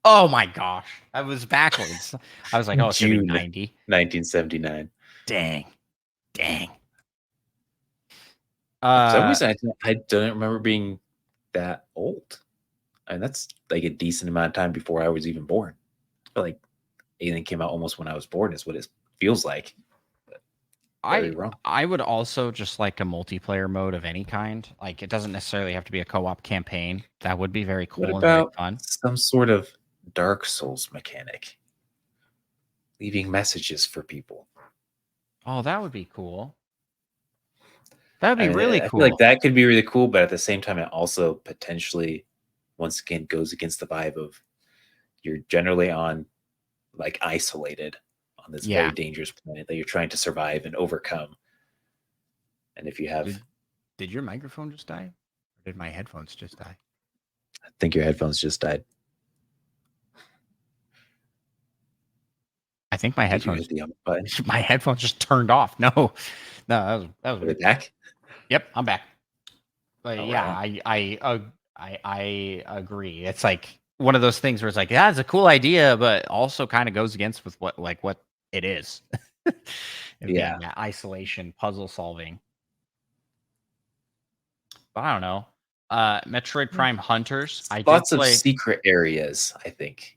Oh my gosh. I was backwards. I was like, oh, it's going to be June 90. 1979. Dang. For some reason, I don't remember being that old. And that's like a decent amount of time before I was even born. I feel like Alien came out almost when I was born, is what it feels like. Very wrong. I would also just like a multiplayer mode of any kind. Like, it doesn't necessarily have to be a co-op campaign. That would be very cool What and very about fun. some sort of Dark Souls mechanic? Leaving messages for people. Oh, that would be cool. That would be really cool. I feel like that could be really cool, but at the same time, it also potentially, once again, goes against the vibe of you're generally on, like, isolated on this very dangerous planet that you're trying to survive and overcome. And if you have... Did your microphone just die? Or did my headphones just die? I think your headphones just died. I think my headphones... Did you hit the button? My headphones just turned off. No, that was Are they back? Yep, I'm back. But Oh, yeah, right. I agree. It's like one of those things where it's like, yeah, it's a cool idea, but also kind of goes against with what it is. Yeah. That isolation puzzle solving. But I don't know. Metroid Prime Hunters. Lots of secret areas, I think.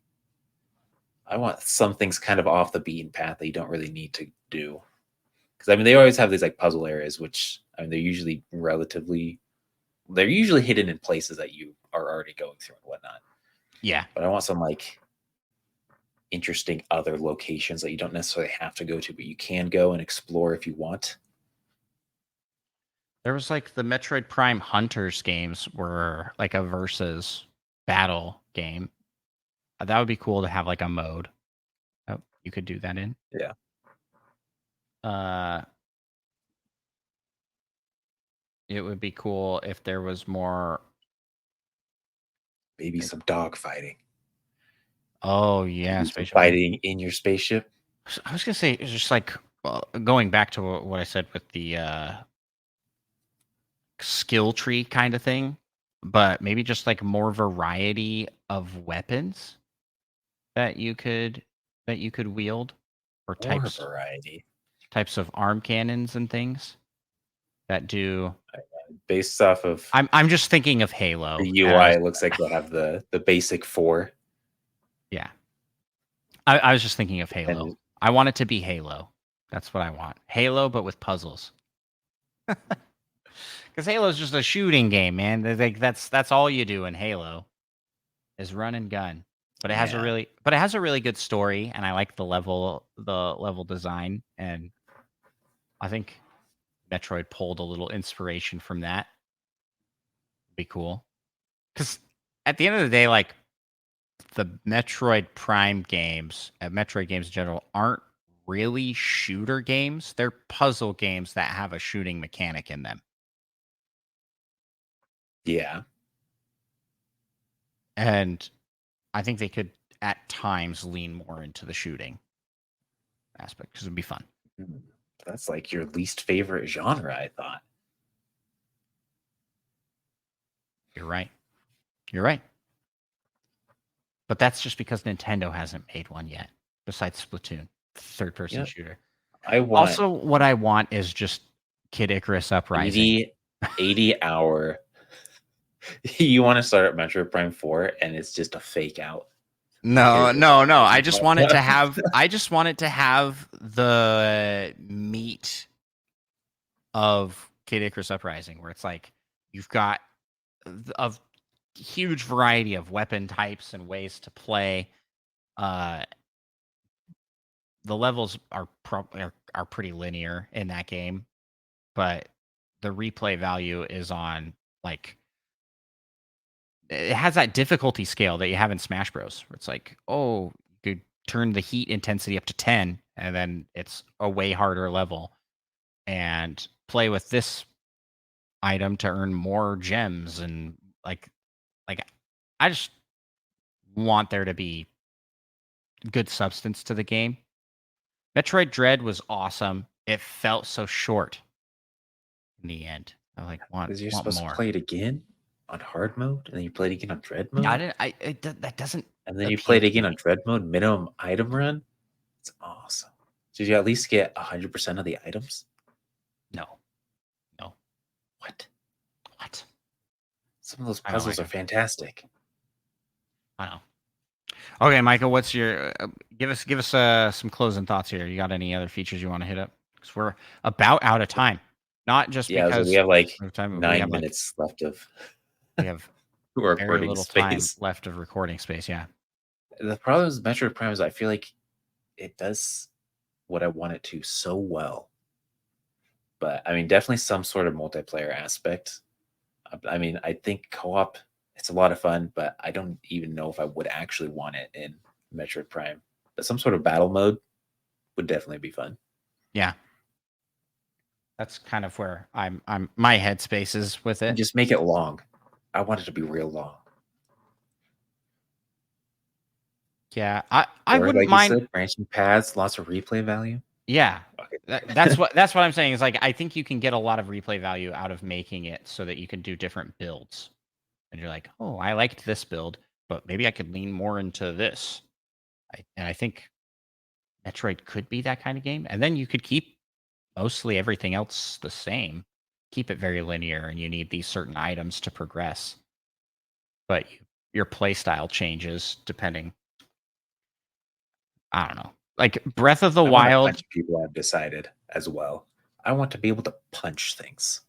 I want some things kind of off the beaten path that you don't really need to do. Because, I mean, they always have these, like, puzzle areas, which, I mean, they're usually hidden in places that you are already going through and whatnot. Yeah. But I want some, like, interesting other locations that you don't necessarily have to go to, but you can go and explore if you want. There was like the Metroid Prime Hunters games were like a versus battle game. That would be cool to have like a mode. Oh, you could do that in. Yeah. It would be cool if there was more. Maybe some dog fighting. Oh yeah, fighting in your spaceship. I was gonna say it's just like going back to what I said with the skill tree kind of thing, but maybe just like more variety of weapons that you could wield, or types of arm cannons and things that do. Based off of, I'm just thinking of Halo. The UI looks like they'll have the basic 4. Yeah, I was just thinking of Halo. I want it to be Halo. That's what I want. Halo, but with puzzles. Because Halo is just a shooting game, man. That's all you do in Halo, is run and gun. But it has a really good story, and I like the level design, and I think Metroid pulled a little inspiration from that. Be cool. Because at the end of the day, like, the Metroid Prime games, Metroid games in general, aren't really shooter games. They're puzzle games that have a shooting mechanic in them. Yeah. And I think they could, at times, lean more into the shooting aspect, because it'd be fun. That's like your least favorite genre, I thought. You're right. But that's just because Nintendo hasn't made one yet, besides Splatoon, third-person shooter. Also, what I want is just Kid Icarus Uprising. 80-hour. You want to start at Metroid Prime 4, and it's just a fake out. No. I just want it to have. I just want it to have the meat of Kid Icarus Uprising, where it's like you've got a huge variety of weapon types and ways to play. The levels are pretty linear in that game, but the replay value is on, like, it has that difficulty scale that you have in Smash Bros. Where it's like, oh, you could turn the heat intensity up to 10, and then it's a way harder level, and play with this item to earn more gems, and like I just want there to be good substance to the game. Metroid Dread was awesome. It felt so short in the end. I want Because you're want supposed to more. play it again on hard mode, and then you play it again on dread Yeah, mode, that doesn't and then you play appeal it to again on me. dread mode, minimum item run. It's awesome. Did you at least get 100% of the items? No, no. What? What? Some of those I know, puzzles are Micah. fantastic. I know. Okay, Micah, what's your give us some closing thoughts here? You got any other features you want to hit up? Because we're about out of time. Not just Yeah, so we because have like of time, but 9 minutes left of we have very recording little time space. left of recording space. Yeah. The problem with Metroid Prime is I feel like it does what I want it to so well. But I mean, definitely some sort of multiplayer aspect. I mean, I think co-op, it's a lot of fun, but I don't even know if I would actually want it in Metroid Prime. But some sort of battle mode would definitely be fun. Yeah. That's kind of where I'm my headspace is with And it. just make it long. I want it to be real long. Yeah. I Or wouldn't like you mind. said, branching paths, lots of replay value. Yeah. Okay. That's what I'm saying is like I think you can get a lot of replay value out of making it so that you can do different builds. And you're like, "Oh, I liked this build, but maybe I could lean more into this." And I think Metroid could be that kind of game. And then you could keep mostly everything else the same. Keep it very linear, and you need these certain items to progress. But your play style changes depending. I don't know. Like Breath of the I want to Wild. punch people, I've decided as well. I want to be able to punch things.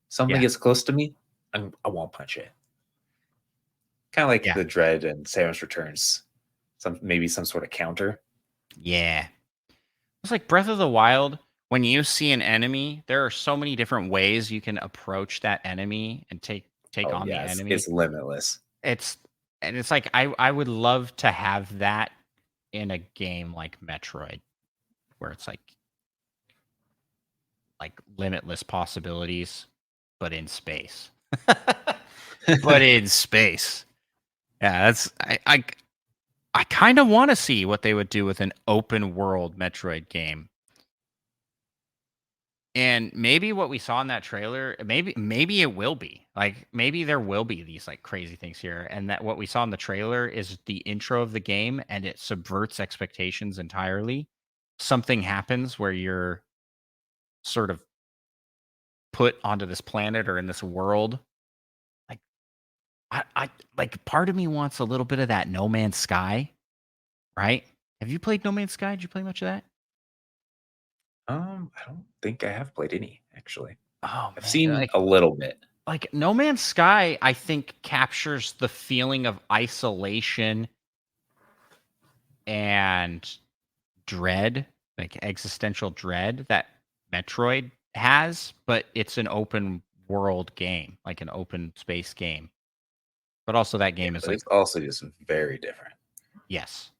Something Yeah. gets close to me, I won't punch it. Kind of like Yeah. the Dread and Samus Returns. Maybe some sort of counter. Yeah. It's like Breath of the Wild. When you see an enemy, there are so many different ways you can approach that enemy and take Oh on the yeah, enemy. it's limitless. It's it's like I would love to have that in a game like Metroid, where it's like limitless possibilities, but in space. But in space. Yeah, that's I kind of want to see what they would do with an open world Metroid game. And maybe what we saw in that trailer, maybe it will be. Like maybe there will be these like crazy things here, and that what we saw in the trailer is the intro of the game and it subverts expectations entirely. Something happens where you're sort of put onto this planet or in this world. Like I like part of me wants a little bit of that No Man's Sky, right? Have you played No Man's Sky? Did you play much of that? I don't think I have played any actually. Oh I've man, seen a little bit. like No Man's Sky, I think captures the feeling of isolation and dread, like existential dread that Metroid has, but it's an open world game, like an open space game. But also that Yeah, game is but like, it's also just very different. yes.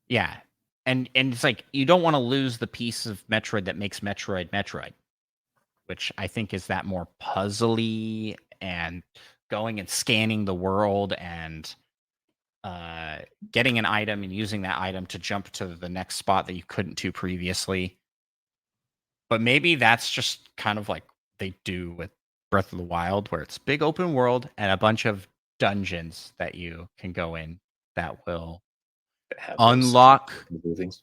Yeah. And it's like you don't want to lose the piece of Metroid that makes Metroid Metroid, which I think is that more puzzly and going and scanning the world and getting an item and using that item to jump to the next spot that you couldn't do previously. But maybe that's just kind of like they do with Breath of the Wild, where it's big open world and a bunch of dungeons that you can go in that will That have those unlock things.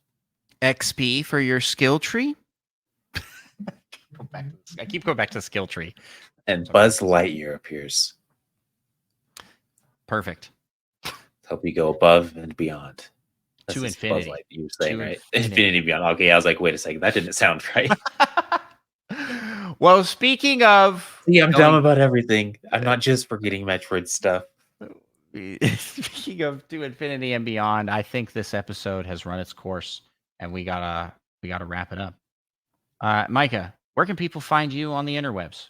XP for your skill tree. I keep going back to the skill tree. And Buzz Lightyear appears Perfect. to help you go above and beyond. That's To this Buzz infinity. Light you were saying, To right? infinity. Infinity Beyond. Okay, I was like, wait a second, that didn't sound right. Well, speaking of See, I'm dumb going, about everything. I'm not just forgetting Metroid stuff. speaking of to infinity and beyond, I think this episode has run its course, and we gotta wrap it up. Micah, where can people find you on the interwebs?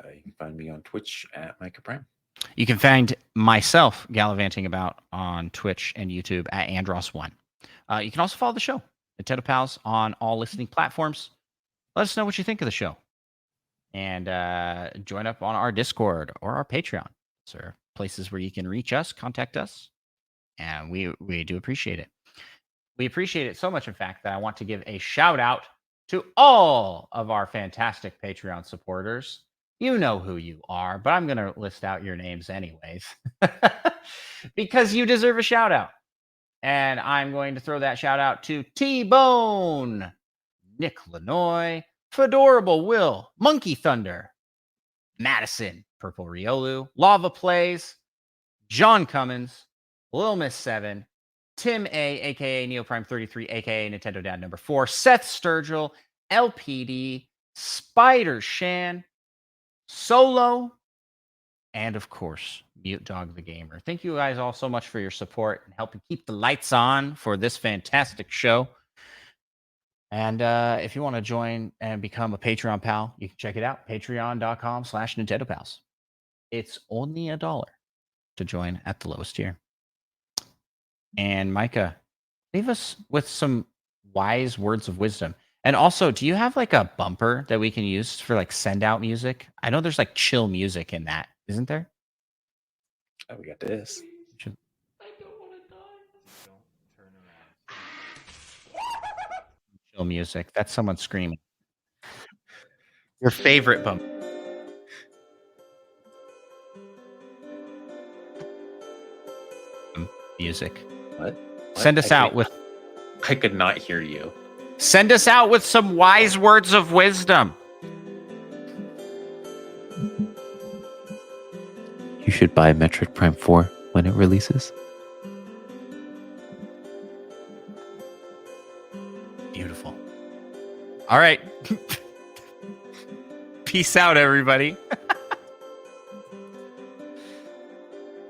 You can find me on Twitch at Micah Prime. You can find myself gallivanting about on Twitch and YouTube at Andros1. You can also follow the show, Nintendo Pals, on all listening platforms. Let us know what you think of the show. and join up on our Discord or our Patreon. Those are places where you can reach us, contact us, and we do appreciate it. We appreciate it so much, in fact, that I want to give a shout out to all of our fantastic Patreon supporters. You know who you are, but I'm going to list out your names anyways because you deserve a shout out. And I'm going to throw that shout out to T-Bone, Nick Lanoy, Fedorable Will, Monkey Thunder, Madison, Purple Riolu, Lava Plays, John Cummins, Lil Miss 7, Tim A, aka Neoprime 33, aka Nintendo Dad number 4, Seth Sturgill, LPD, Spider Shan, Solo, and of course, Mute Dog the Gamer. Thank you guys all so much for your support and helping keep the lights on for this fantastic show. And if you want to join and become a Patreon pal, you can check it out. Patreon.com/Nintendo Pals. It's only $1 to join at the lowest tier. And Micah, leave us with some wise words of wisdom. And also, do you have like a bumper that we can use for like send out music? I know there's like chill music in that, isn't there? Oh, we got this. I don't want to die. Don't turn around. Chill music. That's someone screaming. Your favorite bumper. Music. What? Send us out with. I could not hear you. Send us out with some wise words of wisdom. You should buy Metroid Prime 4 when it releases. Beautiful. All right. Peace out, everybody.